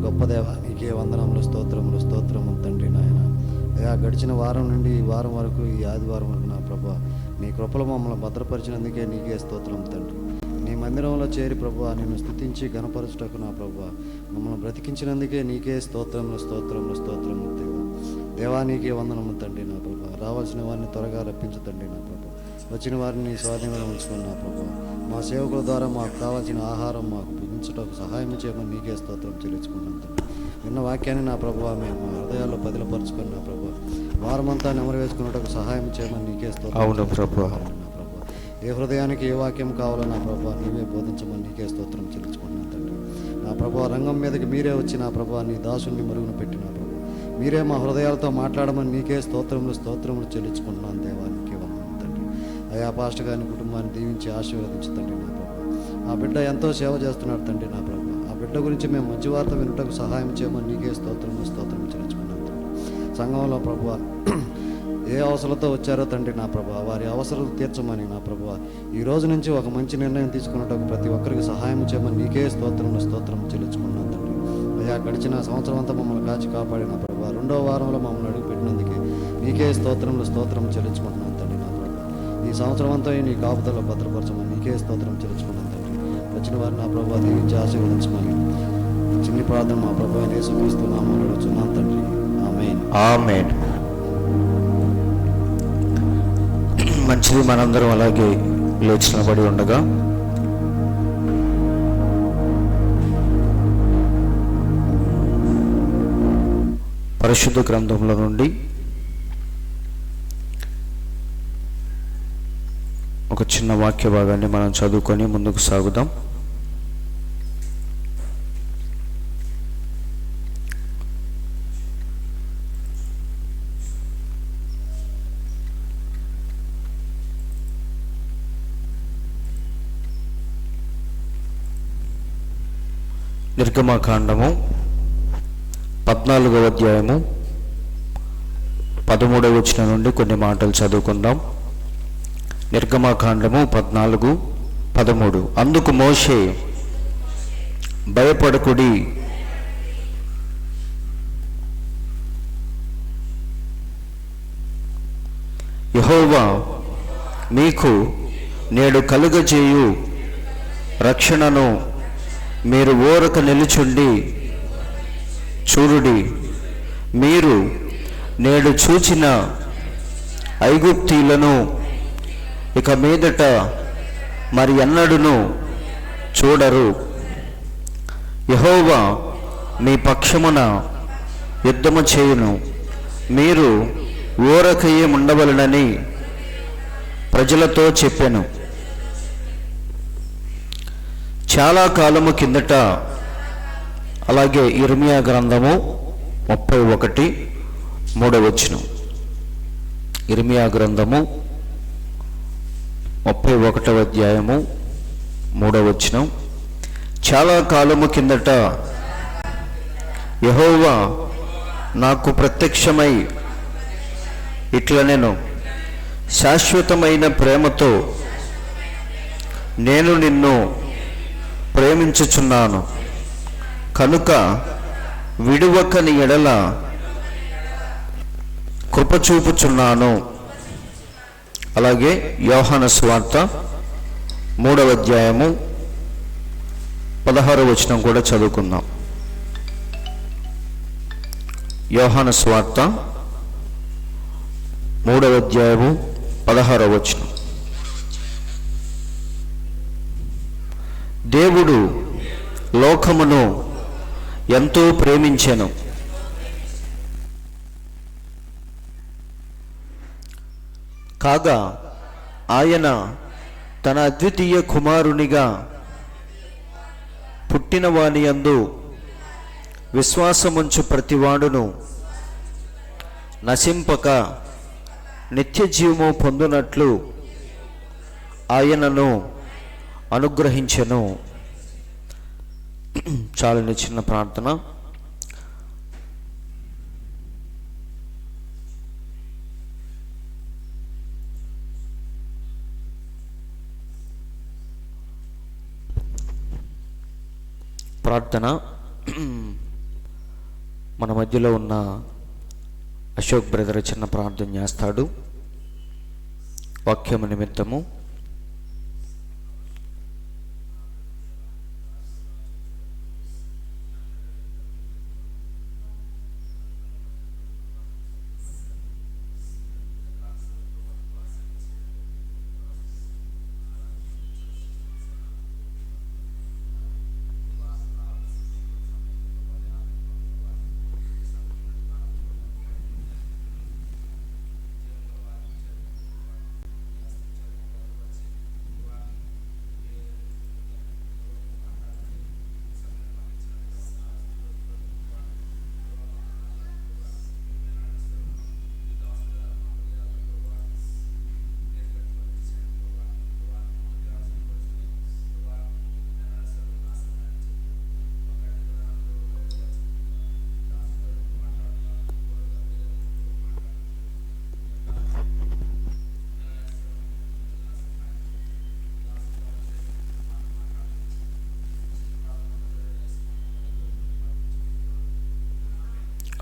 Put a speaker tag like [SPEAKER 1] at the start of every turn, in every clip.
[SPEAKER 1] గొప్ప దేవ, నీకే వందనములు, స్తోత్రములు, స్తోత్రములు తండ్రి నాయన. అయ్యా, గడిచిన వారం నుండి ఈ వారం వరకు, ఈ ఆదివారం వరకు నా ప్రభా నీ కృపలో మమ్మల్ని భద్రపరిచినందుకే నీకే స్తోత్రం తండ్రి. నీ మందిరంలో చేరి ప్రభా నిన్ను స్తుతించి గణపరచుటకు నా ప్రభా మమ్మల్ని బ్రతికించినందుకే నీకే స్తోత్రములు, స్తోత్రములు, స్తోత్రములు దేవా. దేవా నీకే వందనము తండ్రి నా ప్రభా. రావాల్సిన వారిని త్వరగా రప్పించు తండ్రి నా ప్రభా. వచ్చిన వారిని నీ స్వాధీనంలో ఉంచుకుని నా ప్రభా మా సేవకుల ద్వారా మాకు కావాల్సిన ఆహారం మాకు భుజించటకు సహాయం చేయమని నీకే స్తోత్రం చెల్లించుకుంటాం తండ్రి. విన్న వాక్యాన్ని నా ప్రభావ మేము మా హృదయాల్లో పదిలపరుచుకొని నా ప్రభావ వారమంతా నెమరు వేసుకున్నటకు సహాయం చేయమని నీకే స్తోత్రం.
[SPEAKER 2] అవును ప్రభా.
[SPEAKER 1] నా ప్రభావ ఏ హృదయానికి ఏ వాక్యం కావాలో నా ప్రభావ నీవే బోధించమని నీకే స్తోత్రం చెల్లించుకుంటున్నాను తండ్రి. నా ప్రభావ రంగం మీదకి మీరే వచ్చి నా ప్రభావ నీ దాసుని మరుగున పెట్టి నా ప్రభావ మీరే మా హృదయాలతో మాట్లాడమని నీకే స్తోత్రములు, స్తోత్రములు చెల్లించుకుంటున్నాను దేవానికి వందనం తండ్రి. అయా పాస్టర్ గారిని కుటుంబాన్ని దీవించి ఆశీర్వదించు తండ్రి నా ప్రభావ. ఆ బిడ్డ ఎంతో సేవ చేస్తున్నాడు తండ్రి నా ప్రభావ. ఆ బిడ్డ గురించి మేము మంచి వార్త వినుటకు సహాయం చేయమని నీకే స్తోత్రములు, స్తోత్రం చెల్లించుకున్నాను తండ్రి. సంఘంలో ప్రభావ ఏ అవసరాలతో వచ్చారో తండ్రి నా ప్రభా వారి అవసరాలు తీర్చమని నా ప్రభా ఈ రోజు నుంచి ఒక మంచి నిర్ణయం తీసుకున్నట్టు ప్రతి ఒక్కరికి సహాయం చేయమని నీకే స్తోత్రములు, స్తోత్రం చెల్లించుకున్నాను తండ్రి. అయ్యా, గడిచిన సంవత్సరం అంతా మమ్మల్ని కాచి కాపాడిన ప్రభా రెండో వారంలో మమ్మల్ని అడుగు పెట్టినందుకే నీకే స్తోత్రములు, స్తోత్రం చెల్లించుకుంటున్నాను తండ్రి నా ప్రభా. ఈ సంవత్సరం అంతా నీ కాపుదల్లో భద్రపరచమని నీకే స్తోత్రం చెల్లించుకున్నాను తండ్రి. వచ్చిన వారిని నా ప్రభా దీవించి ఆశీర్వదించమని చిన్ని ప్రార్థన మా ప్రభా యేసుక్రీస్తు నామములో అడుగుచున్నాను తండ్రి. ఆమేన్.
[SPEAKER 2] ఆమేన్. మంచిది, మనందరం అలాగే లేచి నిలబడి ఉండగా పరిశుద్ధ గ్రంథంలో నుండి ఒక చిన్న వాక్య భాగాన్ని మనం చదువుకొని ముందుకు సాగుదాం. నిర్గమకాండము 14వ అధ్యాయము 13వ వచనం నుండి కొన్ని మాటలు చదువుకుందాం. నిర్గమకాండము 14:13. అందుకు మోషే, భయపడకుడి, యెహోవా మీకు నేడు కలుగజేయు రక్షణను మీరు ఓరక నిలుచుండి చూడుడి. మీరు నేడు చూచిన ఐగుప్తీయులను ఇక మీదట మరి ఎన్నడూను చూడరు. యెహోవా మీ పక్షమున యుద్ధము చేయును. మీరు ఓరకయే ఉండవలెనని ప్రజలతో చెప్పెను. చాలా కాలము కిందట, అలాగే ఇర్మియా గ్రంథము 31:3 వచనం. ఇర్మియా గ్రంథము 31వ అధ్యాయము 3వ వచనం. చాలా కాలము కిందట యెహోవా నాకు ప్రత్యక్షమై ఇట్లా నేను శాశ్వతమైన ప్రేమతో నేను నిన్ను ప్రేమించుచున్నాను కనుక విడువక నీ ఎడల కృప చూపుచున్నాను. అలాగే యోహాను సువార్త 3వ అధ్యాయము 16వ వచనం కూడా చదువుకుందాం. యోహాను సువార్త 3వ అధ్యాయము 16వ వచనం. దేవుడు లోకమును ఎంతో ప్రేమించెను, కాగా ఆయన తన అద్వితీయ కుమారునిగా పుట్టిన వాని యందు విశ్వాసముంచు ప్రతివాడును నశింపక నిత్య జీవము పొందునట్లు ఆయనను అనుగ్రహించెను. చాలని చిన్న ప్రార్థన. ప్రార్థన. మన మధ్యలో ఉన్న అశోక్ బ్రదర్ చిన్న ప్రార్థన చేస్తాడు వాక్యము నిమిత్తము.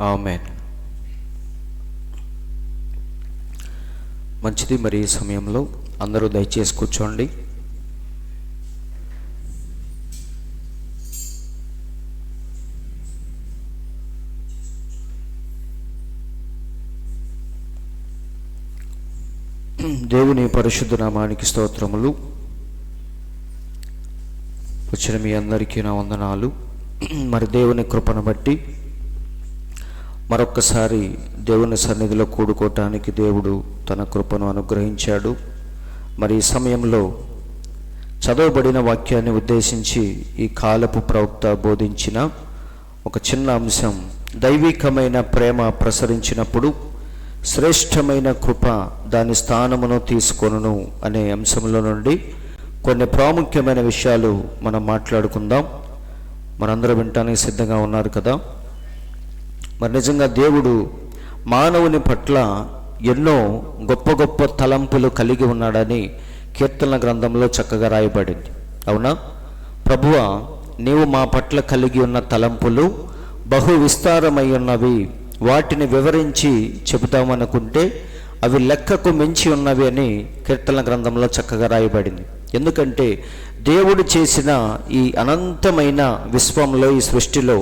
[SPEAKER 2] ఆమేన్. మంచిది. మరి ఈ సమయంలో అందరూ దయచేసి కూర్చోండి. దేవుని పరిశుద్ధ నామానికి స్తోత్రములు. వచ్చిన మీ అందరికీ నా వందనాలు. మరి దేవుని కృపను బట్టి మరొక్కసారి దేవుని సన్నిధిలో కూడుకోవటానికి దేవుడు తన కృపను అనుగ్రహించాడు. మరి ఈ సమయంలో చదవబడిన వాక్యాన్ని ఉద్దేశించి ఈ కాలపు ప్రవక్త బోధించిన ఒక చిన్న అంశం, దైవికమైన ప్రేమ ప్రసరించినప్పుడు శ్రేష్టమైన కృప దాని స్థానమును తీసుకొనును అనే అంశంలో నుండి కొన్ని ప్రాముఖ్యమైన విషయాలు మనం మాట్లాడుకుందాం. మనందరం వినటానికి సిద్ధంగా ఉన్నారు కదా? మరి నిజంగా దేవుడు మానవుని పట్ల ఎన్నో గొప్ప గొప్ప తలంపులు కలిగి ఉన్నాడని కీర్తనల గ్రంథంలో చక్కగా రాయబడింది. అవునా? ప్రభువా, నీవు మా పట్ల కలిగి ఉన్న తలంపులు బహు విస్తారమై ఉన్నవి, వాటిని వివరించి చెబుతామనుకుంటే అవి లెక్కకు మించి ఉన్నవి అని కీర్తనల గ్రంథంలో చక్కగా రాయబడింది. ఎందుకంటే దేవుడు చేసిన ఈ అనంతమైన విశ్వంలో, ఈ సృష్టిలో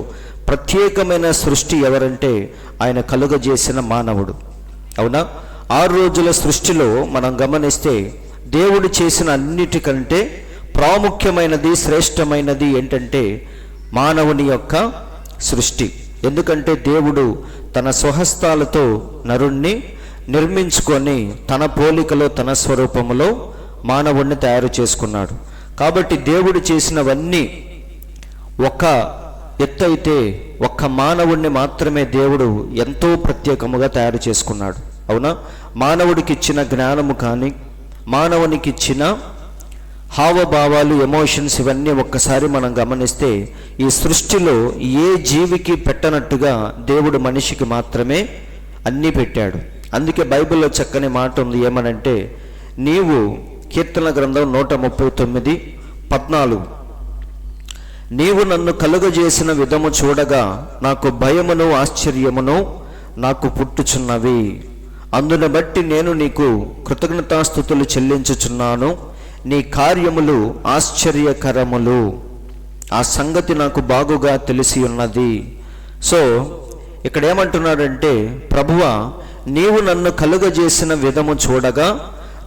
[SPEAKER 2] ప్రత్యేకమైన సృష్టి ఎవరంటే ఆయన కలుగజేసిన మానవుడు. అవునా? 6 రోజుల సృష్టిలో మనం గమనిస్తే దేవుడు చేసిన అన్నిటికంటే ప్రాముఖ్యమైనది, శ్రేష్టమైనది ఏంటంటే మానవుని యొక్క సృష్టి. ఎందుకంటే దేవుడు తన స్వహస్తాలతో నరుణ్ణి నిర్మించుకొని తన పోలికలో, తన స్వరూపములో మానవుణ్ణి తయారు చేసుకున్నాడు. కాబట్టి దేవుడు చేసినవన్నీ ఒక ఎత్తు అయితే ఒక్క మానవుణ్ణి మాత్రమే దేవుడు ఎంతో ప్రత్యేకముగా తయారు చేసుకున్నాడు. అవునా? మానవుడికి ఇచ్చిన జ్ఞానము కానీ, మానవునికి ఇచ్చిన హావభావాలు, ఎమోషన్స్, ఇవన్నీ ఒక్కసారి మనం గమనిస్తే ఈ సృష్టిలో ఏ జీవికి పెట్టనట్టుగా దేవుడు మనిషికి మాత్రమే అన్నీ పెట్టాడు. అందుకే బైబిల్లో చక్కని మాట ఉంది. ఏమనంటే, నీవు కీర్తన గ్రంథం 139:14, నీవు నన్ను కలుగజేసిన విధము చూడగా నాకు భయమును ఆశ్చర్యమును నాకు పుట్టుచున్నవి. అందును బట్టి నేను నీకు కృతజ్ఞతాస్తుతులు చెల్లించుచున్నాను. నీ కార్యములు ఆశ్చర్యకరములు, ఆ సంగతి నాకు బాగుగా తెలిసి ఉన్నది. సో ఇక్కడ ఏమంటున్నాడంటే, ప్రభువా, నీవు నన్ను కలుగజేసిన విధము చూడగా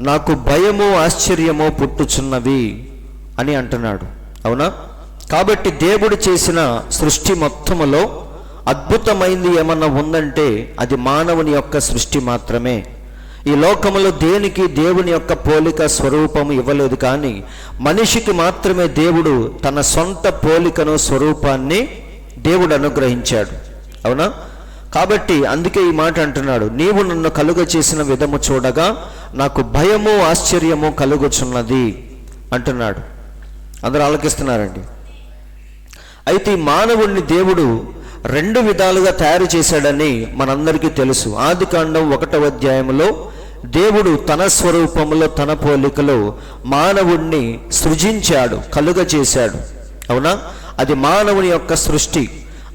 [SPEAKER 2] నాకు భయము ఆశ్చర్యము పుట్టుచున్నవి అని అంటున్నాడు. అవునా? కాబట్టి దేవుడు చేసిన సృష్టి మొత్తములో అద్భుతమైంది ఏమన్నా ఉందంటే అది మానవుని యొక్క సృష్టి మాత్రమే. ఈ లోకములో దేనికి దేవుని యొక్క పోలిక, స్వరూపము ఇవ్వలేదు. కానీ మనిషికి మాత్రమే దేవుడు తన సొంత పోలికను, స్వరూపాన్ని దేవుడు అనుగ్రహించాడు. అవునా? కాబట్టి అందుకే ఈ మాట అంటున్నాడు, నీవు నన్ను కలుగ చేసిన విధము చూడగా నాకు భయము ఆశ్చర్యము కలుగుచున్నది అంటున్నాడు. అందరూ ఆలకిస్తున్నారండి. అయితే ఈ మానవుణ్ణి దేవుడు 2 విధాలుగా తయారు చేశాడని మనందరికీ తెలుసు. ఆదికాండం 1వ అధ్యాయంలో దేవుడు తన స్వరూపములో, తన పోలికలో మానవుణ్ణి సృజించాడు, కలుగ చేశాడు. అవునా? అది మానవుని యొక్క సృష్టి.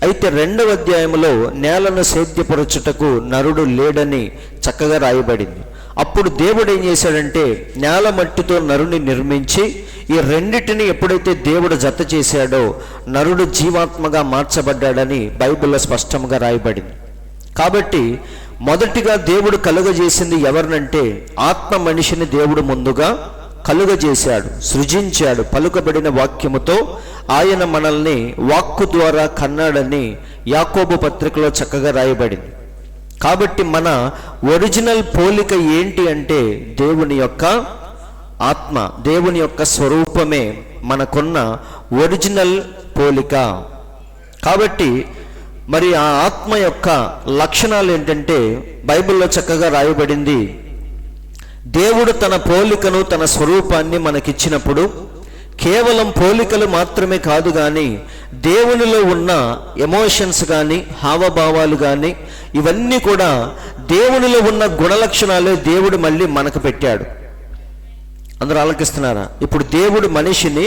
[SPEAKER 2] అయితే 2వ అధ్యాయంలో నేలను సేద్యపరచుటకు నరుడు లేడని చక్కగా రాయబడింది. అప్పుడు దేవుడు ఏం చేశాడంటే నేల మట్టితో నరుని నిర్మించి ఈ రెండిటిని ఎప్పుడైతే దేవుడు జత చేశాడో నరుడు జీవాత్మగా మార్చబడ్డాడని బైబిల్లో స్పష్టంగా రాయబడింది. కాబట్టి మొదటిగా దేవుడు కలుగజేసింది ఎవరినంటే ఆత్మ మనిషిని దేవుడు ముందుగా కలుగజేశాడు, సృజించాడు. పలుకబడిన వాక్యముతో ఆయన మనల్ని వాక్కు ద్వారా కన్నాడని యాకోబు పత్రికలో చక్కగా రాయబడింది. కాబట్టి మన ఒరిజినల్ పోలిక ఏంటి అంటే దేవుని యొక్క ఆత్మ, దేవుని యొక్క స్వరూపమే మనకున్న ఒరిజినల్ పోలిక. కాబట్టి మరి ఆ ఆత్మ యొక్క లక్షణాలు ఏంటంటే బైబిల్లో చక్కగా రాయబడింది. దేవుడు తన పోలికను, తన స్వరూపాన్ని మనకిచ్చినప్పుడు కేవలం పోలికలు మాత్రమే కాదు, కానీ దేవునిలో ఉన్న ఎమోషన్స్ కానీ హావభావాలు కానీ ఇవన్నీ కూడా దేవునిలో ఉన్న గుణలక్షణాలే దేవుడు మళ్ళీ మనకు పెట్టాడు. అందరూ ఆలకిస్తున్నారా? ఇప్పుడు దేవుడు మనిషిని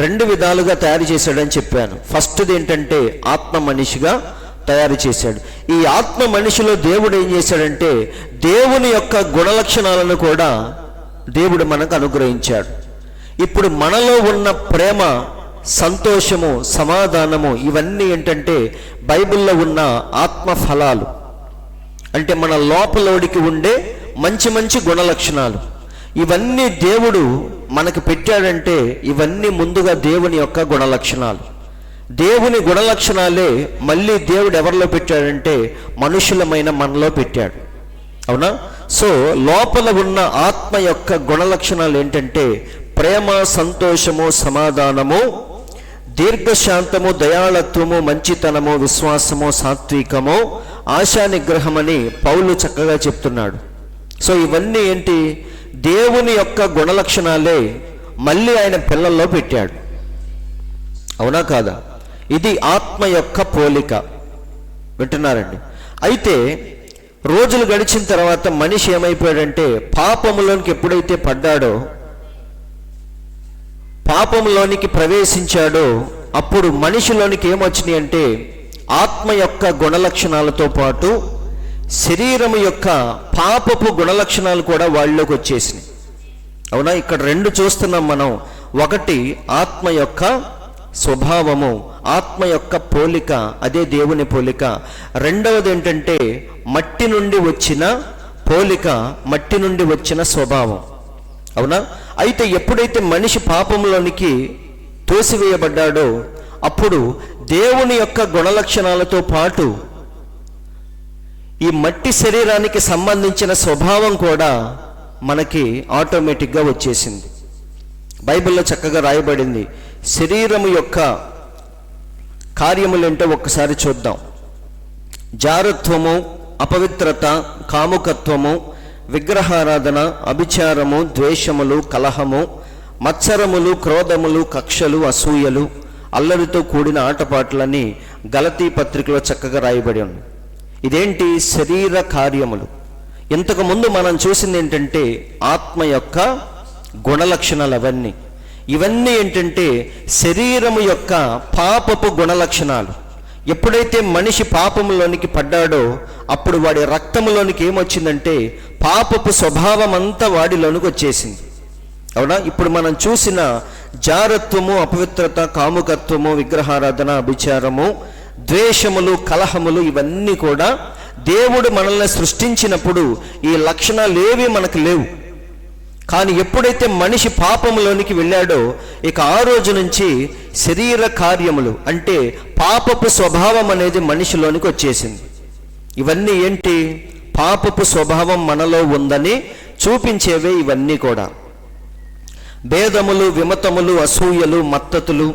[SPEAKER 2] 2 విధాలుగా తయారు చేశాడని చెప్పాను. ఫస్ట్ది ఏంటంటే ఆత్మ మనిషిగా తయారు చేశాడు. ఈ ఆత్మ మనిషిలో దేవుడు ఏం చేశాడంటే దేవుని యొక్క గుణలక్షణాలను కూడా దేవుడు మనకు అనుగ్రహించాడు. ఇప్పుడు మనలో ఉన్న ప్రేమ, సంతోషము, సమాధానము ఇవన్నీ ఏంటంటే బైబిల్లో ఉన్న ఆత్మ ఫలాలు. అంటే మన లోపలోడికి ఉండే మంచి మంచి గుణలక్షణాలు. ఇవన్నీ దేవుడు మనకు పెట్టాడంటే ఇవన్నీ ముందుగా దేవుని యొక్క గుణలక్షణాలు. దేవుని గుణలక్షణాలే మళ్ళీ దేవుడు ఎవరిలో పెట్టాడంటే మనుషులమైన మనలో పెట్టాడు. అవునా? సో లోపల ఉన్న ఆత్మ యొక్క గుణలక్షణాలు ఏంటంటే ప్రేమ, సంతోషము, సమాధానము, దీర్ఘశాంతము, దయాళత్వము, మంచితనము, విశ్వాసము, సాత్వికము, ఆశా నిగ్రహమని పౌలు చక్కగా చెప్తున్నాడు. సో ఇవన్నీ ఏంటి? దేవుని యొక్క గుణలక్షణాలే మళ్ళీ ఆయన పిల్లల్లో పెట్టాడు. అవునా కాదా? ఇది ఆత్మ యొక్క పోలిక. వింటున్నారండి? అయితే రోజులు గడిచిన తర్వాత మనిషి ఏమైపోయాడంటే పాపములోనికి ఎప్పుడైతే పడ్డాడో, పాపంలోనికి ప్రవేశించాడో అప్పుడు మనిషిలోనికి ఏమొచ్చినాయి అంటే ఆత్మ యొక్క గుణలక్షణాలతో పాటు శరీరం యొక్క పాపపు గుణలక్షణాలు కూడా వాళ్ళలోకి వచ్చేసినాయి. అవునా? ఇక్కడ 2 చూస్తున్నాం మనం. ఒకటి ఆత్మ యొక్క స్వభావము, ఆత్మ యొక్క పోలిక, అదే దేవుని పోలిక. రెండవది ఏంటంటే మట్టి నుండి వచ్చిన పోలిక, మట్టి నుండి వచ్చిన స్వభావం. అవునా? అయితే ఎప్పుడైతే మనిషి పాపంలోనికి తోసివేయబడ్డాడో అప్పుడు దేవుని యొక్క గుణలక్షణాలతో పాటు ఈ మట్టి శరీరానికి సంబంధించిన స్వభావం కూడా మనకి ఆటోమేటిక్గా వచ్చేసింది. బైబిల్లో చక్కగా రాయబడింది. శరీరము యొక్క కార్యములేంటో ఒక్కసారి చూద్దాం. జారత్వము, అపవిత్రత, కాముకత్వము, విగ్రహారాధన, అభిచారము, ద్వేషములు, కలహము, మత్సరములు, క్రోధములు, కక్షలు, అసూయలు, అల్లరితో కూడిన ఆటపాటలని గలతీ పత్రికలో చక్కగా రాయబడి ఉంది. ఇదేంటి? శరీర కార్యములు. ఇంతకు ముందు మనం చూసింది ఏంటంటే ఆత్మ యొక్క గుణలక్షణాలు. ఇవన్నీ ఏంటంటే శరీరము యొక్క పాపపు గుణలక్షణాలు. ఎప్పుడైతే మనిషి పాపములోనికి పడ్డాడో అప్పుడు వాడి రక్తములోనికి ఏమొచ్చిందంటే పాపపు స్వభావం అంతా వాడిలోనికి వచ్చేసింది. అవునా? ఇప్పుడు మనం చూసిన జారత్వము, అపవిత్రత, కాముకత్వము, విగ్రహారాధన, అభిచారము, ద్వేషములు, కలహములు ఇవన్నీ కూడా దేవుడు మనల్ని సృష్టించినప్పుడు ఈ లక్షణాలు ఏవి మనకు లేవు. కానీ ఎప్పుడైతే మనిషి పాపములోనికి వెళ్ళాడో ఇక ఆ రోజు నుంచి శరీర కార్యములు అంటే పాపపు స్వభావం అనేది మనిషిలోనికి వచ్చేసింది. ఇవన్నీ ఏంటి? పాపపు స్వభావం మనలో ఉందని చూపించేవే ఇవన్నీ కూడా. భేదములు, విమతములు, అసూయలు, మత్తతులు,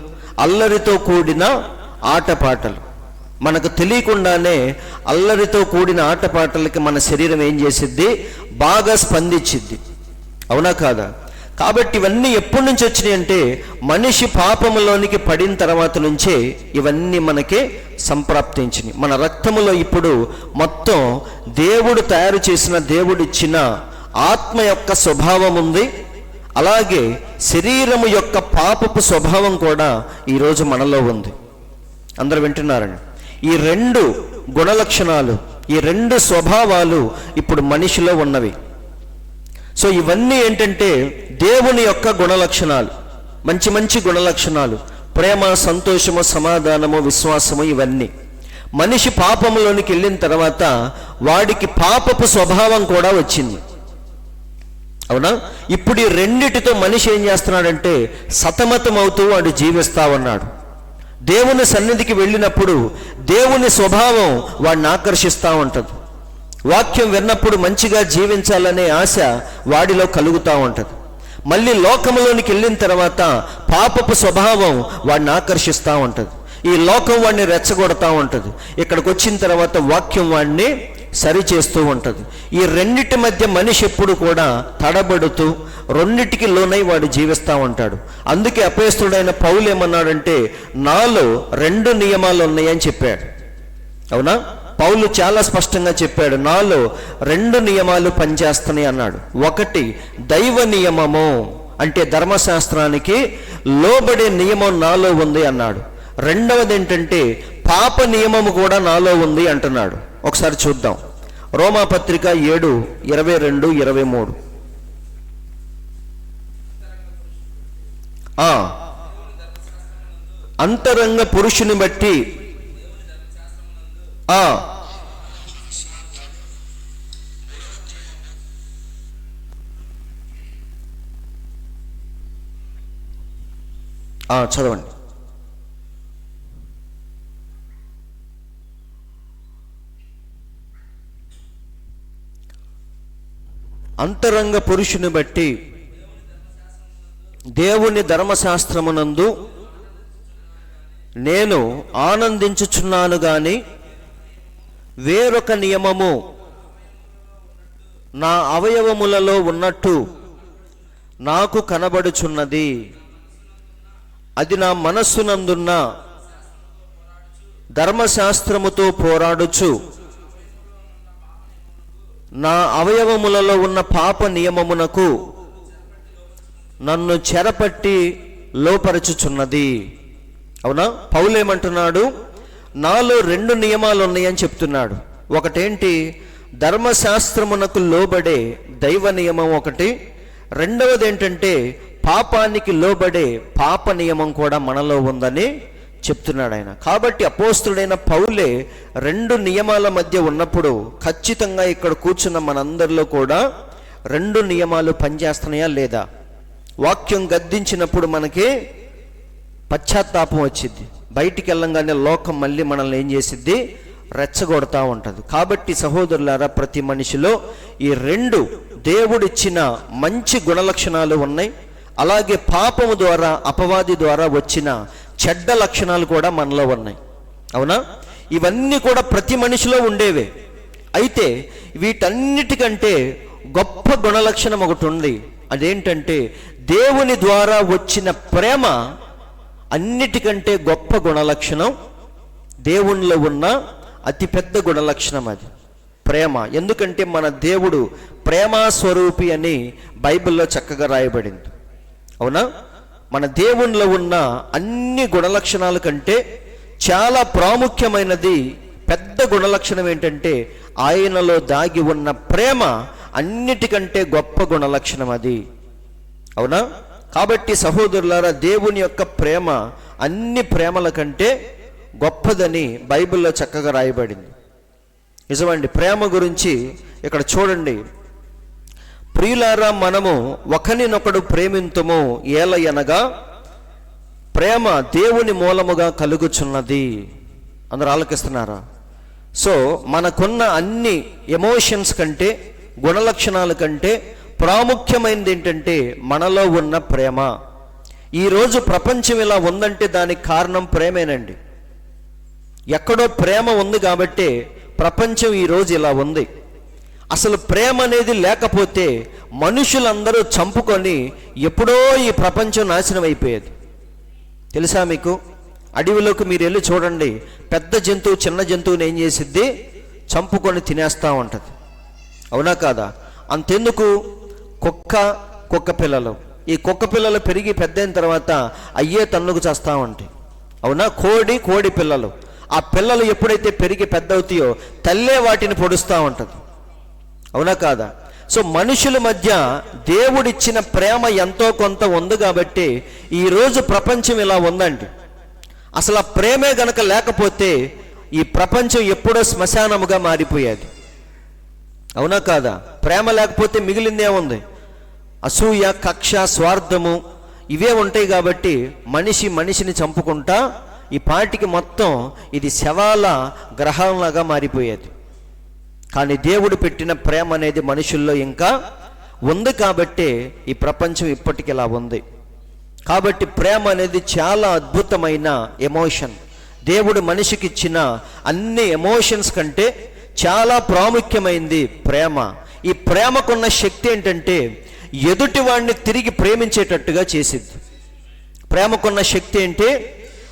[SPEAKER 2] అల్లరితో కూడిన ఆటపాటలు. మనకు తెలియకుండానే అల్లరితో కూడిన ఆటపాటలకి మన శరీరం ఏం చేసిద్ది? బాగా స్పందించిద్ది. అవునా కాదా? కాబట్టి ఇవన్నీ ఎప్పటి నుంచి వచ్చినాయి అంటే మనిషి పాపములోనికి పడిన తర్వాత నుంచే ఇవన్నీ మనకి సంప్రాప్తించినాయి. మన రక్తములో ఇప్పుడు మొత్తం దేవుడు తయారు చేసిన, దేవుడిచ్చిన ఆత్మ యొక్క స్వభావం ఉంది. అలాగే శరీరము యొక్క పాపపు స్వభావం కూడా ఈరోజు మనలో ఉంది. అందరూ వింటున్నారండి? ఈ రెండు గుణలక్షణాలు, ఈ రెండు స్వభావాలు ఇప్పుడు మనిషిలో ఉన్నవి. సో ఇవన్నీ ఏంటంటే దేవుని యొక్క గుణలక్షణాలు, మంచి మంచి గుణలక్షణాలు. ప్రేమ, సంతోషము, సమాధానము, విశ్వాసము, ఇవన్నీ. మనిషి పాపంలోనికి వెళ్ళిన తర్వాత వాడికి పాపపు స్వభావం కూడా వచ్చింది. అవునా? ఇప్పుడు ఈ రెండిటితో మనిషి ఏం చేస్తున్నాడంటే సతమతం అవుతూ వాడు జీవిస్తా ఉన్నాడు. దేవుని సన్నిధికి వెళ్ళినప్పుడు దేవుని స్వభావం వాడిని ఆకర్షిస్తూ ఉంటుంది. వాక్యం విన్నప్పుడు మంచిగా జీవించాలనే ఆశ వాడిలో కలుగుతూ ఉంటుంది. మళ్ళీ లోకంలోనికి వెళ్ళిన తర్వాత పాపపు స్వభావం వాడిని ఆకర్షిస్తూ ఉంటుంది. ఈ లోకం వాడిని రెచ్చగొడతా ఉంటుంది. ఇక్కడికి వచ్చిన తర్వాత వాక్యం వాడిని సరి చేస్తూ ఉంటుంది. ఈ రెండిటి మధ్య మనిషి ఎప్పుడు కూడా తడబడుతూ రెండిటికి లోనై వాడు జీవిస్తూ ఉంటాడు. అందుకే అపొస్తలుడైన పౌలు ఏమన్నాడంటే నాలో 2 నియమాలు ఉన్నాయని చెప్పాడు. అవునా? పౌలు చాలా స్పష్టంగా చెప్పాడు, నాలో 2 నియమాలు పనిచేస్తున్నాయి అన్నాడు. ఒకటి దైవ నియమము, అంటే ధర్మశాస్త్రానికి లోబడే నియమం నాలో ఉంది అన్నాడు. రెండవది ఏంటంటే పాప నియమము కూడా నాలో ఉంది అంటున్నాడు. ఒకసారి చూద్దాం. రోమాపత్రిక 7:22-23. అంతరంగ పురుషుని బట్టి చదవండి. అంతరంగ పురుషుని బట్టి దేవుని ధర్మశాస్త్రమునందు నేను ఆనందించుచున్నాను గాని వేరొక నియమము నా అవయవములలో ఉన్నట్టు నాకు కనబడుచున్నది. అది నా మనస్సునందున్న ధర్మశాస్త్రముతో పోరాడుచు నా అవయవములలో ఉన్న పాప నియమమునకు నన్ను చెరపట్టి లోపరచుచున్నది. అవునా? పౌలు ఏమంటున్నాడు? నాలో 2 నియమాలు ఉన్నాయని చెప్తున్నాడు. ఒకటేంటి? ధర్మశాస్త్రమునకు లోబడే దైవ నియమం ఒకటి. రెండవది ఏంటంటే పాపానికి లోబడే పాప నియమం కూడా మనలో ఉందని చెప్తున్నాడు ఆయన. కాబట్టి అపోస్తలుడైన పౌలే 2 నియమాల మధ్య ఉన్నప్పుడు ఖచ్చితంగా ఇక్కడ కూర్చున్న మనందరిలో కూడా 2 నియమాలు పనిచేస్తున్నాయా లేదా? వాక్యం గద్దించినప్పుడు మనకి పశ్చాత్తాపం వచ్చింది. బయటికి వెళ్ళంగానే లోకం మళ్ళీ మనల్ని ఏం చేసిద్ది? రెచ్చగొడతా ఉంటుంది. కాబట్టి సహోదరులారా, ప్రతి మనిషిలో ఈ 2 దేవుడిచ్చిన మంచి గుణలక్షణాలు ఉన్నాయి. అలాగే పాపము ద్వారా, అపవాది ద్వారా వచ్చిన చెడ్డ లక్షణాలు కూడా మనలో ఉన్నాయి. అవునా? ఇవన్నీ కూడా ప్రతి మనిషిలో ఉండేవే. అయితే వీటన్నిటికంటే గొప్ప గుణలక్షణం ఒకటి ఉంది. అదేంటంటే దేవుని ద్వారా వచ్చిన ప్రేమ అన్నిటికంటే గొప్ప గుణలక్షణం. దేవునిలో ఉన్న అతిపెద్ద గుణలక్షణం అది ప్రేమ. ఎందుకంటే మన దేవుడు ప్రేమా స్వరూపి అని బైబిల్లో చక్కగా రాయబడింది. అవునా? మన దేవునిలో ఉన్న అన్ని గుణలక్షణాల కంటే చాలా ప్రాముఖ్యమైనది, పెద్ద గుణలక్షణం ఏంటంటే ఆయనలో దాగి ఉన్న ప్రేమ అన్నిటికంటే గొప్ప గుణలక్షణం అది. అవునా? కాబట్టి సహోదరులారా, దేవుని యొక్క ప్రేమ అన్ని ప్రేమల కంటే గొప్పదని బైబిల్లో చక్కగా రాయబడింది. నిజమండి. ప్రేమ గురించి ఇక్కడ చూడండి. ప్రియులారా, మనము ఒకరినొకడు ప్రేమింతుము, ఏలయనగా ప్రేమ దేవుని మూలముగా కలుగుచున్నది. అందరూ ఆలకిస్తున్నారా? సో మనకున్న అన్ని ఎమోషన్స్ కంటే, గుణలక్షణాల కంటే ప్రాముఖ్యమైనది ఏంటంటే మనలో ఉన్న ప్రేమ. ఈరోజు ప్రపంచం ఇలా ఉందంటే దానికి కారణం ప్రేమేనండి. ఎక్కడో ప్రేమ ఉంది కాబట్టి ప్రపంచం ఈరోజు ఇలా ఉంది. అసలు ప్రేమ అనేది లేకపోతే మనుషులందరూ చంపుకొని ఎప్పుడో ఈ ప్రపంచం నాశనం అయిపోయేది. తెలుసా మీకు? అడవిలోకి మీరు వెళ్ళి చూడండి, పెద్ద జంతువు చిన్న జంతువుని ఏం చేసిద్ది? చంపుకొని తినేస్తూ ఉంటుంది. అవునా కాదా? అంతెందుకు, కుక్క పిల్లలు, ఈ కుక్క పిల్లలు పెరిగి పెద్దయిన తర్వాత అయ్యే తన్నుకు చేస్తూ ఉంటాయి. అవునా? కోడి పిల్లలు ఆ పిల్లలు ఎప్పుడైతే పెరిగి పెద్ద అవుతాయో తల్లే వాటిని పొడుస్తూ ఉంటుంది. అవునా కాదా? సో మనుషుల మధ్య దేవుడిచ్చిన ప్రేమ ఎంతో కొంత ఉంది కాబట్టి ఈరోజు ప్రపంచం ఇలా ఉందండి. అసలు ఆ ప్రేమే గనక లేకపోతే ఈ ప్రపంచం ఎప్పుడో శ్మశానముగా మారిపోయేది. అవునా కాదా? ప్రేమ లేకపోతే మిగిలిందేముంది? అసూయ, కక్ష, స్వార్థము ఇవే ఉంటాయి. కాబట్టి మనిషిని చంపుకుంటా ఈ పాటికి మొత్తం ఇది శవాల గ్రహంలాగా మారిపోయేది. కానీ దేవుడు పెట్టిన ప్రేమ అనేది మనుషుల్లో ఇంకా ఉంది కాబట్టి ఈ ప్రపంచం ఇప్పటికి ఇలా ఉంది. కాబట్టి ప్రేమ అనేది చాలా అద్భుతమైన ఎమోషన్. దేవుడు మనిషికి ఇచ్చిన అన్ని ఎమోషన్స్ కంటే చాలా ప్రాముఖ్యమైనది ప్రేమ. ఈ ప్రేమకున్న శక్తి ఏంటంటే ఎదుటి వాడిని తిరిగి ప్రేమించేటట్టుగా చేసిద్ది. ప్రేమకున్న శక్తి ఏంటి?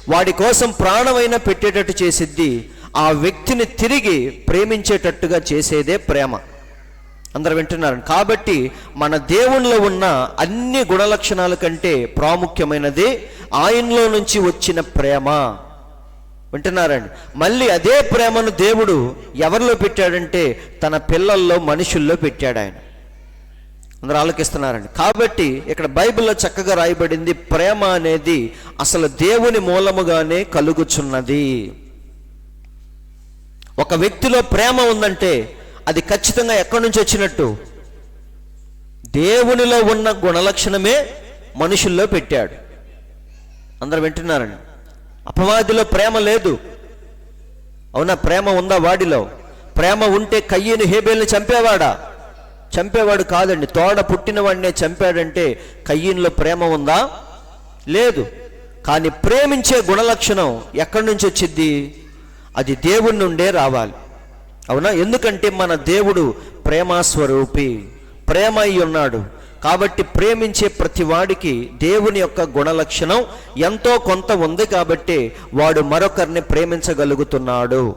[SPEAKER 2] వాడి కోసం ప్రాణమైనా పెట్టేటట్టు చేసిద్ది. ఆ వ్యక్తిని తిరిగి ప్రేమించేటట్టుగా చేసేదే ప్రేమ. అందరూ వింటున్నారు. కాబట్టి మన దేవునిలో ఉన్న అన్ని గుణలక్షణాల కంటే ప్రాముఖ్యమైనది ఆయనలో నుంచి వచ్చిన ప్రేమ. వింటున్నారండి? మళ్ళీ అదే ప్రేమను దేవుడు ఎవరిలో పెట్టాడంటే తన పిల్లల్లో, మనుషుల్లో పెట్టాడు ఆయన. అందరూ ఆలోకిస్తున్నారండి. కాబట్టి ఇక్కడ బైబిల్లో చక్కగా రాయబడింది, ప్రేమ అనేది అసలు దేవుని మూలముగానే కలుగుచున్నది. ఒక వ్యక్తిలో ప్రేమ ఉందంటే అది ఖచ్చితంగా ఎక్కడి నుంచి వచ్చినట్టు? దేవునిలో ఉన్న గుణలక్షణమే మనుషుల్లో పెట్టాడు. అందరూ వింటున్నారండి? అపవాదిలో ప్రేమ లేదు. అవునా? ప్రేమ ఉందా వాడిలో? ప్రేమ ఉంటే కయ్యను హేబేల్ని చంపేవాడా? చంపేవాడు కాదండి. తోడ పుట్టిన వాడినే చంపాడంటే కయ్యనులో ప్రేమ ఉందా? లేదు. కానీ ప్రేమించే గుణలక్షణం ఎక్కడి నుంచి వచ్చింది? అది దేవుని నుండే రావాలి. అవునా? ఎందుకంటే మన దేవుడు ప్రేమస్వరూపి, ప్రేమ అయి ఉన్నాడు. కాబట్టి ప్రేమించే ప్రతి వాడికి దేవుని యొక్క గుణలక్షణం ఎంతో కొంత ఉంది కాబట్టి వాడు మరొకరిని ప్రేమించగలుగుతున్నాడు.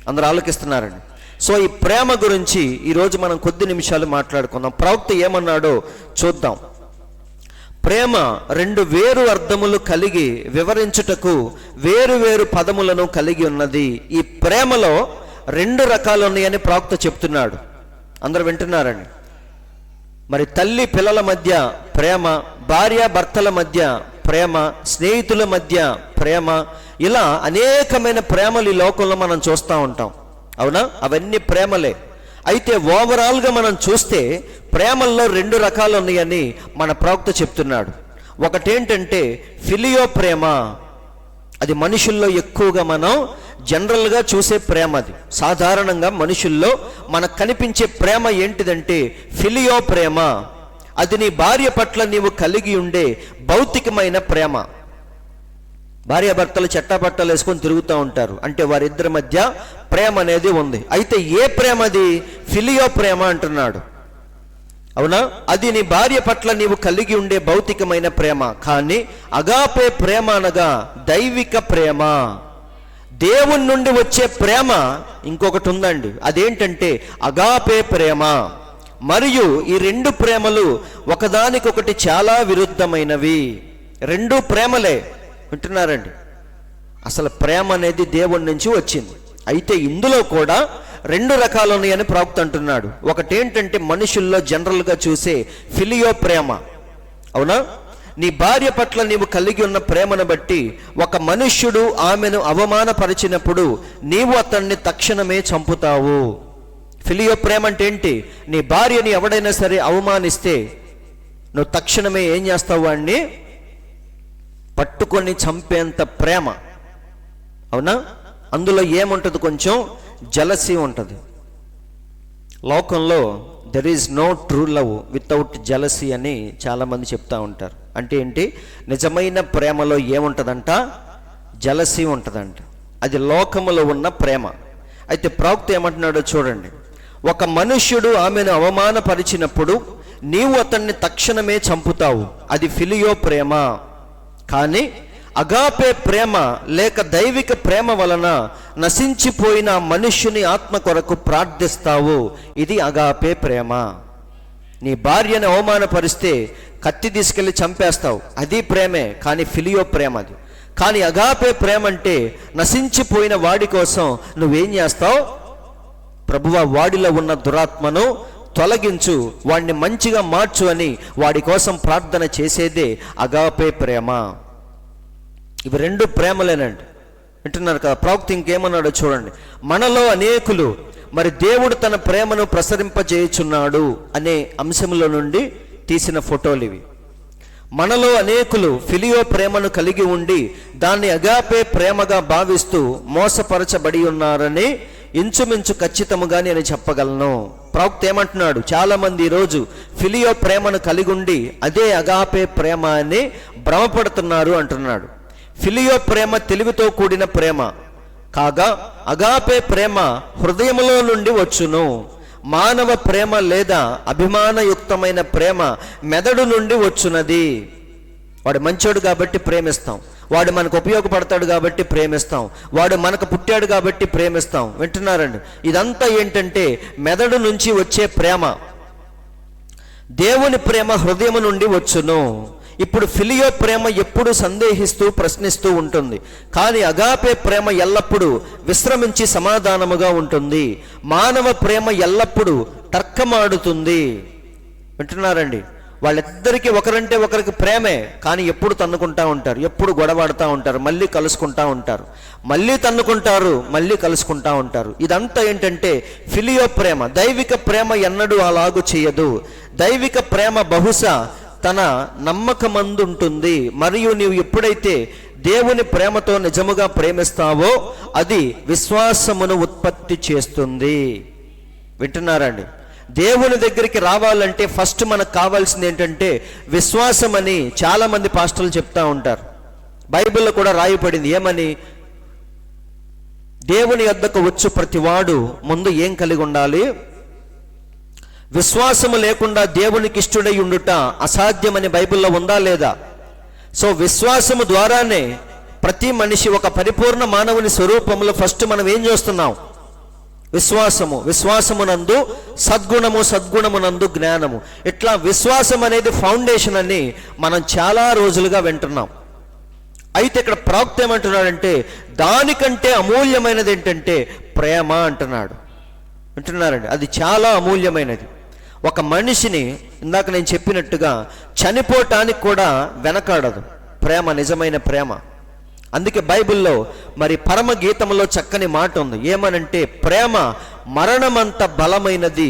[SPEAKER 2] అందరూ ఆలోకిస్తున్నారండి. సో ఈ ప్రేమ గురించి ఈరోజు మనం కొద్ది నిమిషాలు మాట్లాడుకుందాం. ప్రవక్త ఏమన్నాడో చూద్దాం. ప్రేమ రెండు వేరు అర్థములు కలిగి వివరించుటకు వేరు వేరు పదములను కలిగి ఉన్నది. ఈ ప్రేమలో రెండు రకాలు ఉన్నాయని ప్రవక్త చెప్తున్నాడు. అందరూ వింటున్నారండి? మరి తల్లి పిల్లల మధ్య ప్రేమ, భార్య భర్తల మధ్య ప్రేమ, స్నేహితుల మధ్య ప్రేమ, ఇలా అనేకమైన ప్రేమలు ఈ లోకంలో మనం చూస్తూ ఉంటాం. అవునా? అవన్నీ ప్రేమలే. అయితే ఓవరాల్గా మనం చూస్తే ప్రేమల్లో రెండు రకాలు ఉన్నాయని మన ప్రవక్త చెప్తున్నాడు. ఒకటేంటంటే ఫిలియో ప్రేమ. అది మనుషుల్లో ఎక్కువగా మనం జనరల్గా చూసే ప్రేమ. అది సాధారణంగా మనుషుల్లో మనకు కనిపించే ప్రేమ ఏంటిదంటే ఫిలియో ప్రేమ. అది నీ భార్య పట్ల నీవు కలిగి ఉండే భౌతికమైన ప్రేమ. భార్యాభర్తలు చెట్టాపట్టాలు వేసుకొని తిరుగుతూ ఉంటారు అంటే వారిద్దరి మధ్య ప్రేమ అనేది ఉంది. అయితే ఏ ప్రేమ? అది ఫిలియో ప్రేమ అంటున్నాడు. అవునా? అది నీ భార్య పట్ల నీవు కలిగి ఉండే భౌతికమైన ప్రేమ. కానీ అగాపే ప్రేమ అనగా దైవిక ప్రేమ, దేవుని నుండి వచ్చే ప్రేమ ఇంకొకటి ఉందండి. అదేంటంటే అగాపే ప్రేమ. మరియు ఈ రెండు ప్రేమలు ఒకదానికొకటి చాలా విరుద్ధమైనవి. రెండు ప్రేమలే. వింటున్నారండి? అసలు ప్రేమ అనేది దేవుని నుంచి వచ్చింది. అయితే ఇందులో కూడా రెండు రకాలు ఉన్నాయని ప్రవక్త అంటున్నాడు. ఒకటేంటంటే మనుషుల్లో జనరల్గా చూసే ఫిలియో ప్రేమ. అవునా? నీ భార్య పట్ల నీవు కలిగి ఉన్న ప్రేమను బట్టి ఒక మనుష్యుడు ఆమెను అవమానపరిచినప్పుడు నీవు అతన్ని తక్షణమే చంపుతావు. ఫిలియో ప్రేమ అంటే ఏంటి? నీ భార్యని ఎవడైనా సరే అవమానిస్తే నువ్వు తక్షణమే ఏం చేస్తావు? వాడిని పట్టుకొని చంపేంత ప్రేమ. అవునా? అందులో ఏముంటుంది? కొంచెం జలసీ ఉంటుంది. లోకంలో there is no true love without jealousy అని చాలామంది చెప్తూ ఉంటారు. అంటే ఏంటి? నిజమైన ప్రేమలో ఏముంటుందంట? జలసీ ఉంటుందంట. అది లోకములో ఉన్న ప్రేమ. అయితే ప్రవక్త ఏమంటున్నాడో చూడండి. ఒక మనుష్యుడు ఆమెను అవమానపరిచినప్పుడు నీవు అతన్ని తక్షణమే చంపుతావు. అది ఫిలియో ప్రేమ. కానీ అగాపే ప్రేమ లేక దైవిక ప్రేమ వలన నశించిపోయిన మనుష్యుని ఆత్మ కొరకు ప్రార్థిస్తావు. ఇది అగాపే ప్రేమ. నీ భార్యను అవమానపరిస్తే కత్తి తీసుకెళ్ళి చంపేస్తావు, అది ప్రేమే. కానీ ఫిలియో ప్రేమ అది. కానీ అగాపే ప్రేమ అంటే నశించిపోయిన వాడి కోసం నువ్వేం చేస్తావు? ప్రభువా, వాడిలో ఉన్న దురాత్మను తొలగించు, వాడిని మంచిగా మార్చు అని వాడి కోసం ప్రార్థన చేసేదే అగాపే ప్రేమ. ఇవి రెండు ప్రేమలేనండి. వింటున్నారు కదా? ప్రవక్త ఇంకేమన్నాడో చూడండి. మనలో అనేకులు మరి దేవుడు తన ప్రేమను ప్రసరింపజేయుచున్నాడు అనే అంశంలో నుండి తీసిన ఫోటోలు ఇవి. మనలో అనేకులు ఫిలియో ప్రేమను కలిగి ఉండి దాన్ని అగాపే ప్రేమగా భావిస్తూ మోసపరచబడి ఉన్నారని ఇంచుమించు ఖచ్చితముగా నేను చెప్పగలను. ప్రవక్త ఏమంటున్నాడు? చాలా మంది ఈరోజు ఫిలియో ప్రేమను కలిగి ఉండి అదే అగాపే ప్రేమ అని భ్రమపడుతున్నారు అంటున్నాడు. ఫిలియో ప్రేమ తెలివితో కూడిన ప్రేమ కాగా అగాపే ప్రేమ హృదయములో నుండి వచ్చును. మానవ ప్రేమ లేదా అభిమానయుక్తమైన ప్రేమ మెదడు నుండి వచ్చున్నది. వాడు మంచోడు కాబట్టి ప్రేమిస్తాం, వాడు మనకు ఉపయోగపడతాడు కాబట్టి ప్రేమిస్తాం, వాడు మనకు పుట్టాడు కాబట్టి ప్రేమిస్తాం. వింటున్నారండి? ఇదంతా ఏంటంటే మెదడు నుంచి వచ్చే ప్రేమ. దేవుని ప్రేమ హృదయం నుండి వచ్చును. ఇప్పుడు ఫిలియో ప్రేమ ఎప్పుడు సందేహిస్తూ ప్రశ్నిస్తూ ఉంటుంది, కానీ అగాపే ప్రేమ ఎల్లప్పుడూ విశ్రమించి సమాధానముగా ఉంటుంది. మానవ ప్రేమ ఎల్లప్పుడూ తర్కమాడుతుంది. వింటున్నారండి? వాళ్ళిద్దరికీ ఒకరంటే ఒకరికి ప్రేమే, కానీ ఎప్పుడు తన్నుకుంటా ఉంటారు, ఎప్పుడు గొడవాడుతూ ఉంటారు, మళ్ళీ కలుసుకుంటా ఉంటారు, మళ్ళీ తన్నుకుంటారు, మళ్ళీ కలుసుకుంటా ఉంటారు. ఇదంతా ఏంటంటే ఫిలియో ప్రేమ. దైవిక ప్రేమ ఎన్నడూ అలాగూ చేయదు. దైవిక ప్రేమ బహుశా తన నమ్మకమందు ఉంటుంది. మరియు నీవు ఎప్పుడైతే దేవుని ప్రేమతో నిజముగా ప్రేమిస్తావో అది విశ్వాసమును ఉత్పత్తి చేస్తుంది. వింటున్నారండి? దేవుని దగ్గరికి రావాలంటే ఫస్ట్ మనకు కావాల్సింది ఏంటంటే విశ్వాసం అని చాలా మంది పాస్టర్లు చెప్తా ఉంటారు. బైబిల్లో కూడా రాయబడింది ఏమని? దేవుని యొద్దకు వచ్చు ప్రతివాడు ముందు ఏం కలిగి ఉండాలి? విశ్వాసము లేకుండా దేవునికి ఇష్టడై ఉండుట అసాధ్యమని బైబిల్లో ఉందా లేదా? సో విశ్వాసము ద్వారానే ప్రతి మనిషి ఒక పరిపూర్ణ మానవుని స్వరూపంలో ఫస్ట్ మనం ఏం చేస్తున్నాం? విశ్వాసమునందు సద్గుణము, సద్గుణమునందు జ్ఞానము. ఇట్లా విశ్వాసం అనేది ఫౌండేషన్ అని మనం చాలా రోజులుగా వింటున్నాం. అయితే ఇక్కడ ప్రవక్త ఏమంటున్నాడంటే దానికంటే అమూల్యమైనది ఏంటంటే ప్రేమ అంటున్నాడు. వింటున్నారండి? అది చాలా అమూల్యమైనది. ఒక మనిషిని ఇందాక నేను చెప్పినట్టుగా చనిపోవటానికి కూడా వెనకాడదు ప్రేమ, నిజమైన ప్రేమ. అందుకే బైబిల్లో మరి పరమ గీతంలో చక్కని మాట ఉంది. ఏమనంటే ప్రేమ మరణమంత బలమైనది,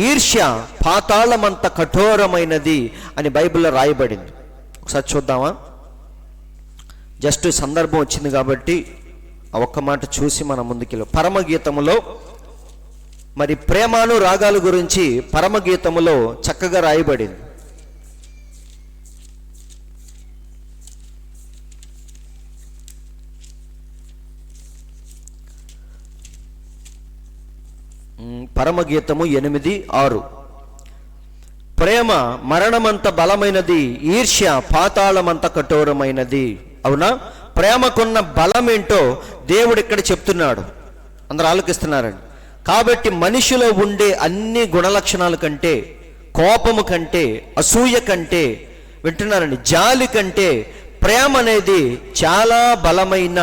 [SPEAKER 2] ఈర్ష్య పాతాళమంత కఠోరమైనది అని బైబిల్లో రాయబడింది. ఒకసారి చూద్దామా? జస్ట్ సందర్భం వచ్చింది కాబట్టి ఆ ఒక్క మాట చూసి మనం ముందుకెళ్ళి. పరమగీతములో మరి ప్రేమాను రాగాల గురించి పరమగీతములో చక్కగా రాయబడింది. పరమగీతము 8:6. ప్రేమ మరణమంత బలమైనది, ఈర్ష్య పాతాళమంత కఠోరమైనది. అవునా? ప్రేమకున్న బలం ఏంటో దేవుడు ఇక్కడ చెప్తున్నాడు. అందరూ ఆలోకిస్తున్నారండి. కాబట్టి మనిషిలో ఉండే అన్ని గుణలక్షణాల కంటే, కోపము కంటే, అసూయ కంటే, వింటున్నారండి, జాలి కంటే ప్రేమ అనేది చాలా బలమైన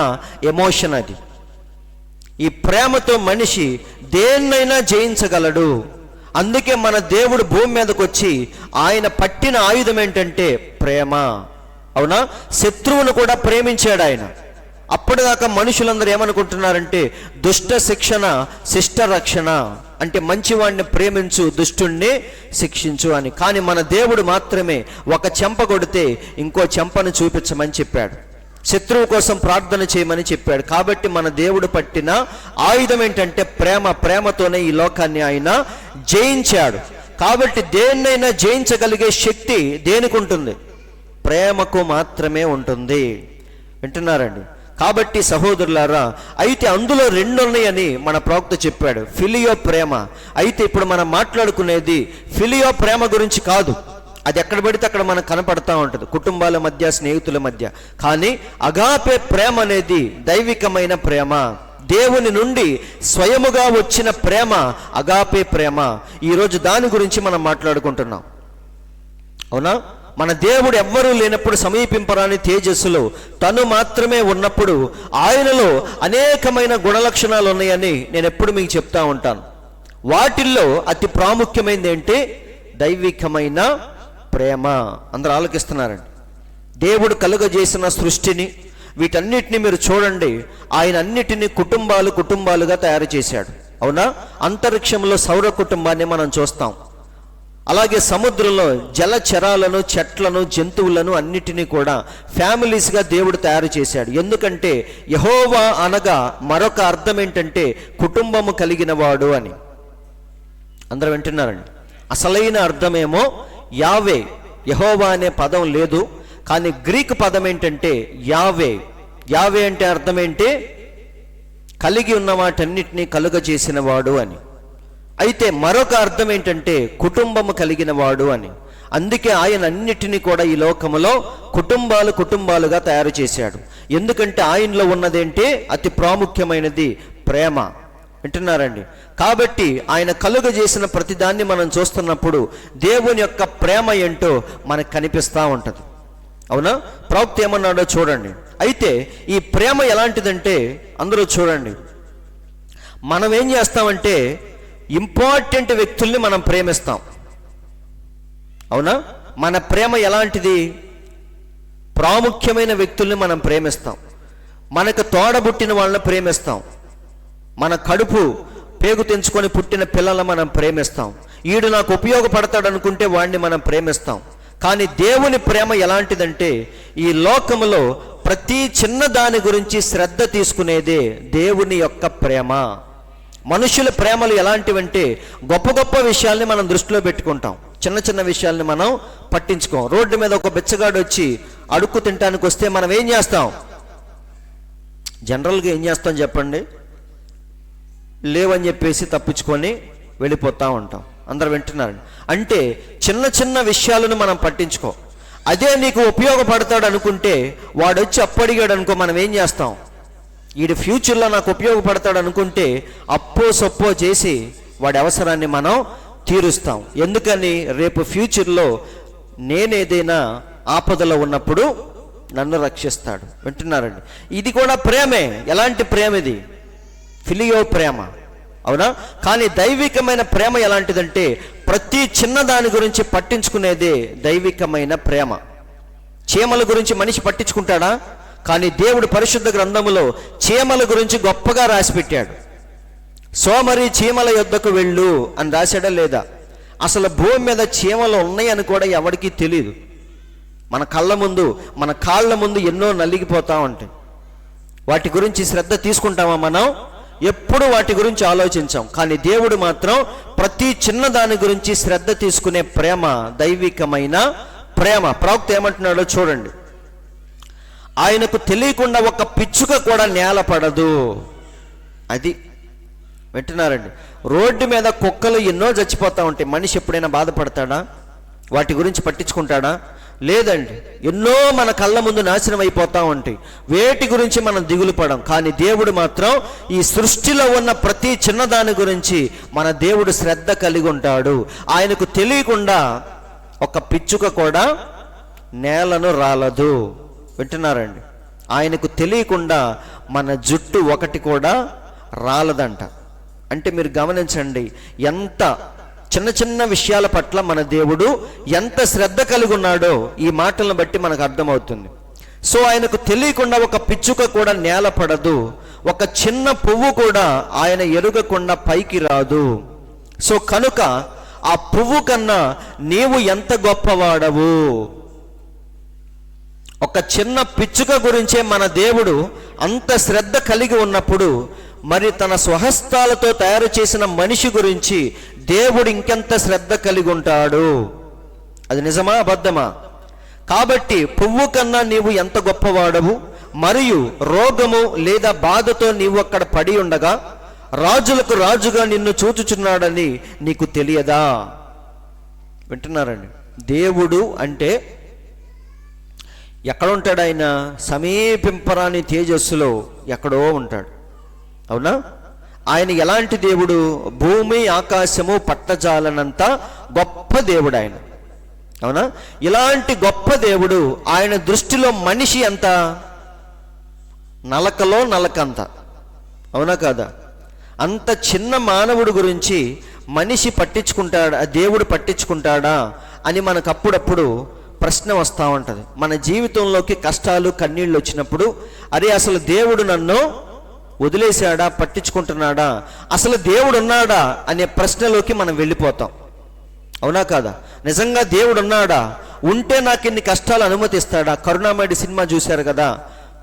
[SPEAKER 2] ఎమోషన్. అది ఈ ప్రేమతో మనిషి దేన్నైనా జయించగలడు. అందుకే మన దేవుడు భూమి మీదకి వచ్చి ఆయన పట్టిన ఆయుధం ఏంటంటే ప్రేమ. అవునా? శత్రువును కూడా ప్రేమించాడు ఆయన. అప్పటిదాకా మనుషులందరూ ఏమనుకుంటున్నారంటే దుష్ట శిక్షణ శిష్ట రక్షణ అంటే మంచివాడిని ప్రేమించు, దుష్టుణ్ణి శిక్షించు అని. కానీ మన దేవుడు మాత్రమే ఒక చెంప కొడితే ఇంకో చెంపను చూపించమని చెప్పాడు, శత్రువు కోసం ప్రార్థన చేయమని చెప్పాడు. కాబట్టి మన దేవుడు పట్టిన ఆయుధం ఏంటంటే ప్రేమ. ప్రేమతోనే ఈ లోకాన్ని ఆయన జయించాడు. కాబట్టి దేన్నైనా జయించగలిగే శక్తి దేనికి ఉంటుంది? ప్రేమకు మాత్రమే ఉంటుంది. వింటున్నారండి? కాబట్టి సహోదరులారా, అయితే అందులో రెండు ఉన్నాయని మన ప్రవక్త చెప్పాడు, ఫిలియో ప్రేమ. అయితే ఇప్పుడు మనం మాట్లాడుకునేది ఫిలియో ప్రేమ గురించి కాదు. అది ఎక్కడ పడితే అక్కడ మనకు కనపడతా ఉంటుంది, కుటుంబాల మధ్య, స్నేహితుల మధ్య. కానీ అగాపే ప్రేమ అనేది దైవికమైన ప్రేమ, దేవుని నుండి స్వయముగా వచ్చిన ప్రేమ అగాపే ప్రేమ. ఈరోజు దాని గురించి మనం మాట్లాడుకుంటున్నాం. అవునా? మన దేవుడు ఎవ్వరూ లేనప్పుడు సమీపింపరాని తేజస్సులో తను మాత్రమే ఉన్నప్పుడు ఆయనలో అనేకమైన గుణలక్షణాలు ఉన్నాయని నేను ఎప్పుడు మీకు చెప్తా ఉంటాను. వాటిల్లో అతి ప్రాముఖ్యమైనది ఏంటి? దైవికమైన ప్రేమ. అందరూ ఆలోకిస్తున్నారండి. దేవుడు కలుగజేసిన సృష్టిని, వీటన్నిటిని మీరు చూడండి, ఆయన అన్నిటినీ కుటుంబాలుగా తయారు చేశాడు. అవునా? అంతరిక్షంలో సౌర కుటుంబాన్ని మనం చూస్తాం. అలాగే సముద్రంలో జలచరాలను, చెట్లను, జంతువులను అన్నిటినీ కూడా ఫ్యామిలీస్గా దేవుడు తయారు చేశాడు. ఎందుకంటే యెహోవా అనగా మరొక అర్థం ఏంటంటే కుటుంబము కలిగిన వాడు అని. అందరూ వింటున్నారండి. అసలైన అర్థమేమో యావే. యెహోవా అనే పదం లేదు, కానీ గ్రీకు పదం ఏంటంటే యావే. యావే అంటే అర్థం ఏంటి? కలిగి ఉన్న వాటన్నిటినీ కలుగజేసిన వాడు అని. అయితే మరొక అర్థం ఏంటంటే కుటుంబము కలిగిన వాడు అని. అందుకే ఆయన అన్నిటినీ కూడా ఈ లోకములో కుటుంబాలుగా తయారు చేశాడు. ఎందుకంటే ఆయనలో ఉన్నదేంటి? అతి ప్రాముఖ్యమైనది ప్రేమ. వింటున్నారండి? కాబట్టి ఆయన కలుగజేసిన ప్రతిదాన్ని మనం చూస్తున్నప్పుడు దేవుని యొక్క ప్రేమ ఏంటో మనకు కనిపిస్తూ ఉంటుంది. అవునా? ప్రవక్త ఏమన్నాడో చూడండి. అయితే ఈ ప్రేమ ఎలాంటిదంటే అందరూ చూడండి, మనం ఏం చేస్తామంటే ఇంపార్టెంట్ వ్యక్తుల్ని మనం ప్రేమిస్తాం. అవునా? మన ప్రేమ ఎలాంటిది? ప్రాముఖ్యమైన వ్యక్తుల్ని మనం ప్రేమిస్తాం. మనకు తోడబుట్టిన వాళ్ళని ప్రేమిస్తాం. మన కడుపు పేగు తెంచుకొని పుట్టిన పిల్లలను మనం ప్రేమిస్తాం. ఈడు నాకు ఉపయోగపడతాడు అనుకుంటే వాడిని మనం ప్రేమిస్తాం. కానీ దేవుని ప్రేమ ఎలాంటిదంటే ఈ లోకములో ప్రతి చిన్న దాని గురించి శ్రద్ధ తీసుకునేదే దేవుని యొక్క ప్రేమ. మనుషుల ప్రేమలు ఎలాంటివంటే గొప్ప విషయాల్ని మనం దృష్టిలో పెట్టుకుంటాం, చిన్న విషయాల్ని మనం పట్టించుకోం. రోడ్డు మీద ఒక బిచ్చగాడు వచ్చి అడుక్కు తినడానికి వస్తే మనం ఏం చేస్తాం? జనరల్గా ఏం చేస్తాం చెప్పండి? లేవని చెప్పేసి తప్పించుకొని వెళ్ళిపోతూ ఉంటాం. అందరు వింటున్నారండి. అంటే చిన్న విషయాలను మనం పట్టించుకో. అదే నీకు ఉపయోగపడతాడు అనుకుంటే వాడు వచ్చి అప్పడిగాడు అనుకో, మనం ఏం చేస్తాం? వీడి ఫ్యూచర్లో నాకు ఉపయోగపడతాడు అనుకుంటే అప్పో సొప్పో చేసి వాడి అవసరాన్ని మనం తీరుస్తాం. ఎందుకని? రేపు ఫ్యూచర్లో నేనేదైనా ఆపదలో ఉన్నప్పుడు నన్ను రక్షిస్తాడు. వింటున్నారండి? ఇది కూడా ప్రేమే. ఎలాంటి ప్రేమ ఇది? ఫిలియో ప్రేమ. అవునా? కానీ దైవికమైన ప్రేమ ఎలాంటిదంటే ప్రతి చిన్నదాని గురించి పట్టించుకునేదే దైవికమైన ప్రేమ. చీమల గురించి మనిషి పట్టించుకుంటాడా? కానీ దేవుడు పరిశుద్ధ గ్రంథములో చీమల గురించి గొప్పగా రాసిపెట్టాడు. సోమరి చీమల యొద్దకు వెళ్ళు అని రాశాడా లేదా? అసలు భూమి మీద చీమలు ఉన్నాయని కూడా ఎవరికీ తెలియదు. మన కళ్ళ ముందు, మన కాళ్ళ ముందు ఎన్నో నలిగిపోతూ ఉంటాయి. వాటి గురించి శ్రద్ధ తీసుకుంటామా మనం? ఎప్పుడు వాటి గురించి ఆలోచించాం. కానీ దేవుడు మాత్రం ప్రతి చిన్న దాని గురించి శ్రద్ధ తీసుకునే ప్రేమ దైవికమైన ప్రేమ. ప్రవక్త ఏమంటున్నాడో చూడండి. ఆయనకు తెలియకుండా ఒక పిచ్చుక కూడా నేల పడదు. అది వింటున్నారండి? రోడ్డు మీద కుక్కలు ఎన్నో చచ్చిపోతూ ఉంటాయి. మనిషి ఎప్పుడైనా బాధపడతాడా? వాటి గురించి పట్టించుకుంటాడా? లేదండి. ఎన్నో మన కళ్ళ ముందు నాశనం అయిపోతూ ఉంటాయి. వేటి గురించి మనం దిగులు పడం. కానీ దేవుడు మాత్రం ఈ సృష్టిలో ఉన్న ప్రతి చిన్నదాని గురించి మన దేవుడు శ్రద్ధ కలిగి ఉంటాడు. ఆయనకు తెలియకుండా ఒక పిచ్చుక కూడా నేలను రాలదు. వింటున్నారండి? ఆయనకు తెలియకుండా మన జుట్టు ఒకటి కూడా రాలదంట. అంటే మీరు గమనించండి, ఎంత చిన్న విషయాల పట్ల మన దేవుడు ఎంత శ్రద్ధ కలిగి ఉన్నాడో ఈ మాటలను బట్టి మనకు అర్థమవుతుంది. సో ఆయనకు తెలియకుండా ఒక పిచ్చుక కూడా నేల పడదు, ఒక చిన్న పువ్వు కూడా ఆయన ఎరుగకుండా పైకి రాదు. సో కనుక ఆ పువ్వు కన్నా నీవు ఎంత గొప్పవాడవు. ఒక చిన్న పిచ్చుక గురించే మన దేవుడు అంత శ్రద్ధ కలిగి ఉన్నప్పుడు మరి తన స్వహస్తాలతో తయారు చేసిన మనిషి గురించి దేవుడు ఇంకెంత శ్రద్ధ కలిగి ఉంటాడు. అది నిజమా అబద్ధమా? కాబట్టి పువ్వు కన్నా నీవు ఎంత గొప్పవాడవు. మరియు రోగము లేదా బాధతో నీవు అక్కడ పడి ఉండగా రాజులకు రాజుగా నిన్ను చూచుచున్నాడని నీకు తెలియదా? వింటున్నారండి? దేవుడు అంటే ఎక్కడ ఉంటాడు? ఆయన సమీపింపరాని తేజస్సులో ఎక్కడో ఉంటాడు. అవునా? ఆయన ఎలాంటి దేవుడు? భూమి ఆకాశము పట్టజాలనంత గొప్ప దేవుడు ఆయన. అవునా? ఇలాంటి గొప్ప దేవుడు, ఆయన దృష్టిలో మనిషి ఎంత? నలకలో నలకంత. అవునా కాదా? అంత చిన్న మానవుడి గురించి మనిషి పట్టించుకుంటాడా, దేవుడు పట్టించుకుంటాడా అని మనకు అప్పుడప్పుడు ప్రశ్న వస్తూ ఉంటుంది. మన జీవితంలోకి కష్టాలు కన్నీళ్ళు వచ్చినప్పుడు, అరే అసలు దేవుడు నన్ను వదిలేశాడా, పట్టించుకుంటున్నాడా, అసలు దేవుడు ఉన్నాడా అనే ప్రశ్నలోకి మనం వెళ్ళిపోతాం. అవునా కాదా? నిజంగా దేవుడు ఉన్నాడా? ఉంటే నాకు ఇన్ని కష్టాలు అనుమతిస్తాడా? కరుణామయుడి సినిమా చూశారు కదా.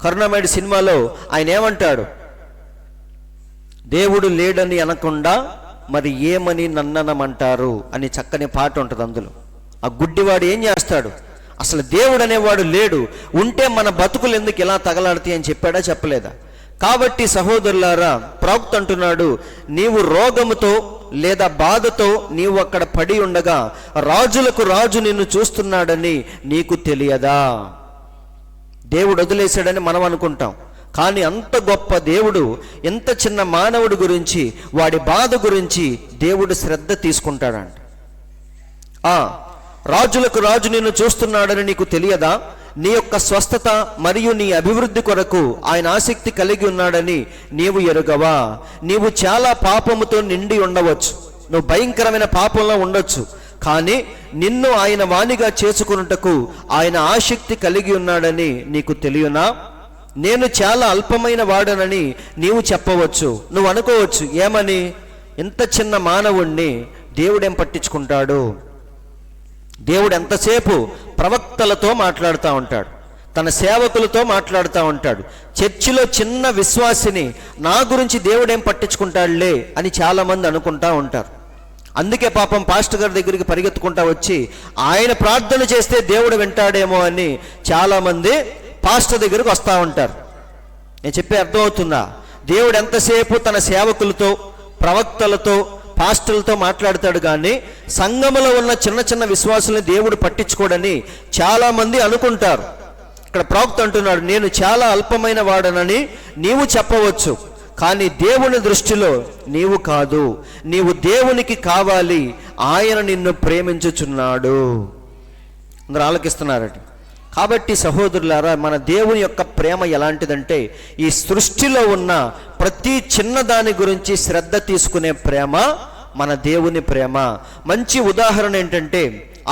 [SPEAKER 2] కరుణామయుడి సినిమాలో ఆయన ఏమంటాడు? దేవుడు లేడని అనకుండా మరి ఏమని నన్ననమంటారు అని చక్కని పాట ఉంటుంది అందులో. ఆ గుడ్డివాడు ఏం చేస్తాడు? అసలు దేవుడు అనేవాడు లేడు, ఉంటే మన బతుకులు ఎందుకు ఇలా తగలాడతాయి అని చెప్పాడా, చెప్పలేదా? కాబట్టి సహోదరులారా, ప్రవక్త అంటున్నాడు, నీవు రోగముతో లేదా బాధతో నీవు అక్కడ పడి ఉండగా రాజులకు రాజు నిన్ను చూస్తున్నాడని నీకు తెలియదా? దేవుడు వదిలేశాడని మనం అనుకుంటాం, కానీ అంత గొప్ప దేవుడు ఎంత చిన్న మానవుడి గురించి, వాడి బాధ గురించి దేవుడు శ్రద్ధ తీసుకుంటాడంట. రాజులకు రాజు నిన్ను చూస్తున్నాడని నీకు తెలియదా? నీ యొక్క స్వస్థత మరియు నీ అభివృద్ధి కొరకు ఆయన ఆసక్తి కలిగి ఉన్నాడని నీవు ఎరుగవా? నీవు చాలా పాపముతో నిండి ఉండవచ్చు, నువ్వు భయంకరమైన పాపంలో ఉండొచ్చు, కానీ నిన్ను ఆయన వాణిగా చేసుకున్నటకు ఆయన ఆసక్తి కలిగి ఉన్నాడని నీకు తెలియనా? నేను చాలా అల్పమైన వాడనని నీవు చెప్పవచ్చు. నువ్వు అనుకోవచ్చు, ఏమని? ఇంత చిన్న మానవుణ్ణి దేవుడేం పట్టించుకుంటాడు? దేవుడు ఎంతసేపు ప్రవక్తలతో మాట్లాడుతూ ఉంటాడు, తన సేవకులతో మాట్లాడుతూ ఉంటాడు. చర్చిలో చిన్న విశ్వాసిని నా గురించి దేవుడేం పట్టించుకుంటాడులే అని చాలామంది అనుకుంటా ఉంటారు. అందుకే పాపం పాస్టర్ గారి దగ్గరికి పరిగెత్తుకుంటా వచ్చి ఆయన ప్రార్థన చేస్తే దేవుడు వింటాడేమో అని చాలామంది పాస్టర్ దగ్గరికి వస్తూ ఉంటారు. నేను చెప్పే అర్థమవుతుందా? దేవుడు ఎంతసేపు తన సేవకులతో, ప్రవక్తలతో, పాస్టర్లతో మాట్లాడతాడు, కానీ సంఘములో ఉన్న చిన్న చిన్న విశ్వాసుల్ని దేవుడు పట్టించుకోడని చాలామంది అనుకుంటారు. ఇక్కడ ప్రవక్త అంటున్నాడు, నేను చాలా అల్పమైన వాడనని నీవు చెప్పవచ్చు, కానీ దేవుని దృష్టిలో నీవు కాదు, నీవు దేవునికి కావాలి, ఆయన నిన్ను ప్రేమించుచున్నాడు. అందరూ ఆలకిస్తున్నారండి. కాబట్టి సహోదరులారా, మన దేవుని యొక్క ప్రేమ ఎలాంటిదంటే, ఈ సృష్టిలో ఉన్న ప్రతి చిన్నదాని గురించి శ్రద్ధ తీసుకునే ప్రేమ మన దేవుని ప్రేమ. మంచి ఉదాహరణ ఏంటంటే,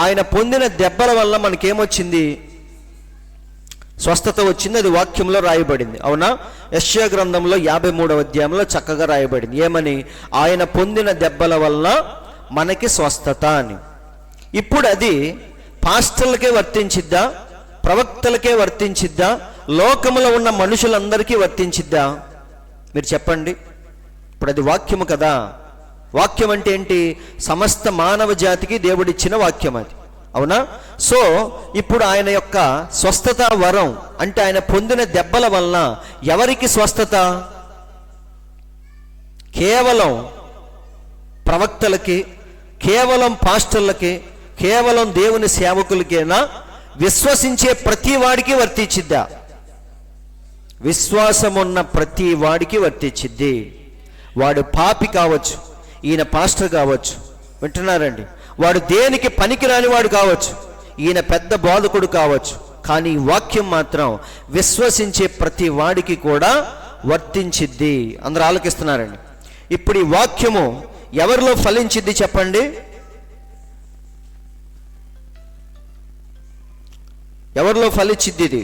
[SPEAKER 2] ఆయన పొందిన దెబ్బల వల్ల మనకేమొచ్చింది? స్వస్థత వచ్చింది. అది వాక్యంలో రాయబడింది. అవునా? యెషయా గ్రంథంలో 53వ అధ్యాయంలో చక్కగా రాయబడింది. ఏమని? ఆయన పొందిన దెబ్బల వల్ల మనకి స్వస్థత అని. ఇప్పుడు అది పాస్టర్లకే వర్తించిద్దా, ప్రవక్తలకే వర్తించిద్దా, లోకములో ఉన్న మనుషులందరికీ వర్తించిద్దా? మీరు చెప్పండి. ఇప్పుడు అది వాక్యము కదా. వాక్యం అంటే ఏంటి? సమస్త మానవ జాతికి దేవుడిచ్చిన వాక్యం అది. అవునా? సో ఇప్పుడు ఆయన యొక్క స్వస్థత వరం అంటే ఆయన పొందిన దెబ్బల వలన ఎవరికి స్వస్థత? కేవలం ప్రవక్తలకి, కేవలం పాస్టర్లకి, కేవలం దేవుని సేవకులకేనా? విశ్వసించే ప్రతి వాడికి వర్తించిద్దా? విశ్వాసమున్న ప్రతి వాడికి వర్తించిద్ది. వాడు పాపి కావచ్చు, ఈయన పాస్టర్ కావచ్చు, వింటున్నారండి, వాడు దేనికి పనికిరాని వాడు కావచ్చు, ఈయన పెద్ద బోధకుడు కావచ్చు, కానీ ఈ వాక్యం మాత్రం విశ్వసించే ప్రతి వాడికి కూడా వర్తించిద్ది. అందరూ ఆలకిస్తున్నారండి. ఇప్పుడు ఈ వాక్యము ఎవరిలో ఫలించిద్ది చెప్పండి? ఎవరిలో ఫలించిద్ది? ఇది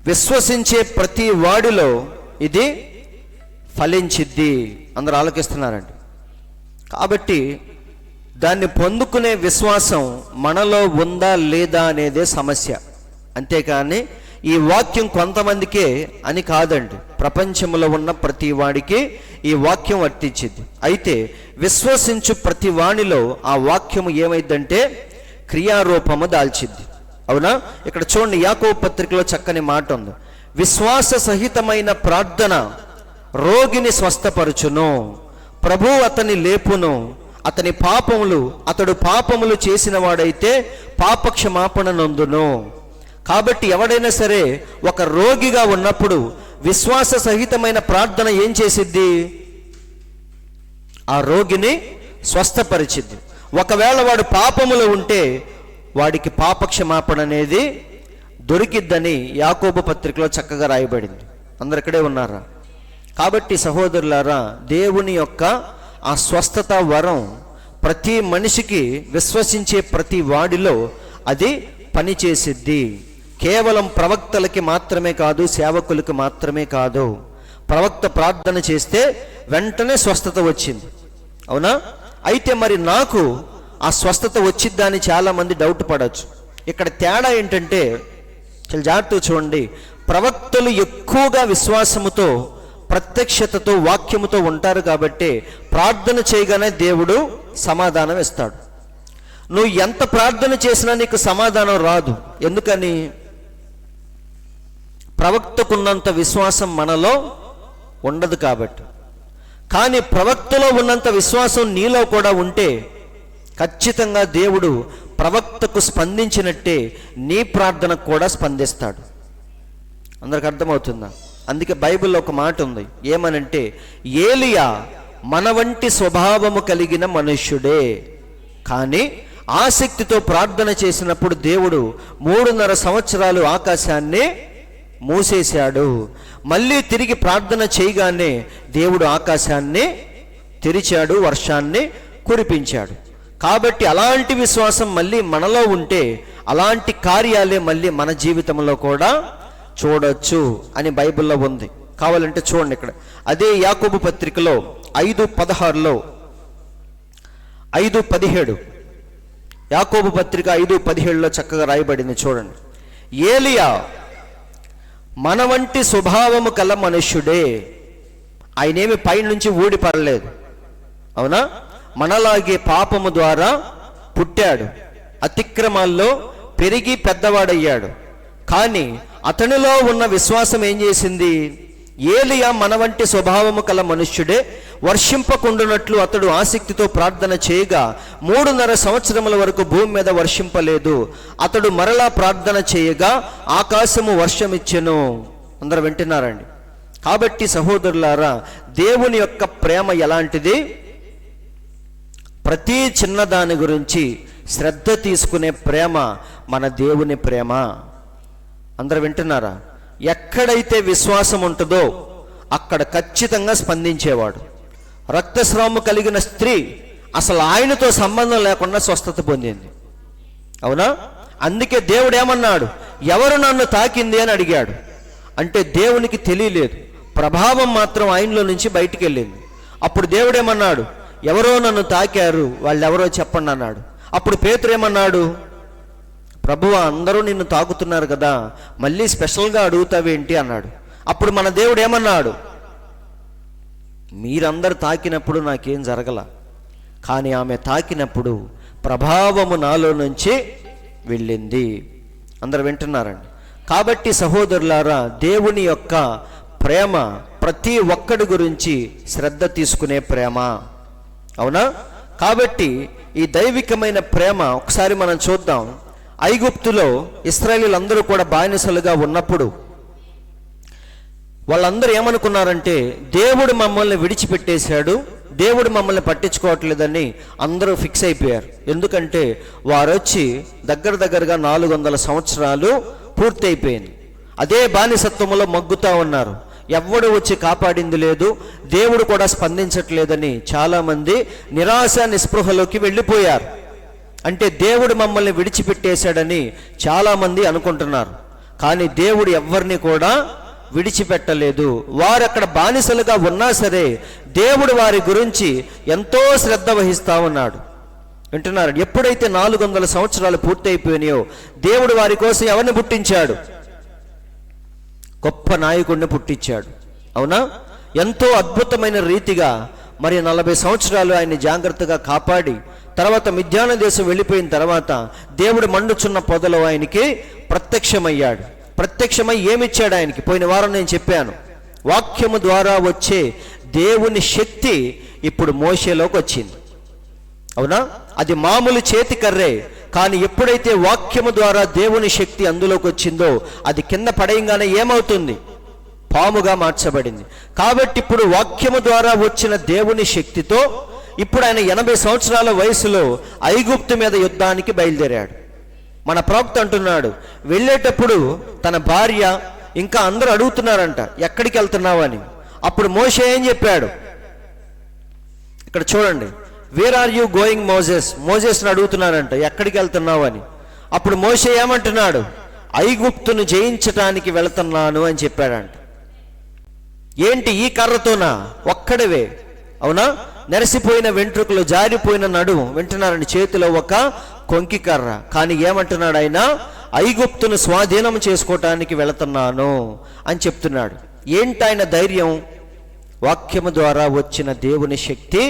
[SPEAKER 2] విశ్వసించే ప్రతి వాడిలో ఇది ఫలించిద్ది. అందరూ ఆలకిస్తున్నారండి. కాబట్టి దాన్ని పొందుకునే విశ్వాసం మనలో ఉందా లేదా అనేదే సమస్య. అంతేకాని ఈ వాక్యం కొంతమందికే అని కాదండి, ప్రపంచంలో ఉన్న ప్రతి వాడికి ఈ వాక్యం వర్తించింది. అయితే విశ్వసించు ప్రతి వాణిలో ఆ వాక్యము ఏమైందంటే క్రియారూపము దాల్చింది. అవునా? ఇక్కడ చూడండి, యాకోబు పత్రికలో చక్కని మాట ఉంది. విశ్వాస సహితమైన ప్రార్థన రోగిని స్వస్థపరచును, ప్రభువు అతని లేపును, అతని పాపములు, అతడు పాపములు చేసిన వాడైతే పాపక్షమాపణ నొందును. కాబట్టి ఎవడైనా సరే ఒక రోగిగా ఉన్నప్పుడు విశ్వాస సహితమైన ప్రార్థన ఏం చేసిద్ది? ఆ రోగిని స్వస్థపరిచిద్ది. ఒకవేళ వాడు పాపములో ఉంటే వాడికి పాపక్షమాపణ అనేది దొరికిద్దని యాకోబు పత్రికలో చక్కగా రాయబడింది. అందరు ఇక్కడే ఉన్నారా? కాబట్టి సహోదరులారా, దేవుని యొక్క ఆ స్వస్థత వరం ప్రతి మనిషికి, విశ్వసించే ప్రతి వాడిలో అది పనిచేసిద్ది. కేవలం ప్రవక్తలకి మాత్రమే కాదు, సేవకులకి మాత్రమే కాదు. ప్రవక్త ప్రార్థన చేస్తే వెంటనే స్వస్థత వచ్చింది, అవునా? అయితే మరి నాకు ఆ స్వస్థత వచ్చిద్దా అని చాలామంది డౌట్ పడవచ్చు. ఇక్కడ తేడా ఏంటంటే, చాలా జాగ్రత్తగా చూడండి. ప్రవక్తలు ఎక్కువగా విశ్వాసముతో, ప్రత్యక్షతతో, వాక్యముతో ఉంటారు కాబట్టి ప్రార్థన చేయగానే దేవుడు సమాధానం ఇస్తాడు. నువ్వు ఎంత ప్రార్థన చేసినా నీకు సమాధానం రాదు. ఎందుకని? ప్రవక్తకున్నంత విశ్వాసం మనలో ఉండదు కాబట్టి. కానీ ప్రవక్తలో ఉన్నంత విశ్వాసం నీలో కూడా ఉంటే ఖచ్చితంగా దేవుడు ప్రవక్తకు స్పందించినట్టే నీ ప్రార్థనకు కూడా స్పందిస్తాడు. అందరికి అర్థమవుతుందా? అందుకే బైబిల్లో ఒక మాట ఉంది, ఏమనంటే, ఏలియా మన వంటి స్వభావము కలిగిన మనుష్యుడే, కానీ ఆసక్తితో ప్రార్థన చేసినప్పుడు దేవుడు 3.5 సంవత్సరాలు ఆకాశాన్ని మూసేశాడు. మళ్ళీ తిరిగి ప్రార్థన చేయగానే దేవుడు ఆకాశాన్ని తెరిచాడు, వర్షాన్ని కురిపించాడు. కాబట్టి అలాంటి విశ్వాసం మళ్ళీ మనలో ఉంటే అలాంటి కార్యాలే మళ్ళీ మన జీవితంలో కూడా చూడొచ్చు అని బైబిల్లో ఉంది. కావాలంటే చూడండి, ఇక్కడ అదే యాకోబు పత్రికలో 5:16లో 5:17 యాకోబు పత్రిక 5:17లో చక్కగా రాయబడింది. చూడండి, ఏలియా మన వంటి స్వభావము కల మనుష్యుడే. ఆయనేమి పైనుంచి ఊడి పడలేదు, అవునా? మనలాగే పాపము ద్వారా పుట్టాడు, అతిక్రమాల్లో పెరిగి పెద్దవాడయ్యాడు. కానీ అతనిలో ఉన్న విశ్వాసం ఏం చేసింది? ఏలియా మన వంటి స్వభావము కల మనుష్యుడే, వర్షింపకుండునట్లు అతడు ఆసక్తితో ప్రార్థన చేయగా 3.5 సంవత్సరముల వరకు భూమి మీద వర్షింపలేదు. అతడు మరలా ప్రార్థన చేయగా ఆకాశము వర్షమిచ్చెను. అందరూ వింటున్నారండి? కాబట్టి సహోదరులారా, దేవుని యొక్క ప్రేమ ఎలాంటిది? ప్రతి చిన్నదాని గురించి శ్రద్ధ తీసుకునే ప్రేమ మన దేవుని ప్రేమ. అందరూ వింటున్నారా? ఎక్కడైతే విశ్వాసం ఉంటుందో అక్కడ ఖచ్చితంగా స్పందించేవాడు. రక్తస్రావము కలిగిన స్త్రీ అసలు ఆయనతో సంబంధం లేకుండా స్వస్థత పొందింది, అవునా? అందుకే దేవుడు ఏమన్నాడు? ఎవరు నన్ను తాకింది అని అడిగాడు. అంటే దేవునికి తెలియలేదు, ప్రభావం మాత్రం ఆయనలో నుంచి బయటికి వెళ్ళింది. అప్పుడు దేవుడు ఏమన్నాడు? ఎవరో నన్ను తాకారు, వాళ్ళు ఎవరో చెప్పండి అన్నాడు. అప్పుడు పేతురు ఏమన్నాడు? ప్రభువా, అందరూ నిన్ను తాకుతున్నారు కదా, మళ్ళీ స్పెషల్గా అడుగుతావేంటి అన్నాడు. అప్పుడు మన దేవుడు ఏమన్నాడు? మీరందరూ తాకినప్పుడు నాకేం జరగల, కానీ ఆమె తాకినప్పుడు ప్రభావము నాలో నుంచి వెళ్ళింది. అందరు వింటున్నారండి? కాబట్టి సహోదరులారా, దేవుని యొక్క ప్రేమ ప్రతి ఒక్కడి గురించి శ్రద్ధ తీసుకునే ప్రేమ, అవునా? కాబట్టి ఈ దైవికమైన ప్రేమ ఒకసారి మనం చూద్దాం. ఐగుప్తులో ఇశ్రాయేలీయులందరూ కూడా బానిసలుగా ఉన్నప్పుడు వాళ్ళందరూ ఏమనుకున్నారంటే, దేవుడు మమ్మల్ని విడిచిపెట్టేశాడు, దేవుడు మమ్మల్ని పట్టించుకోవట్లేదని అందరూ ఫిక్స్ అయిపోయారు. ఎందుకంటే వారు వచ్చి దగ్గరగా 400 సంవత్సరాలు పూర్తి అయిపోయింది. అదే బానిసత్వంలో మగ్గుతూ ఉన్నారు. ఎవ్వడు వచ్చి కాపాడింది లేదు, దేవుడు కూడా స్పందించట్లేదని చాలామంది నిరాశ నిస్పృహలోకి వెళ్ళిపోయారు. అంటే దేవుడు మమ్మల్ని విడిచిపెట్టేశాడని చాలామంది అనుకుంటున్నారు. కానీ దేవుడు ఎవరిని కూడా విడిచిపెట్టలేదు. వారు అక్కడ బానిసలుగా ఉన్నా సరే దేవుడు వారి గురించి ఎంతో శ్రద్ధ వహిస్తూ ఉన్నాడు. వింటున్నారు? ఎప్పుడైతే 400 సంవత్సరాలు పూర్తయిపోయినాయో దేవుడు వారి కోసం ఎవరిని పుట్టించాడు? గొప్ప నాయకుడిని పుట్టించాడు, అవునా? ఎంతో అద్భుతమైన రీతిగా మరి 40 సంవత్సరాలు ఆయన్ని జాగ్రత్తగా కాపాడి తర్వాత మిద్యాన దేశం వెళ్ళిపోయిన తర్వాత దేవుడు మండుచున్న పొదలో ఆయనకి ప్రత్యక్షమయ్యాడు. ప్రత్యక్షమై ఏమిచ్చాడు ఆయనకి? పోయిన వారం నేను చెప్పాను, వాక్యము ద్వారా వచ్చే దేవుని శక్తి ఇప్పుడు మోషేలోకి వచ్చింది, అవునా? అది మామూలు చేతి కర్రే, కానీ ఎప్పుడైతే వాక్యము ద్వారా దేవుని శక్తి అందులోకి వచ్చిందో అది కింద పడేయంగానే ఏమవుతుంది? పాముగా మార్చబడింది. కాబట్టి ఇప్పుడు వాక్యము ద్వారా వచ్చిన దేవుని శక్తితో ఇప్పుడు ఆయన 80 సంవత్సరాల వయసులో ఐగుప్తు మీద యుద్ధానికి బయలుదేరాడు. మన ప్రవక్త అంటున్నాడు, వెళ్ళేటప్పుడు తన భార్య ఇంకా అందరూ అడుగుతున్నారంట, ఎక్కడికి వెళ్తున్నావు అని. అప్పుడు మోషే ఏం చెప్పాడు, ఇక్కడ చూడండి, where are you going Moses, మోజెస్ని అడుగుతున్నారంట ఎక్కడికి వెళ్తున్నావు అని. అప్పుడు మోషే ఏమంటున్నాడు, ఐగుప్తును జయించటానికి వెళుతున్నాను అని చెప్పాడంట. ఏంటి, ఈ కర్రతోనా? ఒక్కడవే, అవునా? నెరసిపోయిన వెంట్రుకలు, జారిపోయిన నడుము, వింటున్నారండి, చేతిలో ఒక కొంకి కర్ర. కానీ ఏమంటున్నాడు ఆయన, ఐగుప్తును స్వాధీనం చేసుకోవటానికి వెళుతున్నాను అని చెప్తున్నాడు. ఏంటి ఆయన ధైర్యం? వాక్యము ద్వారా వచ్చిన దేవుని శక్తి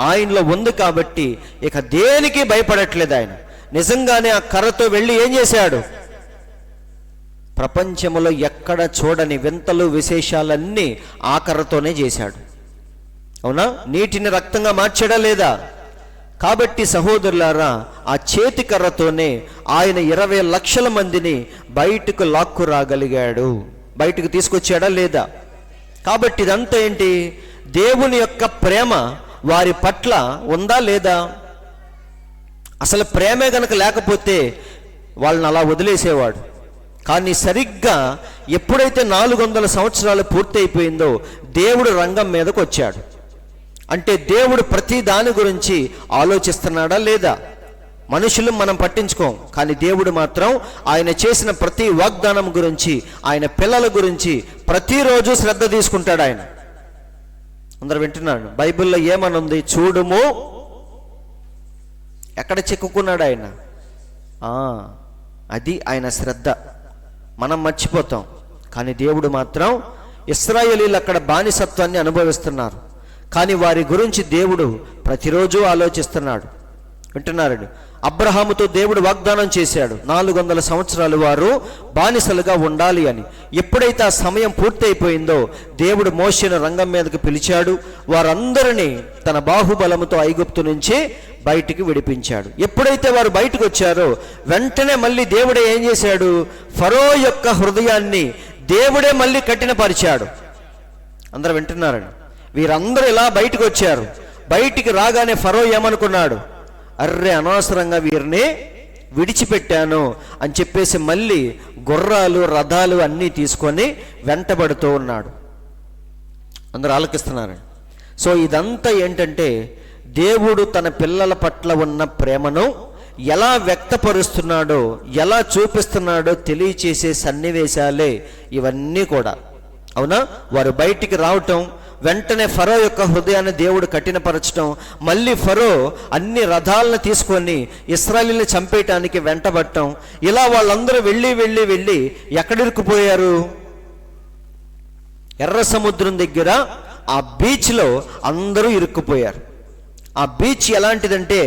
[SPEAKER 2] ఆయనలో ఉంది కాబట్టి ఇక దేనికి భయపడట్లేదు ఆయన. నిజంగానే ఆ కర్రతో వెళ్ళి ఏం చేశాడు, ప్రపంచంలో ఎక్కడ చూడని వింతలు విశేషాలన్నీ ఆ కర్రతోనే చేశాడు. అవునా? నీటిని రక్తంగా మార్చాడా లేదా? కాబట్టి సహోదరులారా, ఆ చేతి కర్రతోనే ఆయన 20 లక్షల మందిని బయటకు లాక్కు రాగలిగాడు, బయటకు తీసుకొచ్చాడా లేదా? కాబట్టి ఇదంతా ఏంటి, దేవుని యొక్క ప్రేమ వారి పట్ల ఉందా లేదా? అసలు ప్రేమే గనక లేకపోతే వాళ్ళని అలా వదిలేసేవాడు. కానీ సరిగ్గా ఎప్పుడైతే 400 సంవత్సరాలు పూర్తయిపోయిందో దేవుడు రంగం మీదకు వచ్చాడు. అంటే దేవుడు ప్రతి దాని గురించి ఆలోచిస్తున్నాడా లేదా? మనుషులు మనం పట్టించుకోం, కానీ దేవుడు మాత్రం ఆయన చేసిన ప్రతి వాగ్దానం గురించి, ఆయన పిల్లల గురించి ప్రతిరోజు శ్రద్ధ తీసుకుంటాడు ఆయన. అందరు వింటున్నాడు, బైబిల్లో ఏమనుంది, చూడుము, ఎక్కడ చిక్కుకున్నాడు ఆయన. అది ఆయన శ్రద్ధ. మనం మర్చిపోతాం, కానీ దేవుడు మాత్రం, ఇశ్రాయేలీలు అక్కడ బానిసత్వాన్ని అనుభవిస్తున్నారు, కానీ వారి గురించి దేవుడు ప్రతిరోజు ఆలోచిస్తున్నాడు. వింటున్నారండి, అబ్రహాముతో దేవుడు వాగ్దానం చేశాడు, 400 సంవత్సరాలు వారు బానిసలుగా ఉండాలి అని. ఎప్పుడైతే ఆ సమయం పూర్తయిపోయిందో దేవుడు మోషేను రంగం మీదకి పిలిచాడు. వారందరినీ తన బాహుబలముతో ఐగుప్తు నుంచి బయటికి విడిపించాడు. ఎప్పుడైతే వారు బయటకు వచ్చారో వెంటనే మళ్ళీ దేవుడే ఏం చేశాడు, ఫరో యొక్క హృదయాన్ని దేవుడే మళ్ళీ కఠినపరిచాడు. అందరూ వింటున్నారండి, వీరందరూ ఇలా బయటకు వచ్చారు. బయటికి రాగానే ఫరో ఏమనుకున్నాడు, అర్రే అనవసరంగా వీరిని విడిచిపెట్టాను అని చెప్పేసి మళ్ళీ గుర్రాలు, రథాలు అన్నీ తీసుకొని వెంటబడుతూ ఉన్నాడు. అందరూ ఆలకిస్తున్నారండి. సో ఇదంతా ఏంటంటే దేవుడు తన పిల్లల పట్ల ఉన్న ప్రేమను ఎలా వ్యక్తపరుస్తున్నాడో, ఎలా చూపిస్తున్నాడో తెలియచేసే సన్నివేశాలే ఇవన్నీ కూడా. అవునా? వారు బయటికి రావటం, వెంటనే ఫరో యొక్క హృదయాన్ని దేవుడు కఠినపరచడం, మళ్ళీ ఫరో అన్ని రథాలను తీసుకొని ఇశ్రాయేలుని చంపేయటానికి వెంటబడటం, ఇలా వాళ్ళందరూ వెళ్ళి ఎక్కడిరుక్కుపోయారు, ఎర్ర సముద్రం దగ్గర ఆ బీచ్లో అందరూ ఇరుక్కుపోయారు. ఆ బీచ్ ఎలాంటిదంటే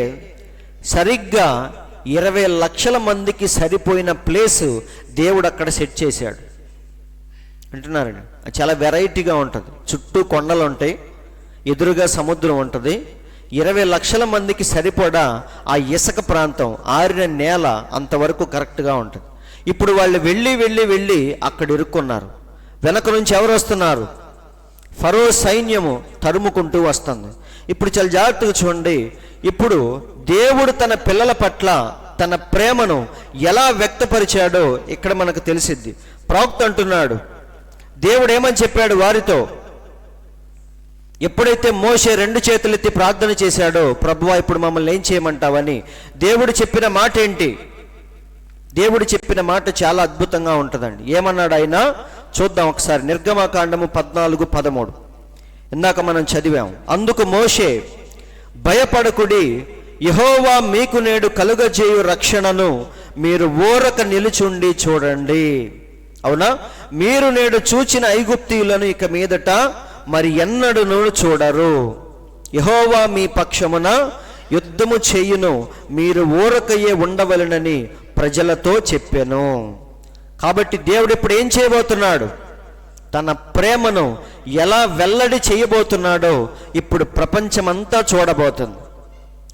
[SPEAKER 2] సరిగ్గా 20 లక్షల మందికి సరిపోయిన ప్లేసు దేవుడు అక్కడ సెట్ చేశాడు. అంటున్నారండి, చాలా వెరైటీగా ఉంటుంది. చుట్టూ కొండలు ఉంటాయి, ఎదురుగా సముద్రం ఉంటుంది. 20 లక్షల మందికి సరిపడా ఆ ఇసుక ప్రాంతం, ఆరిన నేల అంతవరకు కరెక్ట్గా ఉంటుంది. ఇప్పుడు వాళ్ళు వెళ్ళి అక్కడ ఇరుక్కున్నారు. వెనక నుంచి ఎవరు వస్తున్నారు, ఫరో సైన్యము తరుముకుంటూ వస్తుంది. ఇప్పుడు చాలా జాగ్రత్తగా చూడండి. ఇప్పుడు దేవుడు తన పిల్లల పట్ల తన ప్రేమను ఎలా వ్యక్తపరిచాడో ఇక్కడ మనకు తెలిసిద్ది. ప్రవక్త అంటున్నాడు, దేవుడు ఏమని చెప్పాడు వారితో, ఎప్పుడైతే మోషే 2 చేతులెత్తి ప్రార్థన చేశాడో, ప్రభువా ఇప్పుడు మమ్మల్ని ఏం చేయమంటావని, దేవుడు చెప్పిన మాట ఏంటి? దేవుడు చెప్పిన మాట చాలా అద్భుతంగా ఉంటుందండి. ఏమన్నాడు ఆయన చూద్దాం ఒకసారి. నిర్గమకాండము 14:13 ఇందాక మనం చదివాం. అందుకు మోషే, భయపడకుడి, యెహోవా మీకు నేడు కలుగజేయు రక్షణను మీరు ఊరక నిలుచుండి చూడండి. అవునా? మీరు నేడు చూచిన ఐగుప్తీయులను ఇక మీదట మరి ఎన్నడూను చూడరు. యెహోవా మీ పక్షమున యుద్ధము చేయును, మీరు ఊరకయే ఉండవలెనని ప్రజలతో చెప్పెను. కాబట్టి దేవుడు ఇప్పుడు ఏం చేయబోతున్నాడు, తన ప్రేమను ఎలా వెల్లడి చేయబోతున్నాడో ఇప్పుడు ప్రపంచమంతా చూడబోతుంది.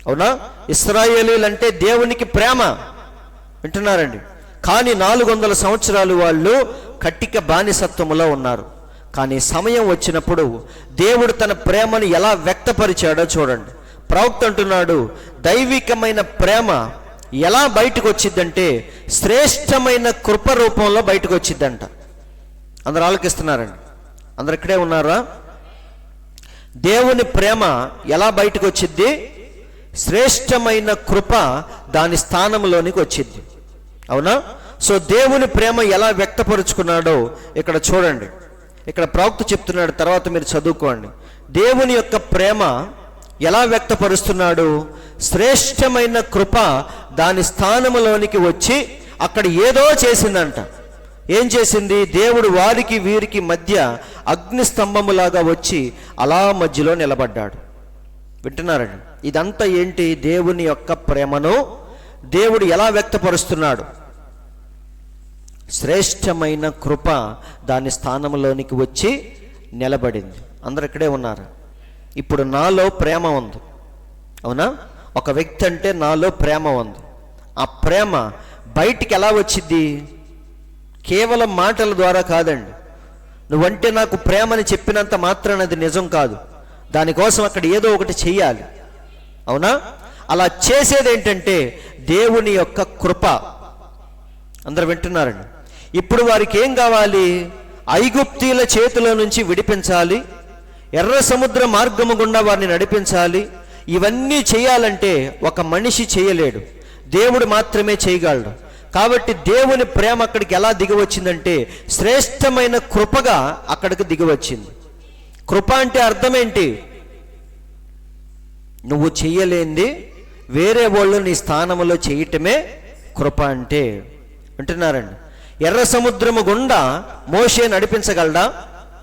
[SPEAKER 2] అవునా? ఇశ్రాయేలీలంటే దేవునికి ప్రేమ, వింటున్నారండి. కానీ 400 సంవత్సరాలు వాళ్ళు కట్టిక బానిసత్వములో ఉన్నారు. కానీ సమయం వచ్చినప్పుడు దేవుడు తన ప్రేమను ఎలా వ్యక్తపరిచాడో చూడండి. ప్రవక్త అంటున్నాడు, దైవికమైన ప్రేమ ఎలా బయటకు వచ్చిద్దంటే శ్రేష్టమైన కృప రూపంలో బయటకు వచ్చిద్దంట. అందరు ఆలోకిస్తున్నారండి? అందరు ఇక్కడే ఉన్నారా? దేవుని ప్రేమ ఎలా బయటకు వచ్చిద్ది? శ్రేష్టమైన కృప దాని స్థానంలోనికి వచ్చింది. అవునా? సో దేవుని ప్రేమ ఎలా వ్యక్తపరుచుకున్నాడో ఇక్కడ చూడండి. ఇక్కడ ప్రవక్త చెప్తున్నాడు, తర్వాత మీరు చదువుకోండి. దేవుని యొక్క ప్రేమ ఎలా వ్యక్తపరుస్తున్నాడు? శ్రేష్టమైన కృప దాని స్థానంలోనికి వచ్చి అక్కడ ఏదో చేసిందంట. ఏం చేసింది? దేవుడు వారికి వీరికి మధ్య అగ్ని స్తంభములాగా వచ్చి అలా మధ్యలో నిలబడ్డాడు. వింటున్నారండి? ఇదంతా ఏంటి? దేవుని యొక్క ప్రేమను దేవుడు ఎలా వ్యక్తపరుస్తున్నాడు? శ్రేష్టమైన కృప దాని స్థానంలోనికి వచ్చి నిలబడింది. అందరు ఇక్కడే ఉన్నారు. ఇప్పుడు నాలో ప్రేమ ఉంది. అవునా? ఒక వ్యక్తి అంటే నాలో ప్రేమ ఉంది. ఆ ప్రేమ బయటికి ఎలా వచ్చింది? కేవలం మాటల ద్వారా కాదండి. నువ్వంటే నాకు ప్రేమని చెప్పినంత మాత్రాన అది నిజం కాదు. దానికోసం అక్కడ ఏదో ఒకటి చెయ్యాలి. అవునా? అలా చేసేది ఏంటంటే దేవుని యొక్క కృప. అందరు వింటున్నారండి? ఇప్పుడు వారికి ఏం కావాలి? ఐగుప్తీల చేతిలో నుంచి విడిపించాలి, ఎర్ర సముద్ర మార్గము గుండా వారిని నడిపించాలి. ఇవన్నీ చేయాలంటే ఒక మనిషి చేయలేడు, దేవుడు మాత్రమే చేయగలడు. కాబట్టి దేవుని ప్రేమ అక్కడికి ఎలా దిగివచ్చిందంటే శ్రేష్టమైన కృపగా అక్కడికి దిగివచ్చింది. కృప అంటే అర్థం ఏంటి? నువ్వు చెయ్యలేంది వేరే వాళ్ళు నీ స్థానంలో చేయటమే కృప అంటే. వింటున్నారండి? ఎర్ర సముద్రము గుండా మోషే నడిపించగలడా?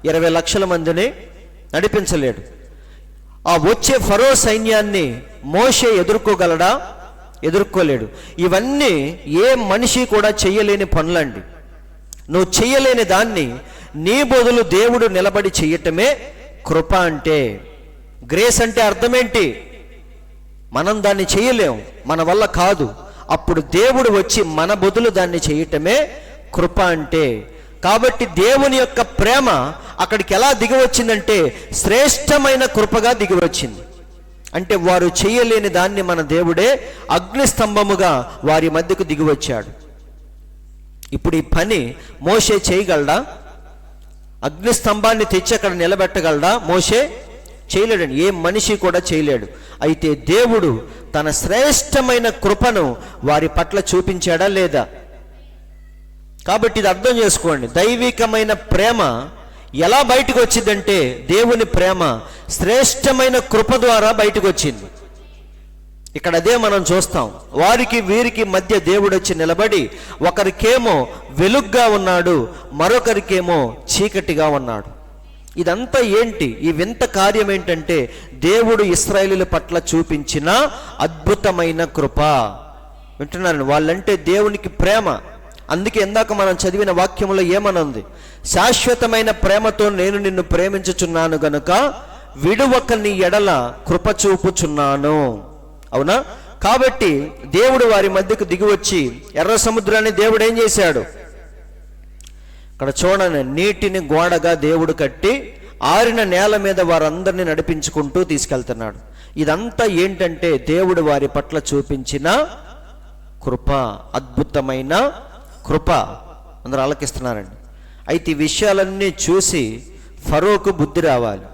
[SPEAKER 2] 20 లక్షల మందిని నడిపించలేడు. ఆ వచ్చే ఫరో సైన్యాన్ని మోషే ఎదుర్కోగలడా? ఎదుర్కోలేడు. ఇవన్నీ ఏ మనిషి కూడా చెయ్యలేని పనులండి. నువ్వు చెయ్యలేని దాన్ని నీ బదులు దేవుడు నిలబడి చెయ్యటమే కృప అంటే. గ్రేస్ అంటే అర్థమేంటి? మనం దాన్ని చేయలేం, మన వల్ల కాదు. అప్పుడు దేవుడు వచ్చి మన బదులు దాన్ని చేయటమే కృప అంటే. కాబట్టి దేవుని యొక్క ప్రేమ అక్కడికి ఎలా దిగివచ్చిందంటే శ్రేష్టమైన కృపగా దిగివచ్చింది. అంటే వారు చేయలేని దాన్ని మన దేవుడే అగ్ని స్తంభముగా వారి మధ్యకు దిగివచ్చాడు. ఇప్పుడు ఈ పని మోషే చేయగలడా? అగ్ని స్తంభాన్ని తెచ్చి అక్కడ నిలబెట్టగలడా? మోషే చేయలేడండి. ఏ మనిషి కూడా చేయలేడు. అయితే దేవుడు తన శ్రేష్టమైన కృపను వారి పట్ల చూపించాడా లేదా? కాబట్టి ఇది అర్థం చేసుకోండి. దైవికమైన ప్రేమ ఎలా బయటకు వచ్చిందంటే దేవుని ప్రేమ శ్రేష్టమైన కృప ద్వారా బయటకు వచ్చింది. ఇక్కడ అదే మనం చూస్తాం. వారికి వీరికి మధ్య దేవుడు వచ్చి నిలబడి ఒకరికేమో వెలుగ్గా ఉన్నాడు, మరొకరికేమో చీకటిగా ఉన్నాడు. ఇదంతా ఏంటి? ఈ వింత కార్యం ఏంటంటే దేవుడు ఇశ్రాయేలీయుల పట్ల చూపించిన అద్భుతమైన కృప. వింటున్నాను? వాళ్ళంటే దేవునికి ప్రేమ. అందుకే ఇందాక మనం చదివిన వాక్యంలో ఏమనుంది? శాశ్వతమైన ప్రేమతో నేను నిన్ను ప్రేమించుచున్నాను గనుక విడువక నీ ఎడల కృప చూపుచున్నాను. అవునా? కాబట్టి దేవుడు వారి మధ్యకు దిగివచ్చి ఎర్ర సముద్రాన్ని దేవుడు ఏం చేశాడు? ఇక్కడ చూడండి, నీటిని గోడగా దేవుడు కట్టి ఆరిన నేల మీద వారందరినీ నడిపించుకుంటూ తీసుకెళ్తున్నాడు. ఇదంతా ఏంటంటే దేవుడు వారి పట్ల చూపించిన కృప, అద్భుతమైన కృప. అందరూ ఆలకిస్తున్నారండి? అయితే ఈ విషయాలన్నీ చూసి ఫరోకు బుద్ధి రావాలి.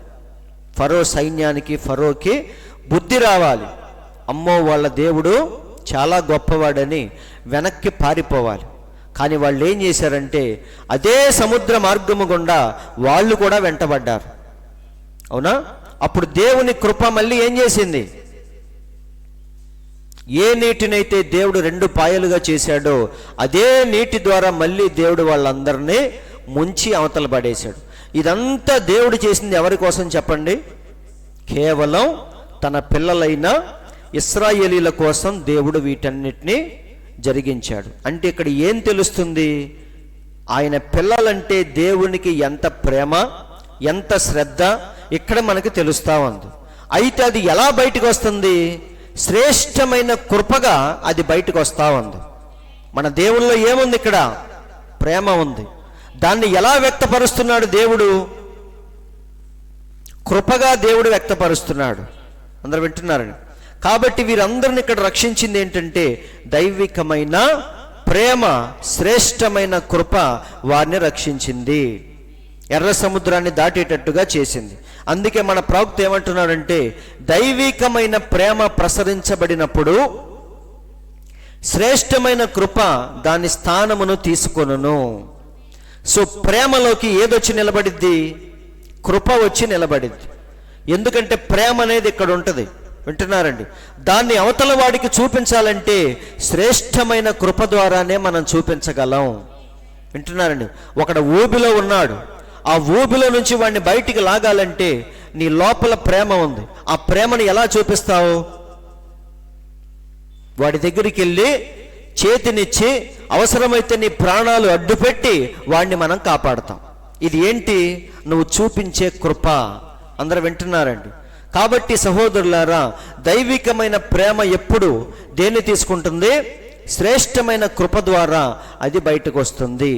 [SPEAKER 2] ఫరో సైన్యానికి, ఫరోకి బుద్ధి రావాలి. అమ్మో, వాళ్ళ దేవుడు చాలా గొప్పవాడని వెనక్కి పారిపోవాలి. కానీ వాళ్ళు ఏం చేశారంటే అదే సముద్ర మార్గము గుండా వాళ్ళు కూడా వెంటబడ్డారు. అవునా? అప్పుడు దేవుని కృప మళ్ళీ ఏం చేసింది? ఏ నీటినైతే దేవుడు 2 పాయలుగా చేశాడో అదే నీటి ద్వారా మళ్ళీ దేవుడు వాళ్ళందరినీ ముంచి అవతల పడేశాడు. ఇదంతా దేవుడు చేసింది ఎవరి కోసం చెప్పండి? కేవలం తన పిల్లలైన ఇశ్రాయేలీల కోసం దేవుడు వీటన్నిటిని జరిగించాడు. అంటే ఇక్కడ ఏం తెలుస్తుంది? ఆయన పిల్లలంటే దేవునికి ఎంత ప్రేమ, ఎంత శ్రద్ధ ఇక్కడ మనకి తెలుస్తా ఉంది. అయితే అది ఎలా బయటకు వస్తుంది? శ్రేష్టమైన కృపగా అది బయటకు వస్తా ఉంది. మన దేవుల్లో ఏముంది? ఇక్కడ ప్రేమ ఉంది. దాన్ని ఎలా వ్యక్తపరుస్తున్నాడు దేవుడు? కృపగా దేవుడు వ్యక్తపరుస్తున్నాడు. అందరూ వింటున్నారండి. కాబట్టి వీరందరిని ఇక్కడ రక్షించింది ఏంటంటే దైవికమైన ప్రేమ, శ్రేష్టమైన కృప వారిని రక్షించింది, ఎర్ర సముద్రాన్ని దాటేటట్టుగా చేసింది. అందుకే మన ప్రవక్త ఏమంటున్నాడంటే దైవికమైన ప్రేమ ప్రసరించబడినప్పుడు శ్రేష్టమైన కృప దాని స్థానమును తీసుకొనును. సో ప్రేమలోకి ఏదొచ్చి నిలబడిద్ది? కృప వచ్చి నిలబడిద్ది. ఎందుకంటే ప్రేమ అనేది ఇక్కడ ఉంటుంది. వింటున్నారండి. దాన్ని అవతల వాడికి చూపించాలంటే శ్రేష్టమైన కృప ద్వారానే మనం చూపించగలం. వింటున్నారండి. ఒకడు ఊబిలో ఉన్నాడు, ఆ ఊబిలో నుంచి వాడిని బయటికి లాగాలంటే నీ లోపల ప్రేమ ఉంది. ఆ ప్రేమను ఎలా చూపిస్తావు? వాడి దగ్గరికి వెళ్ళి చేతినిచ్చి అవసరమైతే నీ ప్రాణాలు అడ్డుపెట్టి వాడిని మనం కాపాడుతాం. ఇది ఏంటి? నువ్వు చూపించే కృప. అందరూ వింటున్నారండి. కాబట్టి సహోదరులారా, దైవికమైన ప్రేమ ఎప్పుడు దేన్ని తీసుకుంటుంది? శ్రేష్టమైన కృప ద్వారా అది బయటకు వస్తుంది.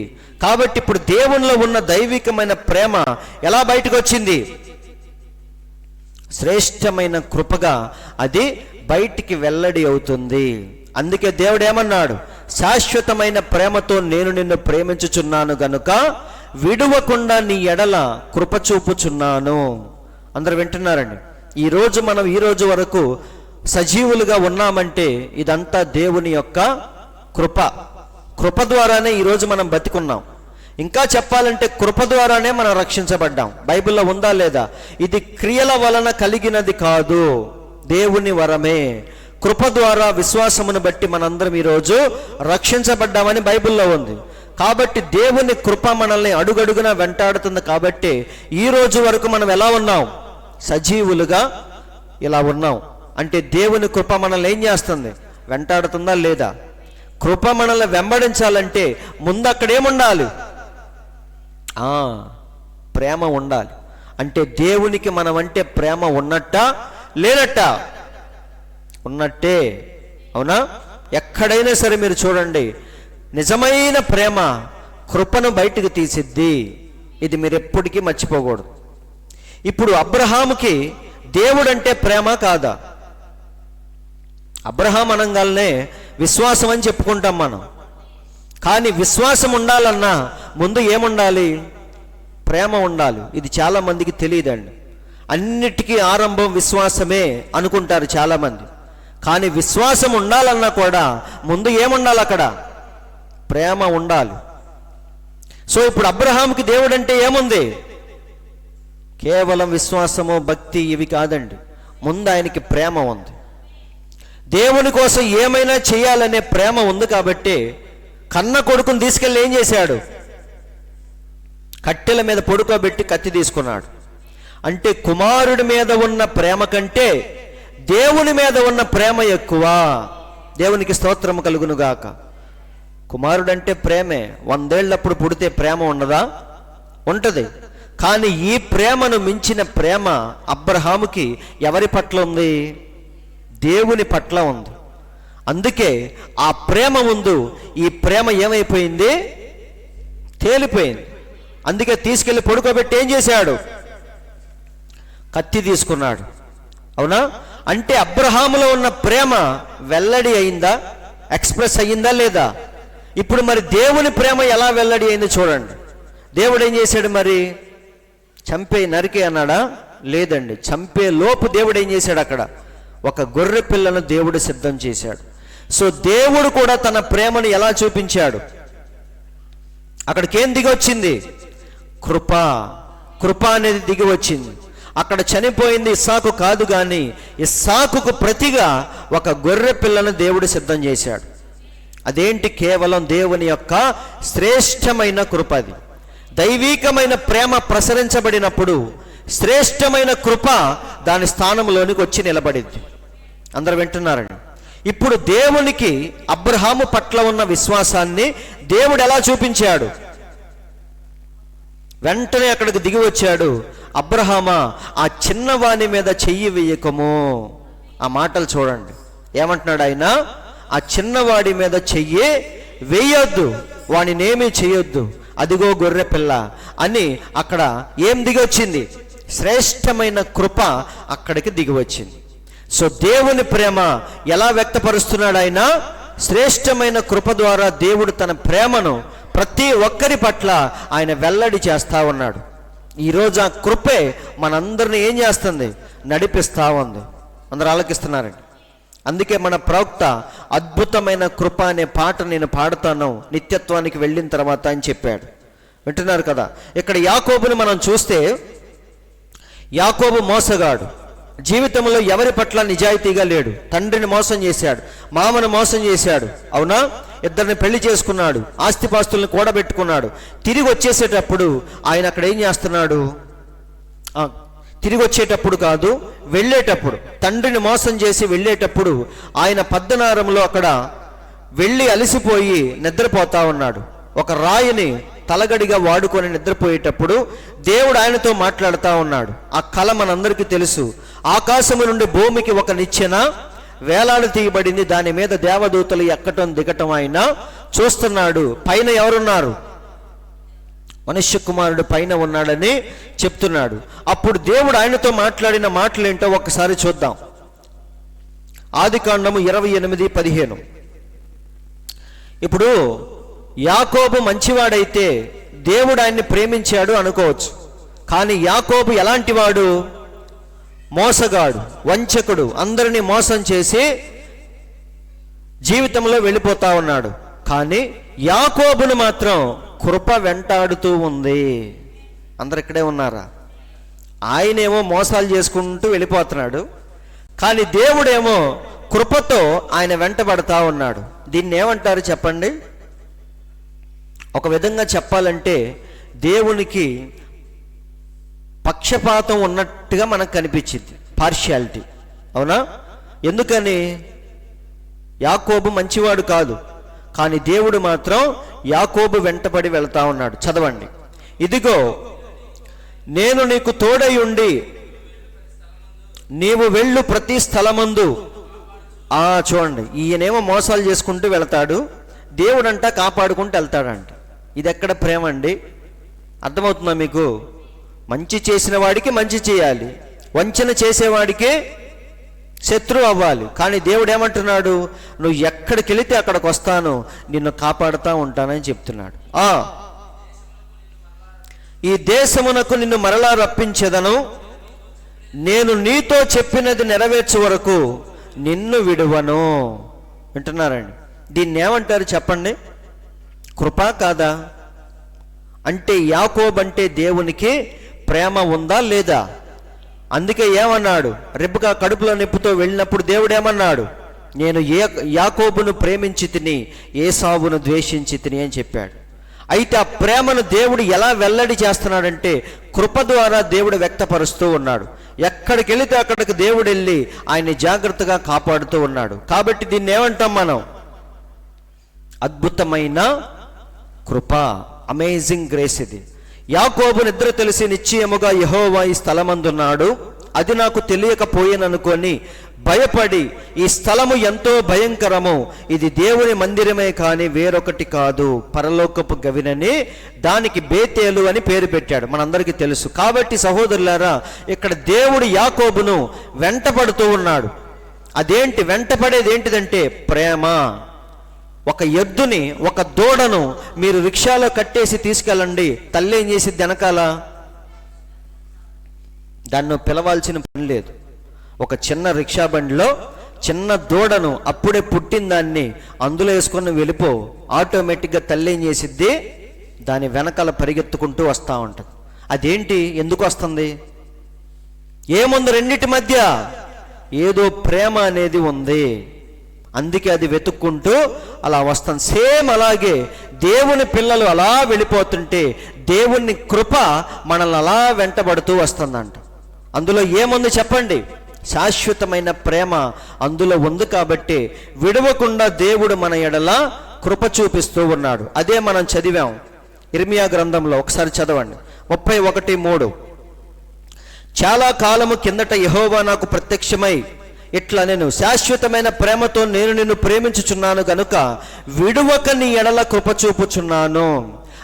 [SPEAKER 2] కాబట్టి ఇప్పుడు దేవునిలో ఉన్న దైవికమైన ప్రేమ ఎలా బయటకు వచ్చింది? శ్రేష్టమైన కృపగా అది బయటికి వెల్లడి అవుతుంది. అందుకే దేవుడు ఏమన్నాడు? శాశ్వతమైన ప్రేమతో నేను నిన్ను ప్రేమించుచున్నాను గనుక విడువకుండా నీ ఎడల కృప చూపుచున్నాను. అందరూ వింటున్నారండి. ఈ రోజు వరకు సజీవులుగా ఉన్నామంటే ఇదంతా దేవుని యొక్క కృప ద్వారానే ఈరోజు మనం బతికున్నాం. ఇంకా చెప్పాలంటే కృప ద్వారానే మనం రక్షించబడ్డాం. బైబిల్లో ఉందా లేదా? ఇది క్రియల వలన కలిగినది కాదు, దేవుని వరమే. కృప ద్వారా విశ్వాసమును బట్టి మనందరం ఈరోజు రక్షించబడ్డామని బైబిల్లో ఉంది. కాబట్టి దేవుని కృప మనల్ని అడుగడుగునా వెంటాడుతుంది. కాబట్టి ఈ రోజు వరకు మనం ఎలా ఉన్నాం? సజీవులుగా ఇలా ఉన్నాం. అంటే దేవుని కృప మనల్ని ఏం చేస్తుంది? వెంటాడుతుందా లేదా? కృప మనల్ని వెంబడించాలంటే ముందు అక్కడేముండాలి? ప్రేమ ఉండాలి. అంటే దేవునికి మనం అంటే ప్రేమ ఉన్నట్టా లేనట్టా? ఉన్నట్టే. అవునా? ఎక్కడైనా సరే మీరు చూడండి, నిజమైన ప్రేమ కృపను బయటికి తీసిద్ది. ఇది మీరు ఎప్పటికీ మర్చిపోకూడదు. ఇప్పుడు అబ్రహాముకి దేవుడంటే ప్రేమ కాదా? అబ్రహాం అనగానే విశ్వాసం అని చెప్పుకుంటాం మనం. కానీ విశ్వాసం ఉండాలన్నా ముందు ఏముండాలి? ప్రేమ ఉండాలి. ఇది చాలా మందికి తెలియదండి. అన్నిటికీ ఆరంభం విశ్వాసమే అనుకుంటారు చాలామంది. కానీ విశ్వాసం ఉండాలన్నా కూడా ముందు ఏముండాలి? అక్కడ ప్రేమ ఉండాలి. సో ఇప్పుడు అబ్రహాంకి దేవుడంటే ఏముంది? కేవలం విశ్వాసము, భక్తి ఇవి కాదండి. ముందు ఆయనకి ప్రేమ ఉంది. దేవుని కోసం ఏమైనా చేయాలనే ప్రేమ ఉంది. కాబట్టి కన్న కొడుకుని తీసుకెళ్ళి ఏం చేశాడు? కట్టెల మీద పడుకోబెట్టి కత్తి తీసుకున్నాడు. అంటే కుమారుడి మీద ఉన్న ప్రేమ కంటే దేవుని మీద ఉన్న ప్రేమ ఎక్కువ. దేవునికి స్తోత్రం కలుగునుగాక. కుమారుడంటే ప్రేమే. 100 ఏళ్ళప్పుడు పుడితే ప్రేమ ఉండదా? ఉంటుంది. కానీ ఈ ప్రేమను మించిన ప్రేమ అబ్రహాముకి ఎవరి పట్ల ఉంది? దేవుని పట్ల ఉంది. అందుకే ఆ ప్రేమ ముందు ఈ ప్రేమ ఏమైపోయింది? తేలిపోయింది. అందుకే తీసుకెళ్ళి పడుకోబెట్టి ఏం చేశాడు? కత్తి తీసుకున్నాడు. అవునా? అంటే అబ్రహాములో ఉన్న ప్రేమ వెల్లడి అయిందా? ఎక్స్ప్రెస్ అయ్యిందా లేదా? ఇప్పుడు మరి దేవుని ప్రేమ ఎలా వెల్లడి అయింది చూడండి. దేవుడు ఏం చేశాడు? మరి చంపే నరికే అన్నాడా? లేదండి. చంపే లోపు దేవుడు ఏం చేశాడు? అక్కడ ఒక గొర్రె పిల్లను దేవుడు సిద్ధం చేశాడు. సో దేవుడు కూడా తన ప్రేమను ఎలా చూపించాడు? అక్కడికేం దిగి వచ్చింది? కృప అనేది దిగి వచ్చింది. అక్కడ చనిపోయింది ఇస్సాకు కాదు, కానీ ఇస్సాకుకు ప్రతిగా ఒక గొర్రె పిల్లను దేవుడు సిద్ధం చేశాడు. అదేంటి? కేవలం దేవుని యొక్క శ్రేష్టమైన కృప. అది దైవికమైన ప్రేమ ప్రసరించబడినప్పుడు శ్రేష్టమైన కృప దాని స్థానంలోనికి వచ్చి నిలబడింది. అందరూ వింటున్నారండి. ఇప్పుడు దేవునికి అబ్రహాము పట్ల ఉన్న విశ్వాసాన్ని దేవుడు ఎలా చూపించాడు? వెంటనే అక్కడికి దిగి వచ్చాడు. అబ్రహామా, ఆ చిన్నవాని మీద చెయ్యి వేయకము. ఆ మాటలు చూడండి. ఏమంటున్నాడు ఆయన? ఆ చిన్నవాడి మీద చెయ్యి వేయొద్దు, వాడినేమీ చేయొద్దు, అదిగో గొర్రె పిల్ల అని అక్కడ ఏం దిగి వచ్చింది? శ్రేష్టమైన కృప అక్కడికి దిగి వచ్చింది. సో దేవుని ప్రేమ ఎలా వ్యక్తపరుస్తున్నాడు? ఆయన శ్రేష్టమైన కృప ద్వారా దేవుడు తన ప్రేమను ప్రతి ఒక్కరి పట్ల ఆయన వెల్లడి చేస్తూ ఉన్నాడు. ఈరోజు ఆ కృపే మనందరిని ఏం చేస్తుంది? నడిపిస్తూ ఉంది. అందరూ ఆలకిస్తున్నారండి. అందుకే మన ప్రవక్త అద్భుతమైన కృప అనే పాట నేను పాడుతాను నిత్యత్వానికి వెళ్ళిన తర్వాత అని చెప్పాడు. వింటున్నారు కదా? ఇక్కడ యాకోబుని మనం చూస్తే, యాకోబు మోసగాడు, జీవితంలో ఎవరి పట్ల నిజాయితీగా లేడు. తండ్రిని మోసం చేశాడు, మామను మోసం చేశాడు, అవునా? ఇద్దరిని పెళ్లి చేసుకున్నాడు, ఆస్తిపాస్తుల్ని కూడబెట్టుకున్నాడు. తిరిగి వచ్చేసేటప్పుడు ఆయన అక్కడ ఏం చేస్తున్నాడు? తిరిగి వచ్చేటప్పుడు కాదు, వెళ్ళేటప్పుడు, తండ్రిని మోసం చేసి వెళ్ళేటప్పుడు ఆయన పద్దనారంలో అక్కడ వెళ్ళి అలసిపోయి నిద్రపోతా ఉన్నాడు. ఒక రాయిని తలగడిగా వాడుకొని నిద్రపోయేటప్పుడు దేవుడు ఆయనతో మాట్లాడుతూ ఉన్నాడు. ఆ కళ మనందరికీ తెలుసు. ఆకాశము నుండి భూమికి ఒక నిచ్చెన వేలాడు తీయబడింది, దాని మీద దేవదూతలు ఎక్కటం దిగటం ఆయన చూస్తున్నాడు. పైన ఎవరున్నారు? మనుష్య కుమారుడు పైన ఉన్నాడని చెప్తున్నాడు. అప్పుడు దేవుడు ఆయనతో మాట్లాడిన మాటలు ఏంటో ఒకసారి చూద్దాం. ఆదికాండము 28:15. ఇప్పుడు యాకోబు మంచివాడైతే దేవుడు ఆయన్ని ప్రేమించాడు అనుకోవచ్చు. కానీ యాకోబు ఎలాంటి వాడు? మోసగాడు, వంచకుడు, అందరినీ మోసం చేసి జీవితంలో వెళ్ళిపోతా ఉన్నాడు. కానీ యాకోబును మాత్రం కృప వెంటాడుతూ ఉంది. అందరు ఇక్కడే ఉన్నారా? ఆయనేమో మోసాలు చేసుకుంటూ వెళ్ళిపోతున్నాడు, కానీ దేవుడేమో కృపతో ఆయన వెంటబడతా ఉన్నాడు. దీన్ని ఏమంటారు చెప్పండి? ఒక విధంగా చెప్పాలంటే దేవునికి పక్షపాతం ఉన్నట్టుగా మనకు కనిపించింది, పార్షియాలిటీ, అవునా? ఎందుకని? యాకోబు మంచివాడు కాదు, కానీ దేవుడు మాత్రం యాకోబు వెంటబడి వెళ్తా ఉన్నాడు. చదవండి. ఇదిగో నేను నీకు తోడై ఉండి నీవు వెళ్ళు ప్రతి స్థలమందు. చూడండి, ఈయనేమో మోసాలు చేసుకుంటూ వెళ్తాడు, దేవుడంట కాపాడుకుంటూ వెళ్తాడంట. ఇది ఎక్కడ ప్రేమ అండి? అర్థమవుతుందా మీకు? మంచి చేసిన వాడికి మంచి చేయాలి, వంచన చేసేవాడికి శత్రువు అవ్వాలి. కానీ దేవుడు ఏమంటున్నాడు? నువ్వు ఎక్కడికి వెళితే అక్కడికి వస్తాను, నిన్ను కాపాడుతూ ఉంటానని చెప్తున్నాడు. ఈ దేశమునకు నిన్ను మరలా రప్పించెదను, నేను నీతో చెప్పినది నెరవేర్చే వరకు నిన్ను విడువను. వింటున్నారండి? దీన్ని ఏమంటారు చెప్పండి? కృపా కాదా? అంటే యాకోబు అంటే దేవునికి ప్రేమ ఉందా లేదా? అందుకే ఏమన్నాడు? రెబ్కా కడుపులో నొప్పితో వెళ్ళినప్పుడు దేవుడు ఏమన్నాడు? నేను యాకోబును ప్రేమించి తిని ఏసావును ద్వేషించి తిని అని చెప్పాడు. అయితే ఆ ప్రేమను దేవుడు ఎలా వెల్లడి చేస్తున్నాడంటే కృప ద్వారా దేవుడు వ్యక్తపరుస్తూ ఉన్నాడు. ఎక్కడికి వెళితే అక్కడికి దేవుడు వెళ్ళి ఆయన్ని జాగ్రత్తగా కాపాడుతూ ఉన్నాడు. కాబట్టి దీన్ని ఏమంటాం మనం? అద్భుతమైన కృప, అమేజింగ్ గ్రేస్. ఇది యాకోబు నిద్ర తెలిసి నిశ్చయముగా యెహోవా ఈ స్థలమందున్నాడు, అది నాకు తెలియకపోయేననుకొని భయపడి ఈ స్థలము ఎంతో భయంకరము, ఇది దేవుని మందిరమే కానీ వేరొకటి కాదు, పరలోకపు గవినని దానికి బేతేలు అని పేరు పెట్టాడు. మనందరికీ తెలుసు. కాబట్టి సహోదరులారా, ఇక్కడ దేవుడు యాకోబును వెంటపడుతూ ఉన్నాడు. అదేంటి? వెంటపడేది ఏంటిదంటే ప్రేమ. ఒక ఎద్దుని, ఒక దూడను మీరు రిక్షాలో కట్టేసి తీసుకెళ్ళండి, తల్లి ఏం చేసిద్ది వెనకాల? దాన్ని పిలవాల్సిన పని లేదు. ఒక చిన్న రిక్షా బండిలో చిన్న దూడను, అప్పుడే పుట్టిన దాన్ని అందులో వేసుకొని వెళ్ళిపో, ఆటోమేటిక్గా తల్లి ఏం చేసిద్ది? దాని వెనకాల పరిగెత్తుకుంటూ వస్తూ ఉంటుంది. అదేంటి? ఎందుకు వస్తుంది? ఏముంది రెండింటి మధ్య? ఏదో ప్రేమ అనేది ఉంది, అందుకే అది వెతుక్కుంటూ అలా వస్తాం. సేమ్ అలాగే దేవుని పిల్లలు అలా వెళ్ళిపోతుంటే దేవుని కృప మనల్ని అలా వెంటబడుతూ వస్తుందంట. అందులో ఏముంది చెప్పండి? శాశ్వతమైన ప్రేమ అందులో ఉంది. కాబట్టి విడవకుండా దేవుడు మన ఎడల కృప చూపిస్తూ ఉన్నాడు. అదే మనం చదివాం ఇర్మియా గ్రంథంలో. ఒకసారి చదవండి, 31:3. చాలా కాలము కిందట యెహోవా నాకు ప్రత్యక్షమై ఇట్లా, నేను శాశ్వతమైన ప్రేమతో నేను నిన్ను ప్రేమించుచున్నాను గనుక విడువక నీ ఎడల కృప చూపుచున్నాను.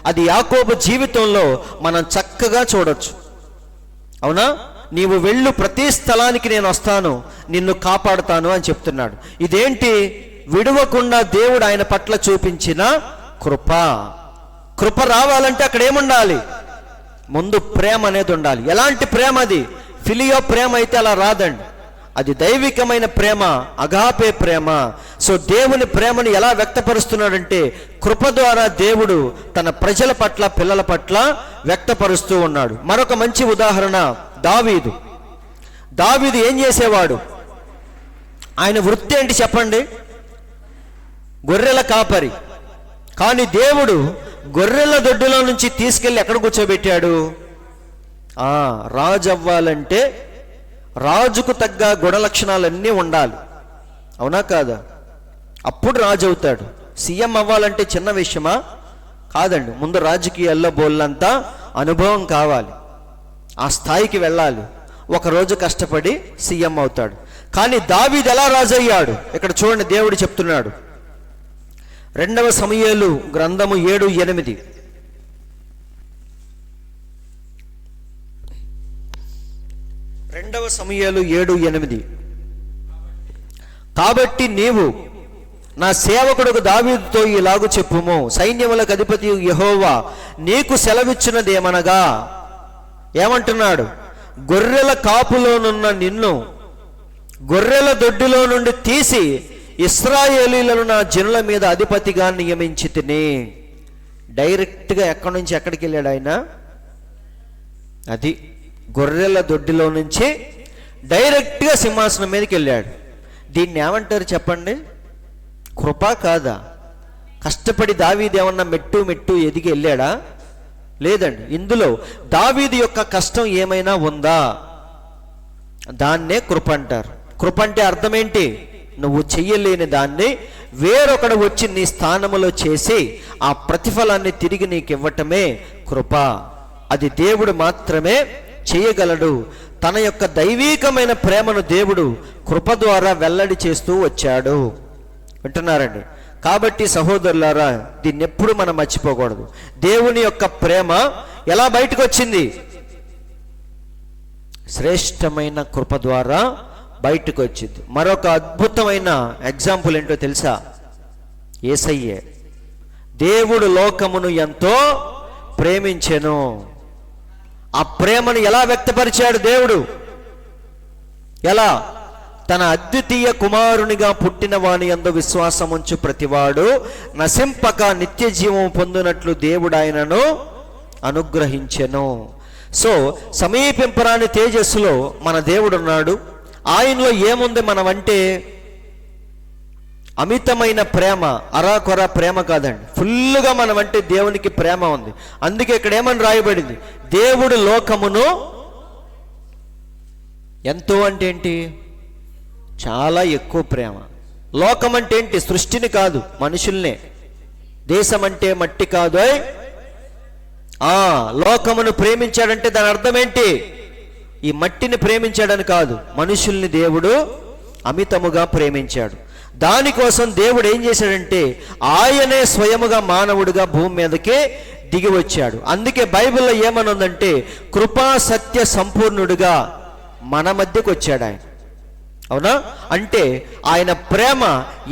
[SPEAKER 2] అది యాకోబు జీవితంలో మనం చక్కగా చూడొచ్చు. అవునా? నీవు వెళ్ళు, ప్రతి స్థలానికి నేను వస్తాను, నిన్ను కాపాడుతాను అని చెప్తున్నాడు. ఇదేంటి? విడవకుండా దేవుడు ఆయన పట్ల చూపించిన కృప. కృప రావాలంటే అక్కడ ఏముండాలి? ముందు ప్రేమ అనేది ఉండాలి. ఎలాంటి ప్రేమ అది? ఫిలియో ప్రేమ అయితే అలా రాదండి. అది దైవికమైన ప్రేమ, అగాపే ప్రేమ. సో దేవుని ప్రేమను ఎలా వ్యక్తపరుస్తున్నాడంటే కృప ద్వారా దేవుడు తన ప్రజల పట్ల, పిల్లల పట్ల వ్యక్తపరుస్తూ ఉన్నాడు. మరొక మంచి ఉదాహరణ దావీదు. దావీదు ఏం చేసేవాడు? ఆయన వృత్తి ఏంటి చెప్పండి? గొర్రెల కాపరి. కానీ దేవుడు గొర్రెల దొడ్డులో నుంచి తీసుకెళ్ళి ఎక్కడ కూర్చోబెట్టాడు? రాజు అవ్వాలంటే రాజుకు తగ్గ గుణ లక్షణాలన్నీ ఉండాలి, అవునా కాదా? అప్పుడు రాజు అవుతాడు. సీఎం అవ్వాలంటే చిన్న విషయమా? కాదండి. ముందు రాజకీయాల్లో బోళ్ళంతా అనుభవం కావాలి, ఆ స్థాయికి వెళ్ళాలి. ఒకరోజు కష్టపడి సీఎం అవుతాడు. కానీ దావీదు ఎలా రాజు అయ్యాడు? ఇక్కడ చూడండి, దేవుడు చెప్తున్నాడు. 2వ సమూయేలు గ్రంథము 7:8. రెండవ సమూయేలు 7:8. కాబట్టి నీవు నా సేవకుడుకు దావీదుతో ఇలాగు చెప్పుము, సైన్యములకు అధిపతి యెహోవా నీకు సెలవిచ్చినదేమనగా, ఏమంటున్నాడు? గొర్రెల కాపులోనున్న నిన్ను గొర్రెల దొడ్డిలో నుండి తీసి ఇశ్రాయేలీలను నా జనుల మీద అధిపతిగా నియమించి తిని. డైరెక్ట్గా ఎక్కడి నుంచి ఎక్కడికి వెళ్ళాడు ఆయన? అది గొర్రెల దొడ్డిలో నుంచి డైరెక్ట్గా సింహాసనం మీదకి వెళ్ళాడు. దీన్ని ఏమంటారు చెప్పండి? కృప కాదా? కష్టపడి దావీదు ఏమన్నా మెట్టు ఎదిగి వెళ్ళాడా? లేదండి. ఇందులో దావీదు యొక్క కష్టం ఏమైనా ఉందా? దాన్నే కృప అంటారు. కృప అంటే అర్థం ఏంటి? నువ్వు చెయ్యలేని దాన్ని వేరొకడు వచ్చి నీ స్థానములో చేసి ఆ ప్రతిఫలాన్ని తిరిగి నీకు ఇవ్వటమే కృప. అది దేవుడు మాత్రమే చేయగలడు. తన యొక్క దైవీకమైన ప్రేమను దేవుడు కృప ద్వారా వెల్లడి చేస్తూ వచ్చాడు. వింటున్నారండి? కాబట్టి సహోదరులారా, దీన్ని ఎప్పుడు మనం మర్చిపోకూడదు. దేవుని యొక్క ప్రేమ ఎలా బయటకు వచ్చింది? శ్రేష్టమైన కృప ద్వారా బయటకు వచ్చింది. మరొక అద్భుతమైన ఎగ్జాంపుల్ ఏంటో తెలుసా? యేసయ్యే. దేవుడు లోకమును ఎంతో ప్రేమించెను. ఆ ప్రేమను ఎలా వ్యక్తపరిచాడు దేవుడు? ఎలా? తన అద్వితీయ కుమారునిగా పుట్టిన వాని యందు విశ్వాసముంచు ప్రతివాడు నశింపక నిత్య జీవం పొందినట్లు దేవుడు ఆయనను అనుగ్రహించెను. సో సమీపింపరాని తేజస్సులో మన దేవుడు ఉన్నాడు. ఆయనలో ఏముంది మనమంటే? అమితమైన ప్రేమ, అరాకొర ప్రేమ కాదండి, ఫుల్గా మనమంటే దేవునికి ప్రేమ ఉంది. అందుకే ఇక్కడ ఏమని రాయబడింది? దేవుడు లోకమును ఎంతో అంటే ఏంటి? చాలా ఎక్కువ ప్రేమ. లోకం అంటే ఏంటి? సృష్టిని కాదు, మనుషుల్నే. దేశం అంటే మట్టి కాదు. లోకమును ప్రేమించాడంటే దాని అర్థం ఏంటి? ఈ మట్టిని ప్రేమించాడని కాదు, మనుషుల్ని దేవుడు అమితముగా ప్రేమించాడు. దానికోసం దేవుడు ఏం చేశాడంటే ఆయనే స్వయముగా మానవుడిగా భూమి మీదకి దిగి వచ్చాడు. అందుకే బైబిల్లో ఏమని ఉందంటే కృపా సత్య సంపూర్ణుడిగా మన మధ్యకు వచ్చాడు ఆయన. అవునా? అంటే ఆయన ప్రేమ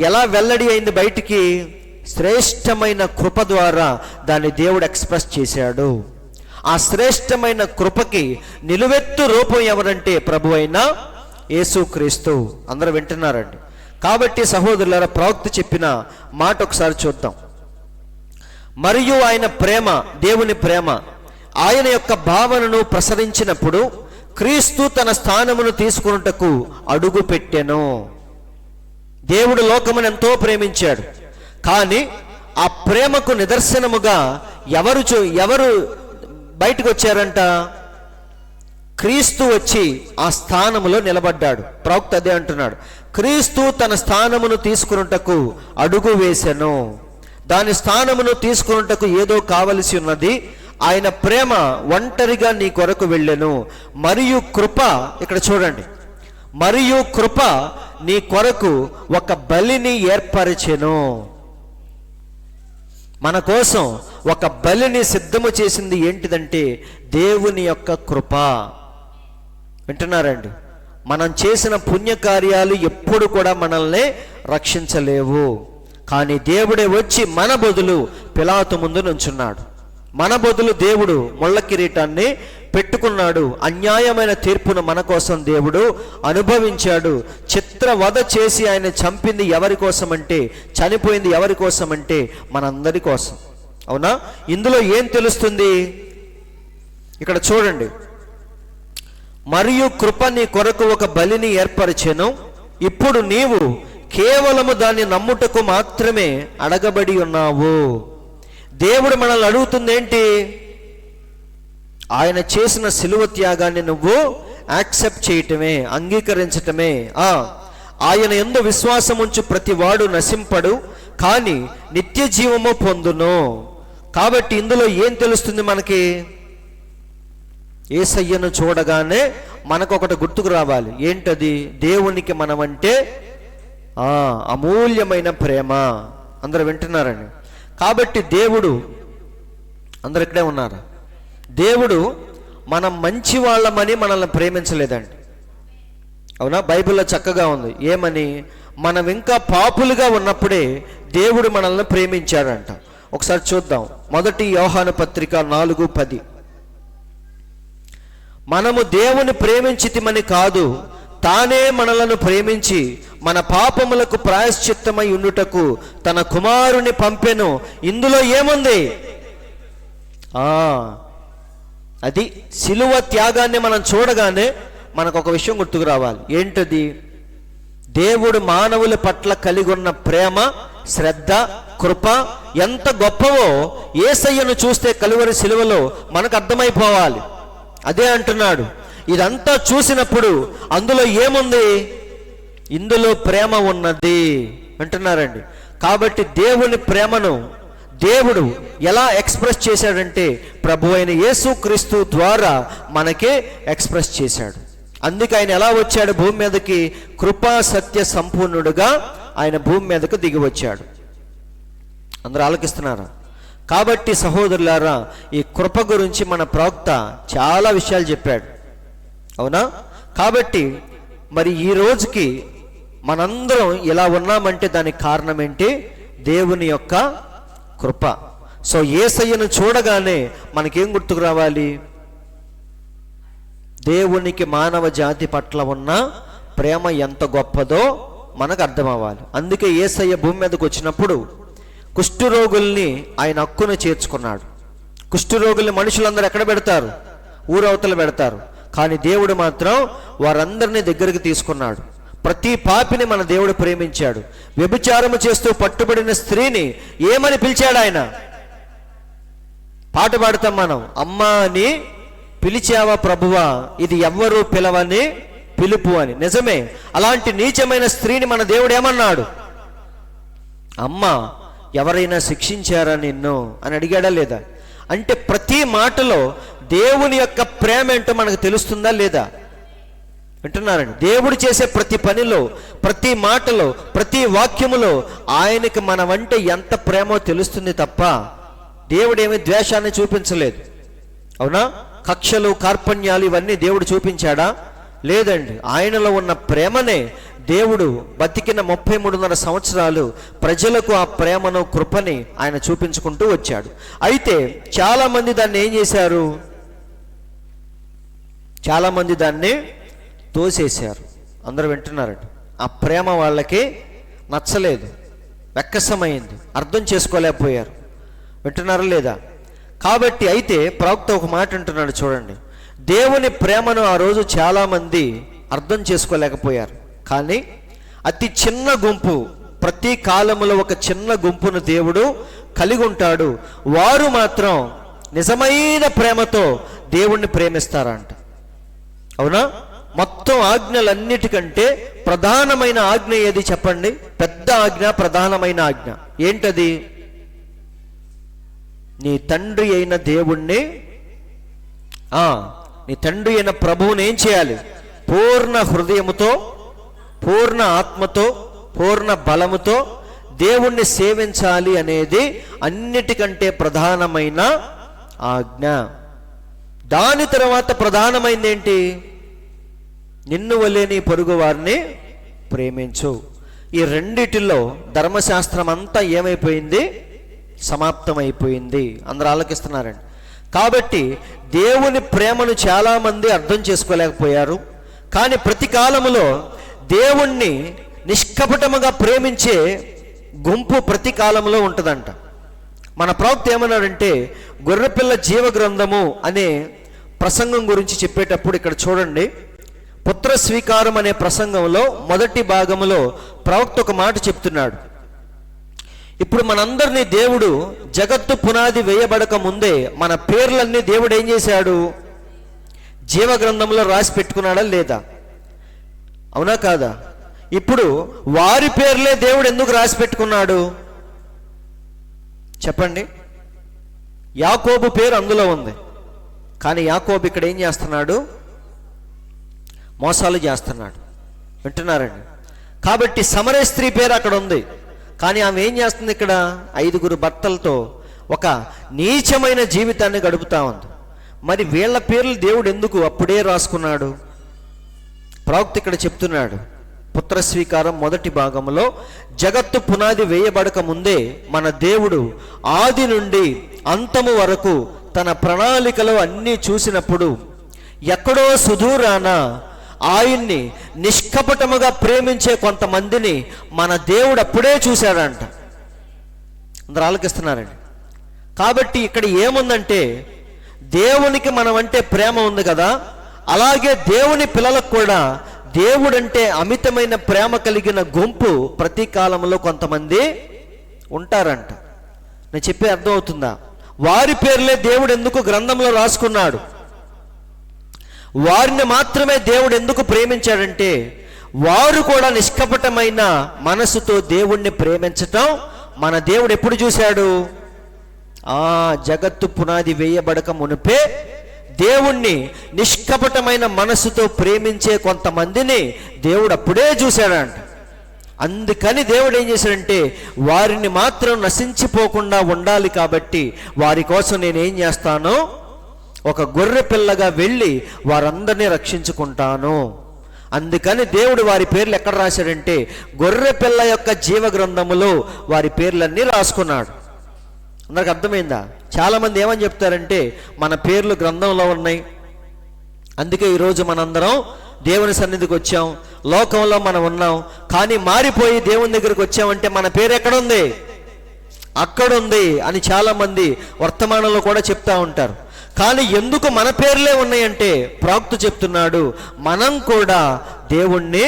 [SPEAKER 2] ఎలా వెల్లడి అయింది బయటికి? శ్రేష్టమైన కృప ద్వారా దాన్ని దేవుడు ఎక్స్ప్రెస్ చేశాడు. ఆ శ్రేష్టమైన కృపకి నిలువెత్తు రూపం ఎవరంటే ప్రభు అయిన యేసుక్రీస్తు. అందరూ వింటున్నారండి? కాబట్టి సహోదరులారా, ప్రవక్త చెప్పిన మాట ఒకసారి చూద్దాం. మరియు ఆయన ప్రేమ, దేవుని ప్రేమ, ఆయన యొక్క భావనను ప్రసరించినప్పుడు క్రీస్తు తన స్థానమును తీసుకున్నటకు అడుగు పెట్టెను. దేవుడు లోకమును ఎంతో ప్రేమించాడు. కానీ ఆ ప్రేమకు నిదర్శనముగా ఎవరు బయటకు వచ్చారంట? క్రీస్తు వచ్చి ఆ స్థానములో నిలబడ్డాడు. ప్రవక్త అదే అంటున్నాడు, క్రీస్తు తన స్థానమును తీసుకున్నటకు అడుగు వేసెను. దాని స్థానమును తీసుకున్నటకు ఏదో కావలసి ఉన్నది. ఆయన ప్రేమ ఒంటరిగా నీ కొరకు వెళ్ళెను. మరియు కృప, ఇక్కడ చూడండి, మరియు కృప నీ కొరకు ఒక బలిని ఏర్పరిచెను. మన కోసం ఒక బలిని సిద్ధము చేసింది ఏంటిదంటే దేవుని యొక్క కృప. వింటున్నారండి? మనం చేసిన పుణ్యకార్యాలు ఎప్పుడు కూడా మనల్ని రక్షించలేవు. కానీ దేవుడే వచ్చి మన బదులు పిలాతు ముందు నుంచున్నాడు. మన బదులు దేవుడు ముళ్ళ కిరీటాన్ని పెట్టుకున్నాడు. అన్యాయమైన తీర్పును మన కోసం దేవుడు అనుభవించాడు. చిత్రవధ చేసి ఆయన చంపింది ఎవరి కోసమంటే, చనిపోయింది ఎవరి కోసమంటే మనందరి కోసం. అవునా? ఇందులో ఏం తెలుస్తుంది? ఇక్కడ చూడండి. మరియు కృప నీ కొరకు ఒక బలిని ఏర్పరిచెను, ఇప్పుడు నీవు కేవలము దాన్ని నమ్ముటకు మాత్రమే అడగబడి ఉన్నావు. దేవుడు మనల్ని అడుగుతుంది ఏంటి? ఆయన చేసిన సిలువ త్యాగాన్ని నువ్వు యాక్సెప్ట్ చేయటమే, అంగీకరించటమే. ఆయన యందు విశ్వాసం ఉంచు ప్రతి వాడు నశింపడు, కానీ నిత్య జీవము పొందును. కాబట్టి ఇందులో ఏం తెలుస్తుంది మనకి? యేసయ్యను చూడగానే మనకు ఒకటి గుర్తుకు రావాలి. ఏంటది? దేవునికి మనమంటే అమూల్యమైన ప్రేమ. అందరూ వింటున్నారండి? కాబట్టి దేవుడు, అందరు ఇక్కడే ఉన్నారా? దేవుడు మనం మంచి వాళ్ళమని మనల్ని ప్రేమించలేదండి. అవునా? బైబిల్లో చక్కగా ఉంది. ఏమని? మనం ఇంకా పాపులుగా ఉన్నప్పుడే దేవుడు మనల్ని ప్రేమించాడంట. ఒకసారి చూద్దాం. 1 యోహాను పత్రిక 4:10. మనము దేవుని ప్రేమించితిమని కాదు, తానే మనలను ప్రేమించి మన పాపములకు ప్రాయశ్చిత్తమై ఉండుటకు తన కుమారుని పంపెను. ఇందులో ఏముంది? అది సిలువ త్యాగాన్ని మనం చూడగానే మనకు ఒక విషయం గుర్తుకు రావాలి. ఏంటది? దేవుడు మానవుల పట్ల కలిగి ఉన్న ప్రేమ, శ్రద్ధ, కృప ఎంత గొప్పవో యేసయ్యను చూస్తే కలువరి సిలువలో మనకు అర్థమైపోవాలి. అదే అంటున్నాడు. ఇదంతా చూసినప్పుడు అందులో ఏముంది? ఇందులో ప్రేమ ఉన్నది అంటున్నారండి. కాబట్టి దేవుని ప్రేమను దేవుడు ఎలా ఎక్స్ప్రెస్ చేశాడంటే ప్రభు అయిన యేసుక్రీస్తు ద్వారా మనకే ఎక్స్ప్రెస్ చేశాడు. అందుకే ఆయన ఎలా వచ్చాడు భూమి మీదకి? కృపా సత్య సంపూర్ణుడుగా ఆయన భూమి మీదకు దిగి వచ్చాడు. అందరూ ఆలకిస్తున్నారా? కాబట్టి సహోదరులారా, ఈ కృప గురించి మన ప్రవక్త చాలా విషయాలు చెప్పాడు. అవునా? కాబట్టి మరి ఈ రోజుకి మనందరం ఇలా ఉన్నామంటే దానికి కారణం ఏంటి? దేవుని యొక్క కృప. సో యేసయ్యను చూడగానే మనకేం గుర్తుకు రావాలి? దేవునికి మానవ జాతి పట్ల ఉన్న ప్రేమ ఎంత గొప్పదో మనకు అర్థం అవ్వాలి. అందుకే యేసయ్య భూమి మీదకి వచ్చినప్పుడు కుష్ఠరోగుల్ని ఆయన హక్కును చేర్చుకున్నాడు. కుష్ఠరోగుల్ని మనుషులందరూ ఎక్కడ పెడతారు? ఊరవతలు పెడతారు. కానీ దేవుడు మాత్రం వారందరినీ దగ్గరికి తీసుకున్నాడు. ప్రతి పాపిని మన దేవుడు ప్రేమించాడు. వ్యభిచారము చేస్తూ పట్టుబడిన స్త్రీని ఏమని పిలిచాడు ఆయన? పాట పాడతాం మనం, అమ్మా అని పిలిచావా ప్రభువా, ఇది ఎవ్వరూ పిలవని పిలుపు అని. నిజమే. అలాంటి నీచమైన స్త్రీని మన దేవుడు ఏమన్నాడు? అమ్మా, ఎవరైనా శిక్షించారా నిన్ను అని అడిగాడా లేదా? అంటే ప్రతి మాటలో దేవుని యొక్క ప్రేమ ఏంటో మనకు తెలుస్తుందా లేదా? వింటున్నారండి? దేవుడు చేసే ప్రతి పనిలో, ప్రతి మాటలో, ప్రతి వాక్యములో ఆయనకి మనమంటే ఎంత ప్రేమో తెలుస్తుంది తప్ప దేవుడు ఏమి ద్వేషాన్ని చూపించలేదు. అవునా? కక్షలు, కార్పణ్యాలు ఇవన్నీ దేవుడు చూపించాడా? లేదండి. ఆయనలో ఉన్న ప్రేమనే దేవుడు బతికిన 33.5 సంవత్సరాలు ప్రజలకు ఆ ప్రేమను, కృపని ఆయన చూపించుకుంటూ వచ్చాడు. అయితే చాలామంది దాన్ని ఏం చేశారు? చాలామంది దాన్ని తోసేశారు. అందరూ వింటున్నారండి? ఆ ప్రేమ వాళ్ళకి నచ్చలేదు, వెక్కసమైంది, అర్థం చేసుకోలేకపోయారు. వింటున్నారా లేదా? కాబట్టి అయితే ప్రవక్త ఒక మాట అంటున్నాడు చూడండి. దేవుని ప్రేమను ఆ రోజు చాలామంది అర్థం చేసుకోలేకపోయారు. కానీ అతి చిన్న గుంపు, ప్రతి కాలంలో ఒక చిన్న గుంపును దేవుడు కలిగి ఉంటాడు. వారు మాత్రం నిజమైన ప్రేమతో దేవుణ్ణి ప్రేమిస్తారంట. అవునా? మొత్తం ఆజ్ఞలన్నిటికంటే ప్రధానమైన ఆజ్ఞ ఏది చెప్పండి? పెద్ద ఆజ్ఞ, ప్రధానమైన ఆజ్ఞ ఏంటది? నీ తండ్రి అయిన దేవుణ్ణి, నీ తండ్రి అయిన ప్రభువుని ఏం చేయాలి? పూర్ణ హృదయముతో, పూర్ణ ఆత్మతో, పూర్ణ బలముతో దేవుణ్ణి సేవించాలి అనేది అన్నిటికంటే ప్రధానమైన ఆజ్ఞ. దాని తర్వాత ప్రధానమైంది ఏంటి? నిన్ను వలె నీ పొరుగు వారిని ప్రేమించు. ఈ రెండిటిలో ధర్మశాస్త్రం అంతా ఏమైపోయింది? సమాప్తమైపోయింది. అందరూ ఆలోకిస్తున్నారండి. కాబట్టి దేవుని ప్రేమను చాలామంది అర్థం చేసుకోలేకపోయారు. కానీ ప్రతి కాలములో దేవుణ్ణి నిష్కపటముగా ప్రేమించే గుంపు ప్రతి కాలంలో ఉంటుందంట. మన ప్రవక్త ఏమన్నాడంటే, గొర్రెపిల్ల జీవ గ్రంథము అనే ప్రసంగం గురించి చెప్పేటప్పుడు ఇక్కడ చూడండి, పుత్ర స్వీకారం అనే ప్రసంగంలో మొదటి భాగంలో ప్రవక్త ఒక మాట చెప్తున్నాడు. ఇప్పుడు మనందరినీ దేవుడు జగత్తు పునాది వేయబడక ముందే మన పేర్లన్నీ దేవుడు ఏం చేశాడు? జీవ గ్రంథంలో రాసి పెట్టుకున్నాడా లేదా? అవునా కాదా? ఇప్పుడు వారి పేర్లే దేవుడు ఎందుకు రాసి పెట్టుకున్నాడు చెప్పండి? యాకోబు పేరు అందులో ఉంది, కానీ యాకోబు ఇక్కడ ఏం చేస్తున్నాడు? మోసాలు చేస్తున్నాడు. వింటున్నారండి? కాబట్టి సమరయ స్త్రీ పేరు అక్కడ ఉంది, కానీ ఆమె ఏం చేస్తుంది? ఇక్కడ 5 భర్తలతో ఒక నీచమైన జీవితాన్ని గడుపుతా ఉంది. మరి వీళ్ళ పేర్లు దేవుడు ఎందుకు అప్పుడే రాసుకున్నాడు? ప్రవక్త ఇక్కడ చెప్తున్నాడు, పుత్ర స్వీకారం మొదటి భాగంలో జగత్తు పునాది వేయబడక ముందే మన దేవుడు ఆది నుండి అంతము వరకు తన ప్రణాళికలో అన్నీ చూసినప్పుడు ఎక్కడో సుదూరాన ఆయన్ని నిష్కపటముగా ప్రేమించే కొంతమందిని మన దేవుడు అప్పుడే చూశాడంట. అందరూ ఆలోకిస్తున్నారండి. కాబట్టి ఇక్కడ ఏముందంటే, దేవునికి మనం అంటే ప్రేమ ఉంది కదా, అలాగే దేవుని పిల్లలకు కూడా దేవుడంటే అమితమైన ప్రేమ కలిగిన గుంపు ప్రతి కాలంలో కొంతమంది ఉంటారంట. నేను చెప్పే అర్థం అవుతుందా? వారి పేర్లే దేవుడు ఎందుకు గ్రంథంలో రాసుకున్నాడు? వారిని మాత్రమే దేవుడు ఎందుకు ప్రేమించాడంటే, వారు కూడా నిష్కపటమైన మనసుతో దేవుణ్ణి ప్రేమించటం మన దేవుడు ఎప్పుడు చూశాడు? జగత్తు పునాది వేయబడక మునిపే దేవుణ్ణి నిష్కపటమైన మనసుతో ప్రేమించే కొంతమందిని దేవుడు అప్పుడే చూశాడంట. అందుకని దేవుడు ఏం చేశాడంటే, వారిని మాత్రం నశించిపోకుండా ఉండాలి కాబట్టి వారి కోసం నేనేం చేస్తాను? ఒక గొర్రె పిల్లగా వెళ్ళి వారందరినీ రక్షించుకుంటాను. అందుకని దేవుడు వారి పేర్లు ఎక్కడ రాశాడంటే, గొర్రె పిల్ల యొక్క జీవ గ్రంథములో వారి పేర్లన్నీ రాసుకున్నాడు. అందరికి అర్థమైందా? చాలామంది ఏమని చెప్తారంటే, మన పేర్లు గ్రంథంలో ఉన్నాయి, అందుకే ఈరోజు మనందరం దేవుని సన్నిధికి వచ్చాం, లోకంలో మనం ఉన్నాం, కానీ మారిపోయి దేవుని దగ్గరికి వచ్చామంటే మన పేరు ఎక్కడుంది? అక్కడుంది అని చాలామంది వర్తమానంలో కూడా చెప్తా ఉంటారు. కానీ ఎందుకు మన పేర్లే ఉన్నాయంటే, ప్రవక్త చెప్తున్నాడు, మనం కూడా దేవుణ్ణి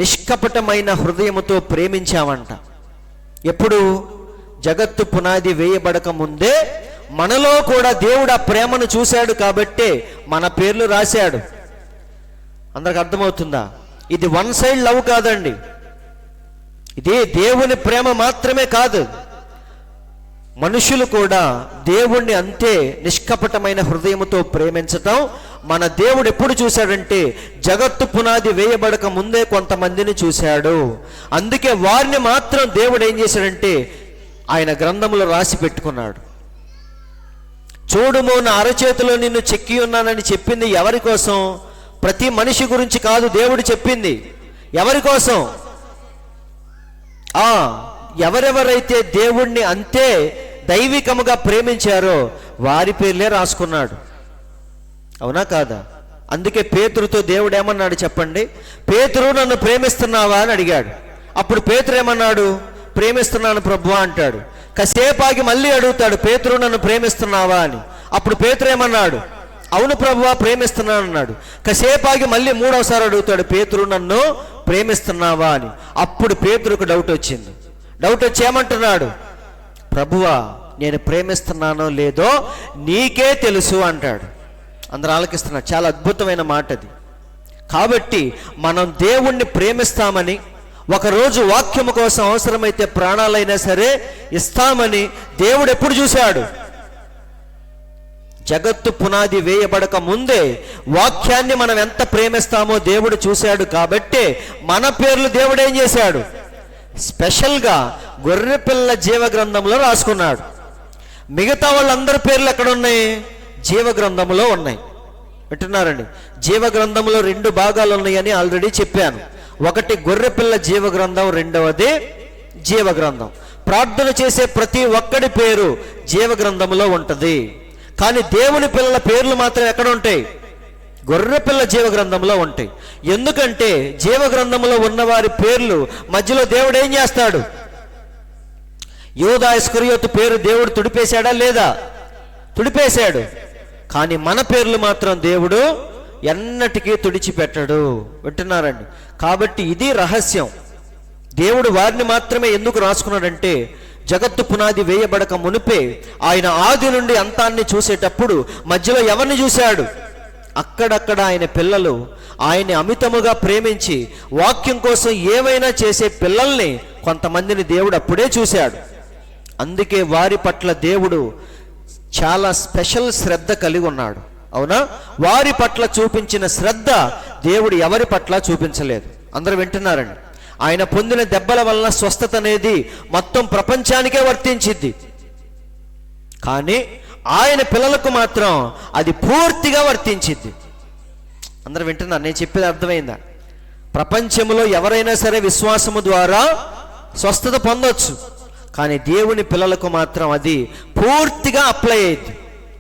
[SPEAKER 2] నిష్కపటమైన హృదయముతో ప్రేమించామంట. ఎప్పుడు? జగత్తు పునాది వేయబడక ముందే మనలో కూడా దేవుడు ఆ ప్రేమను చూశాడు కాబట్టే మన పేర్లు రాశాడు. అందరికి అర్థమవుతుందా? ఇది వన్ సైడ్ లవ్ కాదండి. ఇది దేవుని ప్రేమ మాత్రమే కాదు, మనుషులు కూడా దేవుణ్ణి అంతే నిష్కపటమైన హృదయముతో ప్రేమించటం మన దేవుడు ఎప్పుడు చూశాడంటే, జగత్తు పునాది వేయబడక ముందే కొంతమందిని చూశాడు. అందుకే వారిని మాత్రం దేవుడు ఏం చేశాడంటే ఆయన గ్రంథంలో రాసి పెట్టుకున్నాడు. చూడుమో నా అరచేతిలో నిన్ను చెక్కి ఉన్నానని చెప్పింది ఎవరి కోసం? ప్రతి మనిషి గురించి కాదు దేవుడు చెప్పింది. ఎవరి కోసం? ఎవరెవరైతే దేవుణ్ణి అంతే దైవికముగా ప్రేమించారో వారి పేర్లే రాసుకున్నాడు. అవునా కాదా? అందుకే పేతురుతో దేవుడు ఏమన్నాడు చెప్పండి? పేతురు నన్ను ప్రేమిస్తున్నావా అని అడిగాడు. అప్పుడు పేతురు ఏమన్నాడు? ప్రేమిస్తున్నాను ప్రభువా అంటాడు. కాసేపాగి మళ్ళీ అడుగుతాడు, పేతురు నన్ను ప్రేమిస్తున్నావా అని. అప్పుడు పేతురు ఏమన్నాడు? అవును ప్రభువా ప్రేమిస్తున్నాను అన్నాడు. కాసేపాగి మళ్ళీ 3వసారి అడుగుతాడు, పేతురు నన్ను ప్రేమిస్తున్నావా అని. అప్పుడు పేతురుకు డౌట్ వచ్చింది. డౌట్ వచ్చి ఏమంటున్నాడు? ప్రభువా నేను ప్రేమిస్తున్నానో లేదో నీకే తెలుసు అంటాడు. అందరూ ఆలకిస్తున్నారు. చాలా అద్భుతమైన మాట అది. కాబట్టి మనం దేవుణ్ణి ప్రేమిస్తామని, ఒకరోజు వాక్యము కోసం అవసరమైతే ప్రాణాలైనా సరే ఇస్తామని దేవుడు ఎప్పుడు చూశాడు? జగత్తు పునాది వేయబడక ముందే వాక్యాన్ని మనం ఎంత ప్రేమిస్తామో దేవుడు చూశాడు. కాబట్టే మన పేర్లు దేవుడు ఏం చేశాడు? స్పెషల్గా గొర్రెపిల్ల జీవ గ్రంథంలో రాసుకున్నాడు. మిగతా వాళ్ళందరి పేర్లు ఎక్కడ ఉన్నాయి? జీవ గ్రంథంలో ఉన్నాయి. వింటున్నారండి? జీవ గ్రంథంలో 2 భాగాలు ఉన్నాయని ఆల్రెడీ చెప్పాను. ఒకటి గొర్రెపిల్ల జీవ గ్రంథం, రెండవది జీవ గ్రంథం. ప్రార్థన చేసే ప్రతి ఒక్కడి పేరు జీవ గ్రంథంలో ఉంటుంది. కానీ దేవుని పిల్లల పేర్లు మాత్రం ఎక్కడ ఉంటాయి? గొర్రెపిల్ల జీవ గ్రంథంలో ఉంటాయి. ఎందుకంటే జీవ గ్రంథంలో ఉన్నవారి పేర్లు మధ్యలో దేవుడు ఏం చేస్తాడు? యూదా ఇస్కరియోతు పేరు దేవుడు తుడిపేశాడా లేదా? తుడిపేశాడు. కానీ మన పేర్లు మాత్రం దేవుడు ఎన్నటికీ తుడిచిపెట్టడు. వింటున్నారండి? కాబట్టి ఇది రహస్యం. దేవుడు వారిని మాత్రమే ఎందుకు రాసుకున్నాడంటే, జగత్తు పునాది వేయబడక మునిపే ఆయన ఆది నుండి అంతాన్ని చూసేటప్పుడు మధ్యలో ఎవరిని చూశాడు? అక్కడక్కడ ఆయన పిల్లలు ఆయన్ని అమితముగా ప్రేమించి వాక్యం కోసం ఏమైనా చేసే పిల్లల్ని కొంతమందిని దేవుడు అప్పుడే చూశాడు. అందుకే వారి పట్ల దేవుడు చాలా స్పెషల్ శ్రద్ధ కలిగి ఉన్నాడు. అవునా? వారి పట్ల చూపించిన శ్రద్ధ దేవుడు ఎవరి పట్ల చూపించలేదు. అందరూ వింటున్నారండి? ఆయన పొందిన దెబ్బల వలన స్వస్థత అనేది మొత్తం ప్రపంచానికే వర్తించింది. కానీ ఆయన పిల్లలకు మాత్రం అది పూర్తిగా వర్తించింది. అందరూ వింటున్నారు? నేను చెప్పేది అర్థమైందా? ప్రపంచంలో ఎవరైనా సరే విశ్వాసము ద్వారా స్వస్థత పొందొచ్చు, కానీ దేవుని పిల్లలకు మాత్రం అది పూర్తిగా అప్లై అయ్యింది.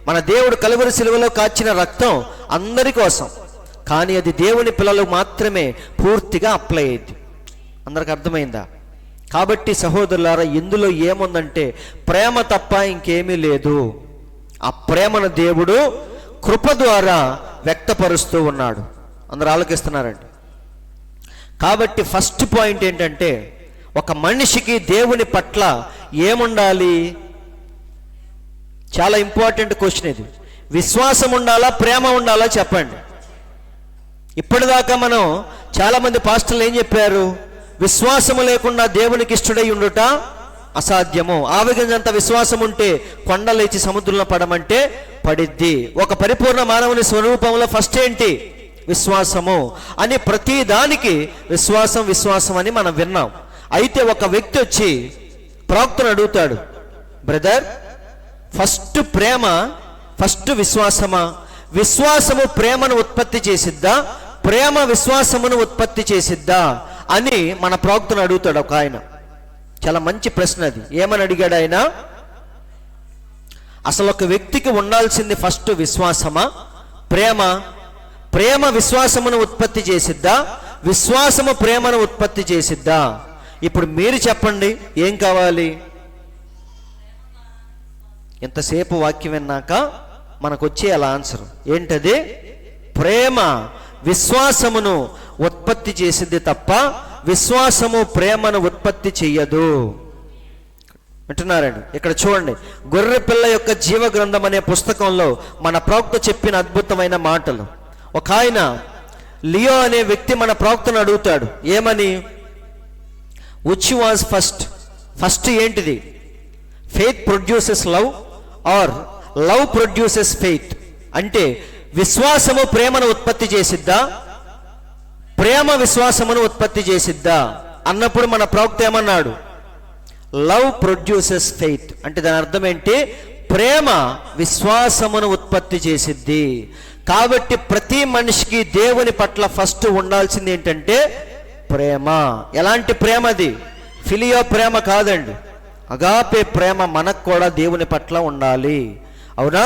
[SPEAKER 2] మన దేవుడు కలువరి శిలువలో కాచిన రక్తం అందరి కోసం, కానీ అది దేవుని పిల్లలకు మాత్రమే పూర్తిగా అప్లై అయ్యింది. అందరికి అర్థమైందా? కాబట్టి సహోదరులారా, ఇందులో ఏముందంటే ప్రేమ తప్ప ఇంకేమీ లేదు. ఆ ప్రేమను దేవుడు కృప ద్వారా వ్యక్తపరుస్తూ ఉన్నాడు. అందరూ ఆలోచిస్తున్నారండి? కాబట్టి ఫస్ట్ పాయింట్ ఏంటంటే, ఒక మనిషికి దేవుని పట్ల ఏముండాలి? చాలా ఇంపార్టెంట్ క్వశ్చన్ ఇది. విశ్వాసం ఉండాలా, ప్రేమ ఉండాలా? చెప్పండి. ఇప్పటిదాకా మనం చాలామంది పాస్టర్లు ఏం చెప్పారు? విశ్వాసము లేకుండా దేవునికి ఇష్టడై ఉండుట అసాధ్యము. ఆవగింజంత విశ్వాసం ఉంటే కొండ లేచి సముద్రంలో పడమంటే పడిద్ది. ఒక పరిపూర్ణ మానవుని స్వరూపంలో ఫస్ట్ ఏంటి? విశ్వాసము అని ప్రతి దానికి విశ్వాసం విశ్వాసం అని మనం విన్నాం. అయితే ఒక వ్యక్తి వచ్చి ప్రవక్తను అడుగుతాడు, బ్రదర్, ఫస్ట్ ప్రేమ, ఫస్ట్ విశ్వాసమా? విశ్వాసము ప్రేమను ఉత్పత్తి చేసిద్దా, ప్రేమ విశ్వాసమును ఉత్పత్తి చేసిద్దా అని మన ప్రవక్తను అడుగుతాడు ఒక ఆయన. చాలా మంచి ప్రశ్న అది. ఏమని అడిగాడు ఆయన? అసలు ఒక వ్యక్తికి ఉండాల్సింది ఫస్ట్ విశ్వాసమా, ప్రేమ? ప్రేమ విశ్వాసమును ఉత్పత్తి చేసిద్దా, విశ్వాసము ప్రేమను ఉత్పత్తి చేసిద్దా? ఇప్పుడు మీరు చెప్పండి, ఏం కావాలి? ఎంతసేపు వాక్యం విన్నాక మనకు వచ్చే అలా ఆన్సర్ ఏంటది? ప్రేమ విశ్వాసమును ఉత్పత్తి చేసింది తప్ప విశ్వాసము ప్రేమను ఉత్పత్తి చెయ్యదు. వింటున్నారండి? ఇక్కడ చూడండి, గొర్రెపిల్ల యొక్క జీవ గ్రంథం అనే పుస్తకంలో మన ప్రవక్త చెప్పిన అద్భుతమైన మాటలు. ఒక ఆయన లియో అనే వ్యక్తి మన ప్రవక్తను అడుగుతాడు, ఏమని? Which was first? ఫస్ట్ ఏంటిది? Faith produces love or love produces faith? అంటే విశ్వాసము ప్రేమను ఉత్పత్తి చేసిద్దా, ప్రేమ విశ్వాసమును ఉత్పత్తి చేసిద్దా అన్నప్పుడు మన ప్రవక్త ఏమన్నాడు? Love produces faith. అంటే దాని అర్థం ఏంటి? ప్రేమ విశ్వాసమును ఉత్పత్తి చేసిద్ది. కాబట్టి ప్రతి మనిషికి దేవుని పట్ల ఫస్ట్ ఉండాల్సింది ఏంటంటే ప్రేమ. ఎలాంటి ప్రేమ అది? ఫిలియో ప్రేమ కాదండి, అగాపే ప్రేమ మనకు కూడా దేవుని పట్ల ఉండాలి. అవునా?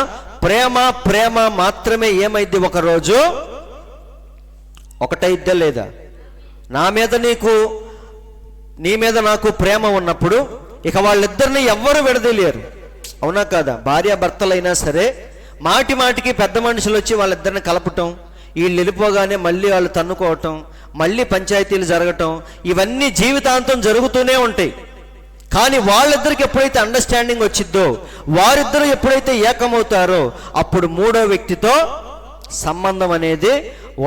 [SPEAKER 2] ప్రేమ మాత్రమే ఏమైంది? ఒకరోజు ఒకటైద్దా లేదా? నా మీద నీకు, నీ మీద నాకు ప్రేమ ఉన్నప్పుడు ఇక వాళ్ళిద్దరిని ఎవ్వరు విడదీయలేరు. అవునా కాదా? భార్యాభర్తలైనా సరే మాటి మాటికి పెద్ద మనుషులు వచ్చి వాళ్ళిద్దరిని కలపటం, వీళ్ళు వెళ్ళిపోగానే మళ్ళీ వాళ్ళు తన్నుకోవటం, మళ్ళీ పంచాయతీలు జరగటం, ఇవన్నీ జీవితాంతం జరుగుతూనే ఉంటాయి. కానీ వాళ్ళిద్దరికి ఎప్పుడైతే అండర్స్టాండింగ్ వచ్చిద్దో, వారిద్దరూ ఎప్పుడైతే ఏకమవుతారో అప్పుడు మూడో వ్యక్తితో సంబంధం అనేది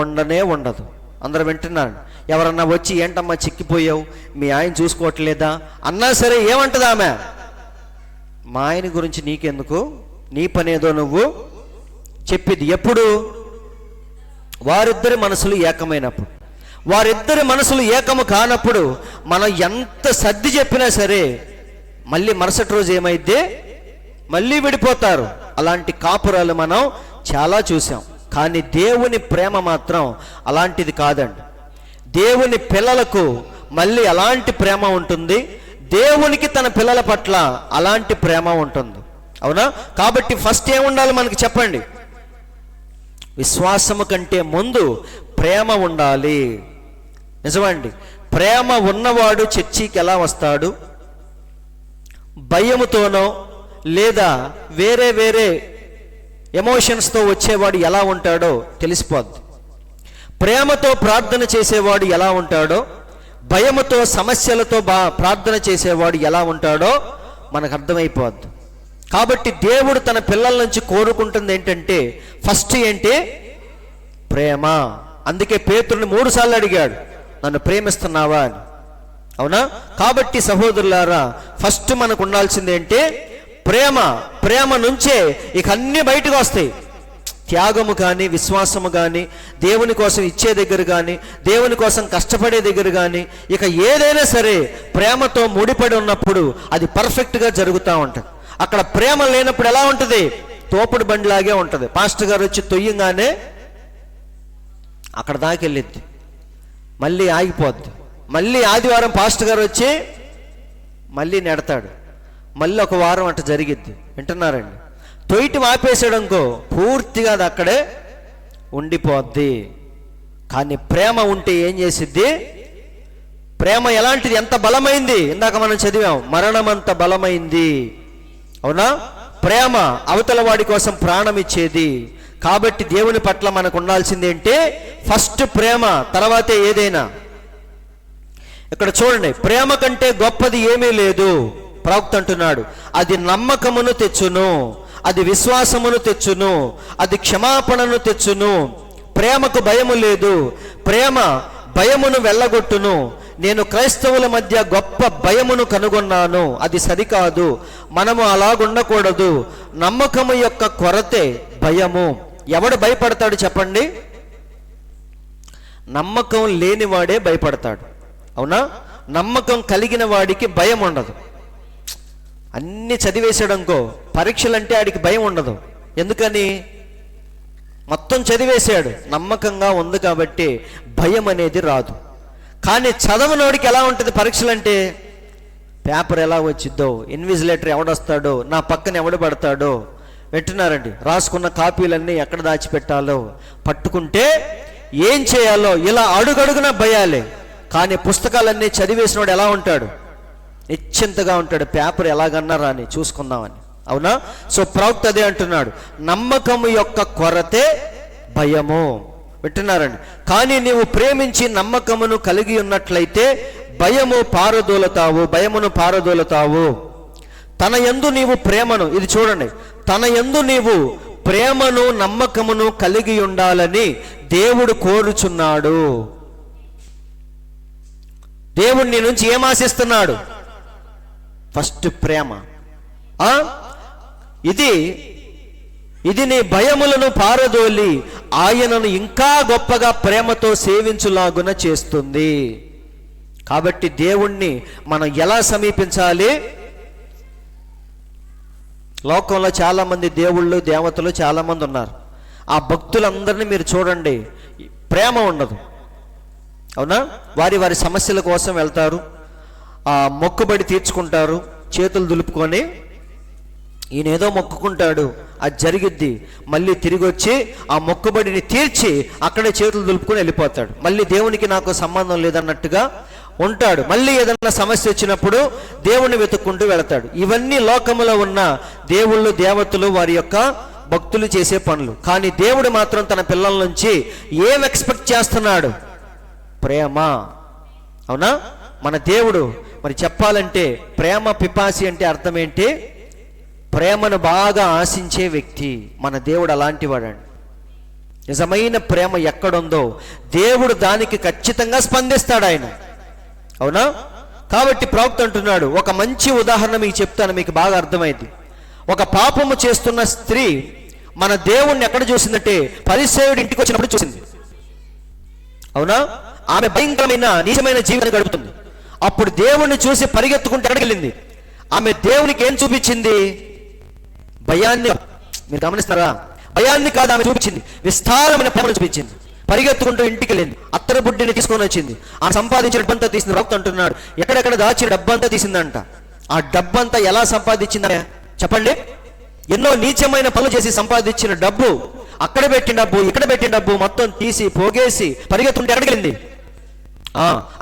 [SPEAKER 2] ఉండనే ఉండదు. అందరూ వింటున్నారు? ఎవరన్నా వచ్చి ఏంటమ్మా చిక్కిపోయావు, మీ ఆయన చూసుకోవట్లేదా అన్నా సరే ఏమంటది ఆమె? మా ఆయన గురించి నీకెందుకు, నీ పనేదో నువ్వు చెప్పిద్ది. ఎప్పుడు? వారిద్దరి మనసులు ఏకమైనప్పుడు. వారిద్దరి మనసులు ఏకము కానప్పుడు మనం ఎంత సర్ది చెప్పినా సరే మళ్ళీ మరుసటి రోజు ఏమైద్ది? మళ్ళీ విడిపోతారు. అలాంటి కాపురాలు మనం చాలా చూసాం. కానీ దేవుని ప్రేమ మాత్రం అలాంటిది కాదండి. దేవుని పిల్లలకు మళ్ళీ అలాంటి ప్రేమ ఉంటుంది, దేవునికి తన పిల్లల పట్ల అలాంటి ప్రేమ ఉంటుంది. అవునా? కాబట్టి ఫస్ట్ ఏముండాలి మనకి చెప్పండి? విశ్వాసము కంటే ముందు ప్రేమ ఉండాలి. నిజమండి. ప్రేమ ఉన్నవాడు చర్చికి ఎలా వస్తాడు? భయముతోనో లేదా వేరే వేరే ఎమోషన్స్తో వచ్చేవాడు ఎలా ఉంటాడో తెలిసిపోద్ది. ప్రేమతో ప్రార్థన చేసేవాడు ఎలా ఉంటాడో, భయముతో సమస్యలతో ప్రార్థన చేసేవాడు ఎలా ఉంటాడో మనకు అర్థమైపోద్ది. కాబట్టి దేవుడు తన పిల్లల నుంచి కోరుకుంటుంది ఏంటంటే ఫస్ట్ ఏంటి? ప్రేమ. అందుకే పేతురుని 3 సార్లు అడిగాడు, నన్ను ప్రేమిస్తున్నావా అని. అవునా? కాబట్టి సహోదరులారా, ఫస్ట్ మనకు ఉండాల్సింది ఏంటి? ప్రేమ. ప్రేమ నుంచే ఇక అన్ని బయటకు వస్తాయి. త్యాగము కానీ, విశ్వాసము కానీ, దేవుని కోసం ఇచ్చే దగ్గర కానీ, దేవుని కోసం కష్టపడే దగ్గర కానీ, ఇక ఏదైనా సరే ప్రేమతో ముడిపడి ఉన్నప్పుడు అది పర్ఫెక్ట్గా జరుగుతూ ఉంటుంది. అక్కడ ప్రేమ లేనప్పుడు ఎలా ఉంటుంది? తోపుడు బండిలాగే ఉంటుంది. పాస్టర్ గారు వచ్చి తొయ్యంగానే అక్కడ దాకా వెళ్ళిద్ది, మళ్ళీ ఆగిపోద్ది. మళ్ళీ ఆదివారం పాస్టర్ గారు వచ్చి మళ్ళీ నెడతాడు, మళ్ళీ ఒక వారం అట్ట జరిగిద్ది. వింటున్నారండి? తొయిటి ఆపేసాడనుకో పూర్తిగా అది అక్కడే ఉండిపోద్ది. కానీ ప్రేమ ఉంటే ఏం చేసిద్ది? ప్రేమ ఎలాంటిది? ఎంత బలమైంది? ఇందాక మనం చదివాం, మరణమంత బలమైంది. అవునా? ప్రేమ అవతల వాడి కోసం ప్రాణం ఇచ్చేది. కాబట్టి దేవుని పట్ల మనకు ఉండాల్సింది ఏంటి? ఫస్ట్ ప్రేమ, తర్వాతే ఏదైనా. ఇక్కడ చూడండి, ప్రేమ కంటే గొప్పది ఏమీ లేదు. ప్రవక్త అంటున్నాడు, అది నమ్మకమును తెచ్చును, అది విశ్వాసమును తెచ్చును, అది క్షమాపణను తెచ్చును. ప్రేమకు భయము లేదు, ప్రేమ భయమును వెళ్ళగొట్టును. నేను క్రైస్తవుల మధ్య గొప్ప భయమును కనుగొన్నాను, అది సరికాదు. మనము అలాగుండకూడదు. నమ్మకము యొక్క కొరతే భయము. ఎవడు భయపడతాడు చెప్పండి? నమ్మకం లేనివాడే భయపడతాడు. అవునా? నమ్మకం కలిగిన వాడికి భయం ఉండదు. అన్ని చదివేసాడనుకో పరీక్షలంటే ఆడికి భయం ఉండదు. ఎందుకని? మొత్తం చదివేశాడు, నమ్మకంగా ఉంది కాబట్టి భయం అనేది రాదు. కానీ చదవనోడికి ఎలా ఉంటుంది పరీక్షలంటే? పేపర్ ఎలా వచ్చిద్దో, ఇన్విజిలేటర్ ఎవడొస్తాడో, నా పక్కన ఎవడు పడతాడో. వింటున్నారండి? రాసుకున్న కాపీలన్నీ ఎక్కడ దాచిపెట్టాలో, పట్టుకుంటే ఏం చేయాలో ఇలా అడుగడుగున భయాలే. కానీ పుస్తకాలన్నీ చదివేసినోడు ఎలా ఉంటాడు? నిశ్చింతగా ఉంటాడు, పేపర్ ఎలాగన్నా రాని చూసుకుందామని. అవునా? సో ప్రవక్త అదే అంటున్నాడు, నమ్మకము యొక్క కొరతే భయము. వింటున్నారండి? కానీ నీవు ప్రేమించి నమ్మకమును కలిగి ఉన్నట్లయితే భయమును పారదోలతావు. తన యందు నీవు ప్రేమను, ఇది చూడండి, తన యందు నీవు ప్రేమను నమ్మకమును కలిగి ఉండాలని దేవుడు కోరుచున్నాడు. దేవుడు నీ నుంచి ఏం ఆశిస్తున్నాడు? ఫస్ట్ ప్రేమ. ఇది నీ భయములను పారదోలి ఆయనను ఇంకా గొప్పగా ప్రేమతో సేవించులాగున చేస్తుంది. కాబట్టి దేవుణ్ణి మనం ఎలా సమీపించాలి? లోకంలో చాలామంది దేవుళ్ళు దేవతలు చాలామంది ఉన్నారు. ఆ భక్తులందరినీ మీరు చూడండి, ప్రేమ ఉండదు. అవునా? వారి వారి సమస్యల కోసం వెళ్తారు, ఆ మొక్కుబడి తీర్చుకుంటారు, చేతులు దులుపుకొని. ఈయన ఏదో మొక్కుకుంటాడు, అది జరిగిద్ది, మళ్ళీ తిరిగి వచ్చి ఆ మొక్కుబడిని తీర్చి అక్కడే చేతులు దులుపుకొని వెళ్ళిపోతాడు. మళ్ళీ దేవునికి నాకు సంబంధం లేదన్నట్టుగా ఉంటాడు. మళ్ళీ ఏదన్నా సమస్య వచ్చినప్పుడు దేవుణ్ణి వెతుక్కుంటూ వెళతాడు. ఇవన్నీ లోకములో ఉన్న దేవుళ్ళు దేవతలు వారి యొక్క భక్తులు చేసే పనులు. కానీ దేవుడు మాత్రం తన పిల్లల నుంచి ఏం ఎక్స్పెక్ట్ చేస్తున్నాడు? ప్రేమ. అవునా? మన దేవుడు మరి చెప్పాలంటే ప్రేమ పిపాసి అంటే అర్థం ఏంటి? ప్రేమను బాగా ఆశించే వ్యక్తి. మన దేవుడు అలాంటి వాడండి. నిజమైన ప్రేమ ఎక్కడుందో దేవుడు దానికి ఖచ్చితంగా స్పందిస్తాడు ఆయన. అవునా? కాబట్టి ప్రవక్త అంటున్నాడు, ఒక మంచి ఉదాహరణ మీకు చెప్తాను, మీకు బాగా అర్థమైంది. ఒక పాపము చేస్తున్న స్త్రీ మన దేవుణ్ణి ఎక్కడ చూసిందంటే పరిసేయుడి ఇంటికి వచ్చినప్పుడు చూసింది. అవునా? ఆమె భయంకరమైన నీచమైన జీవితాన్ని గడుపుతుంది. అప్పుడు దేవుణ్ణి చూసి పరిగెత్తుకుంటే ఎక్కడికి వెళ్ళింది? ఆమె దేవునికి ఏం చూపించింది? భయాన్ని. మీరు గమనిస్తారా? భయాన్ని కాదు ఆమె చూపించింది, విస్తారమైన ప్రేమను చూపించింది. పరిగెత్తుకుంటూ ఇంటికి వెళ్ళింది, అత్తరు బుడ్డిని తీసుకొని వచ్చింది. ఆ సంపాదించిన డబ్బంతా తీసింది. భక్త అంటున్నాడు, ఎక్కడెక్కడ దాచిన డబ్బంతా తీసిందంట. ఆ డబ్బంతా ఎలా సంపాదించిందనే చెప్పండి? ఎన్నో నీచమైన పనులు చేసి సంపాదించిన డబ్బు, అక్కడ పెట్టిన డబ్బు, ఇక్కడ పెట్టిన డబ్బు మొత్తం తీసి పోగేసి పరిగెత్తుంటే ఎక్కడికి వెళ్ళింది?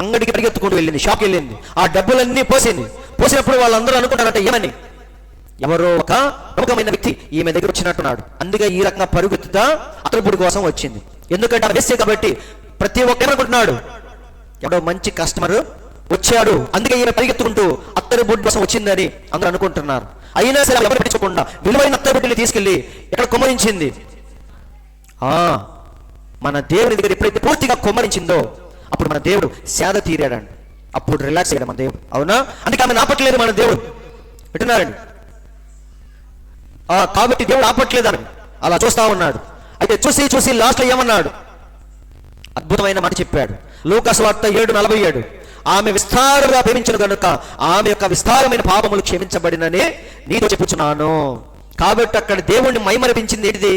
[SPEAKER 2] అంగడికి పరిగెత్తుకుంటూ వెళ్ళింది, షాప్కి వెళ్ళింది. ఆ డబ్బులన్నీ పోసింది. పోసినప్పుడు వాళ్ళందరూ అనుకుంటారట, ఏమని? ఎవరో ఒక ప్రముఖమైన వ్యక్తి ఈమె దగ్గర వచ్చినట్టున్నాడు, అందుకే ఈ రకంగా పరుగుతుతా అతనుపుడి కోసం వచ్చింది. ఎందుకంటే ఆ వేస్తే కాబట్టి ప్రతి ఒక్కరు అనుకుంటున్నాడు, ఎవడో మంచి కస్టమర్ వచ్చాడు, అందుకే ఈమె పరిగెత్తుకుంటూ అత్తరుబుడ్డి కోసం వచ్చిందని అందరూ అనుకుంటున్నారు. అయినా సరే ఎవరు పట్టించకుండా విలువైన అత్తరుబుడ్డిని తీసుకెళ్లి ఎక్కడ కుమ్మరించింది? మన దేవుని దగ్గర ఎప్పుడైతే పూర్తిగా కుమ్మరించిందో అప్పుడు మన దేవుడు సేద తీరాడండి, అప్పుడు రిలాక్స్ అయ్యాడు మన దేవుడు. అవునా? అందుకే ఆమె ఆపట్లేదు మన దేవుడు, వింటున్నారండి? కాబట్టి దేవుడు ఆపట్లేదని అలా చూస్తా ఉన్నాడు. అయితే చూసి చూసి లాస్ట్లో ఏమన్నాడు? అద్భుతమైన మాట చెప్పాడు. లూకాసు వార్త 7:47, ఆమె విస్తారంగా ప్రేమించిన కనుక ఆమె యొక్క విస్తారమైన పాపములు క్షమించబడినని నీతో చెప్పుచున్నాను. కాబట్టి అక్కడ దేవుణ్ణి మైమరిపించింది ఏంటిది?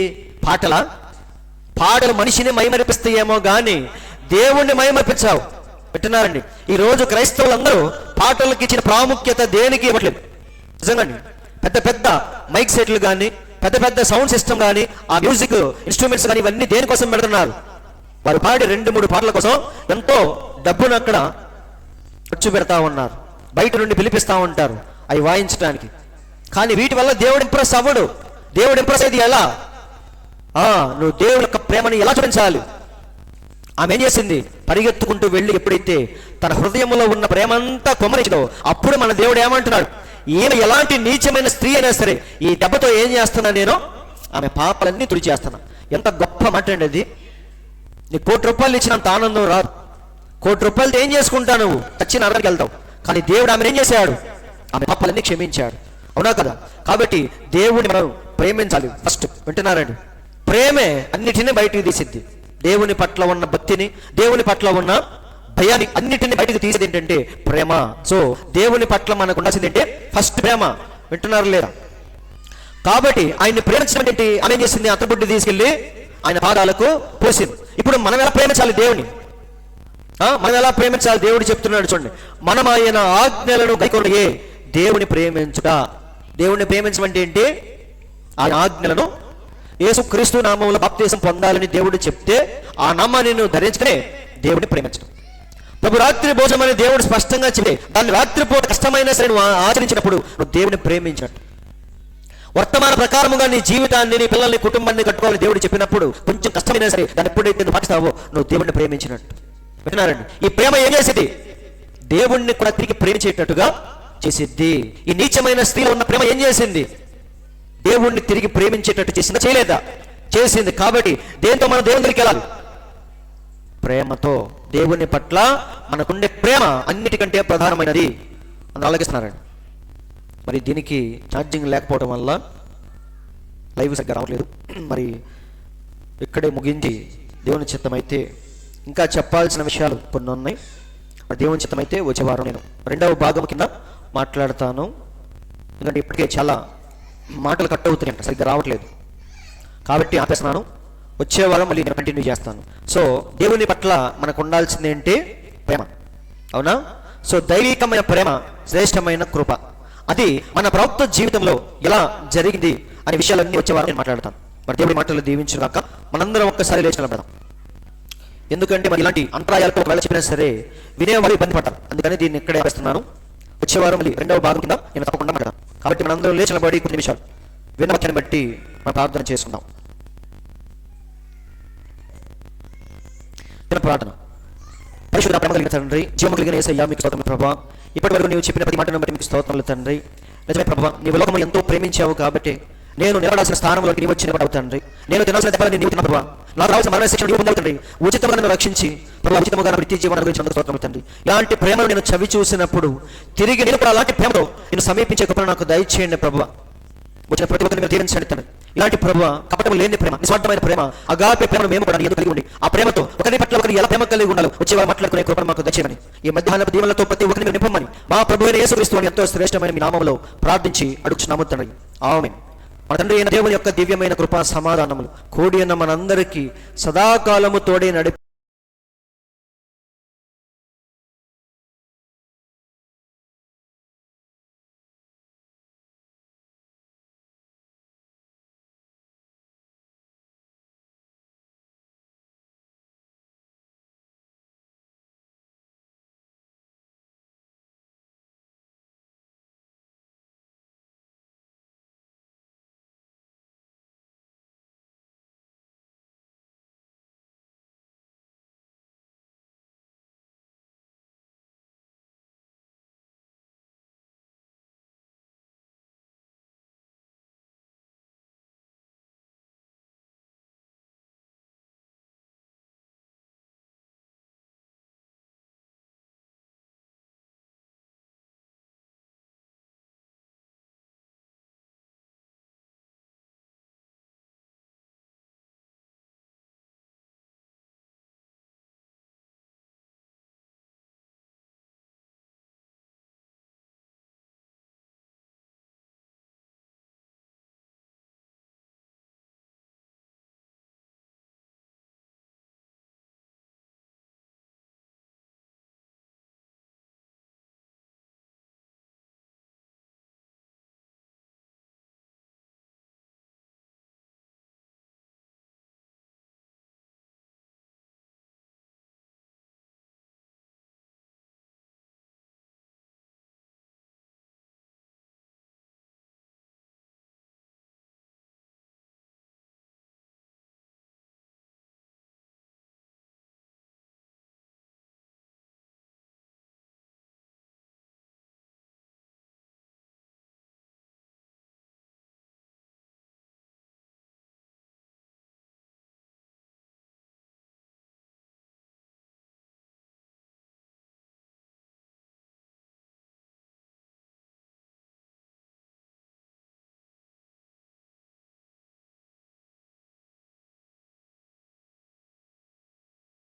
[SPEAKER 2] పాటలు మనిషిని మైమరిపిస్తాయేమో కానీ దేవుణ్ణి మైమరిపించావు. వింటున్నారండి? ఈ రోజు క్రైస్తవులందరూ పాటలకు ఇచ్చిన ప్రాముఖ్యత దేనికి ఇవ్వట్లేదు. నిజంగా పెద్ద పెద్ద మైక్ సెట్లు కానీ, పెద్ద పెద్ద సౌండ్ సిస్టమ్ కానీ, ఆ మ్యూజిక్ ఇన్స్ట్రుమెంట్స్ కానీ ఇవన్నీ దేనికోసం పెడుతున్నారు? వారు పాడి 2-3 పాటల కోసం ఎంతో డబ్బును అక్కడ ఖర్చు పెడతా ఉన్నారు. బయట నుండి పిలిపిస్తూ ఉంటారు అవి వాయించడానికి. కానీ వీటి వల్ల దేవుడు ఇంప్రెస్ అవ్వడు. దేవుడు ఇంప్రెస్ అయ్యేది ఎలా? నువ్వు దేవుడి యొక్క ప్రేమని ఎలా చూపించాలి? ఆమె ఏం చేసింది? పరిగెత్తుకుంటూ వెళ్ళి ఎప్పుడైతే తన హృదయంలో ఉన్న ప్రేమంతా కొమ్మరించిందో అప్పుడు మన దేవుడు ఏమంటున్నాడు? ఈమె ఎలాంటి నీచమైన స్త్రీ అయినా సరే ఈ దెబ్బతో ఏం చేస్తున్నా? నేను ఆమె పాపాలన్నీ తుడిచేస్తున్నా. ఎంత గొప్ప మాట అండి అది! నీకు ₹1,00,000 ఇచ్చినంత ఆనందం రాదు. ₹1,00,000 ఏం చేసుకుంటా? నువ్వు చచ్చి నరకానికి వెళ్తావు. కానీ దేవుడు ఆమెను ఏం చేశాడు? ఆమె పాపాలన్నీ క్షమించాడు. అవునా కదా? కాబట్టి దేవుడిని మనం ప్రేమించాలి ఫస్ట్. వింటున్నారండి? ప్రేమే అన్నిటినీ బయటికి తీసిద్ది. దేవుని పట్ల ఉన్న భక్తిని, దేవుని పట్ల ఉన్న భయాన్ని అన్నిటిని బయటకు తీసేది ఏంటంటే ప్రేమ. సో దేవుని పట్ల మనకు ఉండాల్సింది ఏంటంటే ఫస్ట్ ప్రేమ. వింటున్నారు లేదా? కాబట్టి ఆయన్ని ప్రేమించడం ఏంటి? ఆమె ఏం చేసింది? అత్తబుడ్డి తీసుకెళ్ళి ఆయన పాదాలకు పోసింది. ఇప్పుడు మనం ఎలా ప్రేమించాలి దేవుని? మనం ఎలా ప్రేమించాలి? దేవుడు చెప్తున్నాడు చూడండి, మనం ఆయన ఆజ్ఞలను గైకొనయే దేవుని ప్రేమించుట. దేవుని ప్రేమించమంటే ఏంటి? ఆయన ఆజ్ఞలను యేసుక్రీస్తు నామములో బాప్తిసం పొందాలని దేవుడు చెప్తే ఆ నామాన్ని నువ్వు ధరించుకునే దేవుడిని ప్రేమించడం. ప్రభు రాత్రి భోజనం అని దేవుడు స్పష్టంగా చెప్తే దాన్ని రాత్రిపూట కష్టమైనా సరే నువ్వు ఆచరించినప్పుడు నువ్వు దేవుడిని ప్రేమించాడు. వర్తమాన ప్రకారముగా నీ జీవితాన్ని, నీ పిల్లల్ని, కుటుంబాన్ని కట్టుకోవాలని దేవుడు చెప్పినప్పుడు కొంచెం కష్టమైనా సరే దాన్ని ఎప్పుడైతే నువ్వు పాటిస్తావో నువ్వు దేవుడిని ప్రేమించినట్టు. వింటున్నారండి? ఈ ప్రేమ ఏం చేసింది? దేవుణ్ణి కూడా తిరిగి ప్రేమించేటట్టుగా చేసిద్ది. ఈ నీచమైన స్త్రీలో ఉన్న ప్రేమ ఏం చేసింది? దేవుణ్ణి తిరిగి ప్రేమించేటట్టు చేసిందా? చేయలేదా? చేసింది. కాబట్టి దేంతో మనం దేవుని దగ్గరికి వెళ్ళాలి? ప్రేమతో. దేవుని పట్ల మనకుండే ప్రేమ అన్నిటికంటే ప్రధానమైనది అని ఆలోచిస్తున్నారండి. మరి దీనికి ఛార్జింగ్ లేకపోవడం వల్ల లైవ్ సరిగ్గా రావట్లేదు. మరి ఇక్కడే ముగించి దేవుని చిత్తమైతే ఇంకా చెప్పాల్సిన విషయాలు కొన్ని ఉన్నాయి. మరి దేవుని చిత్తమైతే వచ్చే వారం నేను 2వ భాగం కింద మాట్లాడతాను. ఎందుకంటే ఇప్పటికే చాలా మాటలు కట్ అవుతున్నాయంట, సరిగ్గా రావట్లేదు. కాబట్టి ఆపేస్తున్నాను. వచ్చే వారం మళ్ళీ నేను కంటిన్యూ చేస్తాను. సో దేవుని పట్ల మనకు ఉండాల్సింది ఏంటి? ప్రేమ. అవునా? సో దైవికమైన ప్రేమ శ్రేష్టమైన కృప. అది మన ప్రవక్త జీవితంలో ఎలా జరిగింది అనే విషయాలన్నీ వచ్చే వారం నేను మాట్లాడతాను. మరి దేవుడి మాటలు దీవించుగాక. మనందరం ఒక్కసారి లేచి నిలబడదాం. ఎందుకంటే మరి ఇలాంటి అంతరాయాలతో ఒకవేళ చెప్పినా సరే వినేవాళ్ళు ఇబ్బంది పడతారు. అందుకని దీన్ని ఇక్కడే ఆపేస్తున్నాను. వచ్చే వారం మళ్ళీ 2వ భాగం కింద నేను తప్పకుండా మాట్లాడతాను. కాబట్టి మనందరం లేచి నిలబడి కొన్ని నిమిషాలు విన్న వాక్యాన్ని బట్టి మనం ప్రార్థన చేసుకుందాం. ప్రార్థన. పరిశుద్ధ ప్రేమ కలిగిన తండ్రి, జీవము కలిగిన యేసయ్యా మీకు స్తోత్రములు ప్రభువా. ఇప్పటి వరకు నీవు చెప్పిన ప్రతి మాటను బట్టి మీకు స్తోత్రములు తండ్రి. నిజమే ప్రభువా, నీవు లోకమును ఎంతో ప్రేమించావు కాబట్టి నేను నిలబడాల్సిన స్థానంలోకి నీవు వచ్చి నిలబడవు తండ్రి. నేను తినాల్సిన దెబ్బలని నీవు తిన్నావు ప్రభువా. నాకు రావాల్సిన మరణ శిక్షణ నీవు పొందావు తండ్రి. ఉచితంగా నన్ను రక్షించి ప్రభువా, ఉచితంగా నిత్య జీవనం గురించి స్తోత్రములు తండ్రి. ఇలాంటి ప్రేమను నేను చవి చూసినప్పుడు తిరిగి నేను కూడా అలాంటి ప్రేమతో నేను సమీపించే కృపను నాకు దయచేయండి ప్రభువా. వచ్చిన ప్రతి ఒక్కరిని మీరు దీవించండి తండ్రి. ఇలాంటి ప్రభువా, కపటం లేని ప్రేమ, నిస్వార్థమైన ప్రేమ, అగాపే ప్రేమను మేము కూడా ఎందుకు కలిగి ఉండి ఆ ప్రేమతో ఒకరి పట్ల ఒకరి ఎలా ప్రేమ కలిగి ఉండాలో వచ్చేవారు మాట్లాడుకునే కృపను మాకు దయచేయమని ఈ మధ్యాహ్న దీవెనలతో ప్రతి ఒక్కరిని మీరు నింపమని మా ప్రభువైన యేసుక్రీస్తు ఎంతో శ్రేష్టమైన మీ నామములో ప్రార్థించి అడుగుచున్నాము తండ్రి. ఆమేన్. మన తండ్రి అయిన దేవుని యొక్క దివ్యమైన కృపా సమాధానములు కూడి ఉన్న మనందరికీ సదాకాలము తోడే నడిపి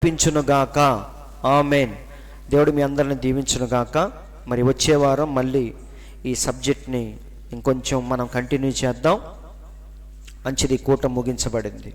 [SPEAKER 2] దీవించునుగాక. ఆమేన్. దేవుడు మీ అందరిని దీవించునుగాక. మరి వచ్చే వారం మళ్ళీ ఈ సబ్జెక్ట్ని ఇంకొంచెం మనం కంటిన్యూ చేద్దాం. మంచిది, కూటం ముగించబడింది.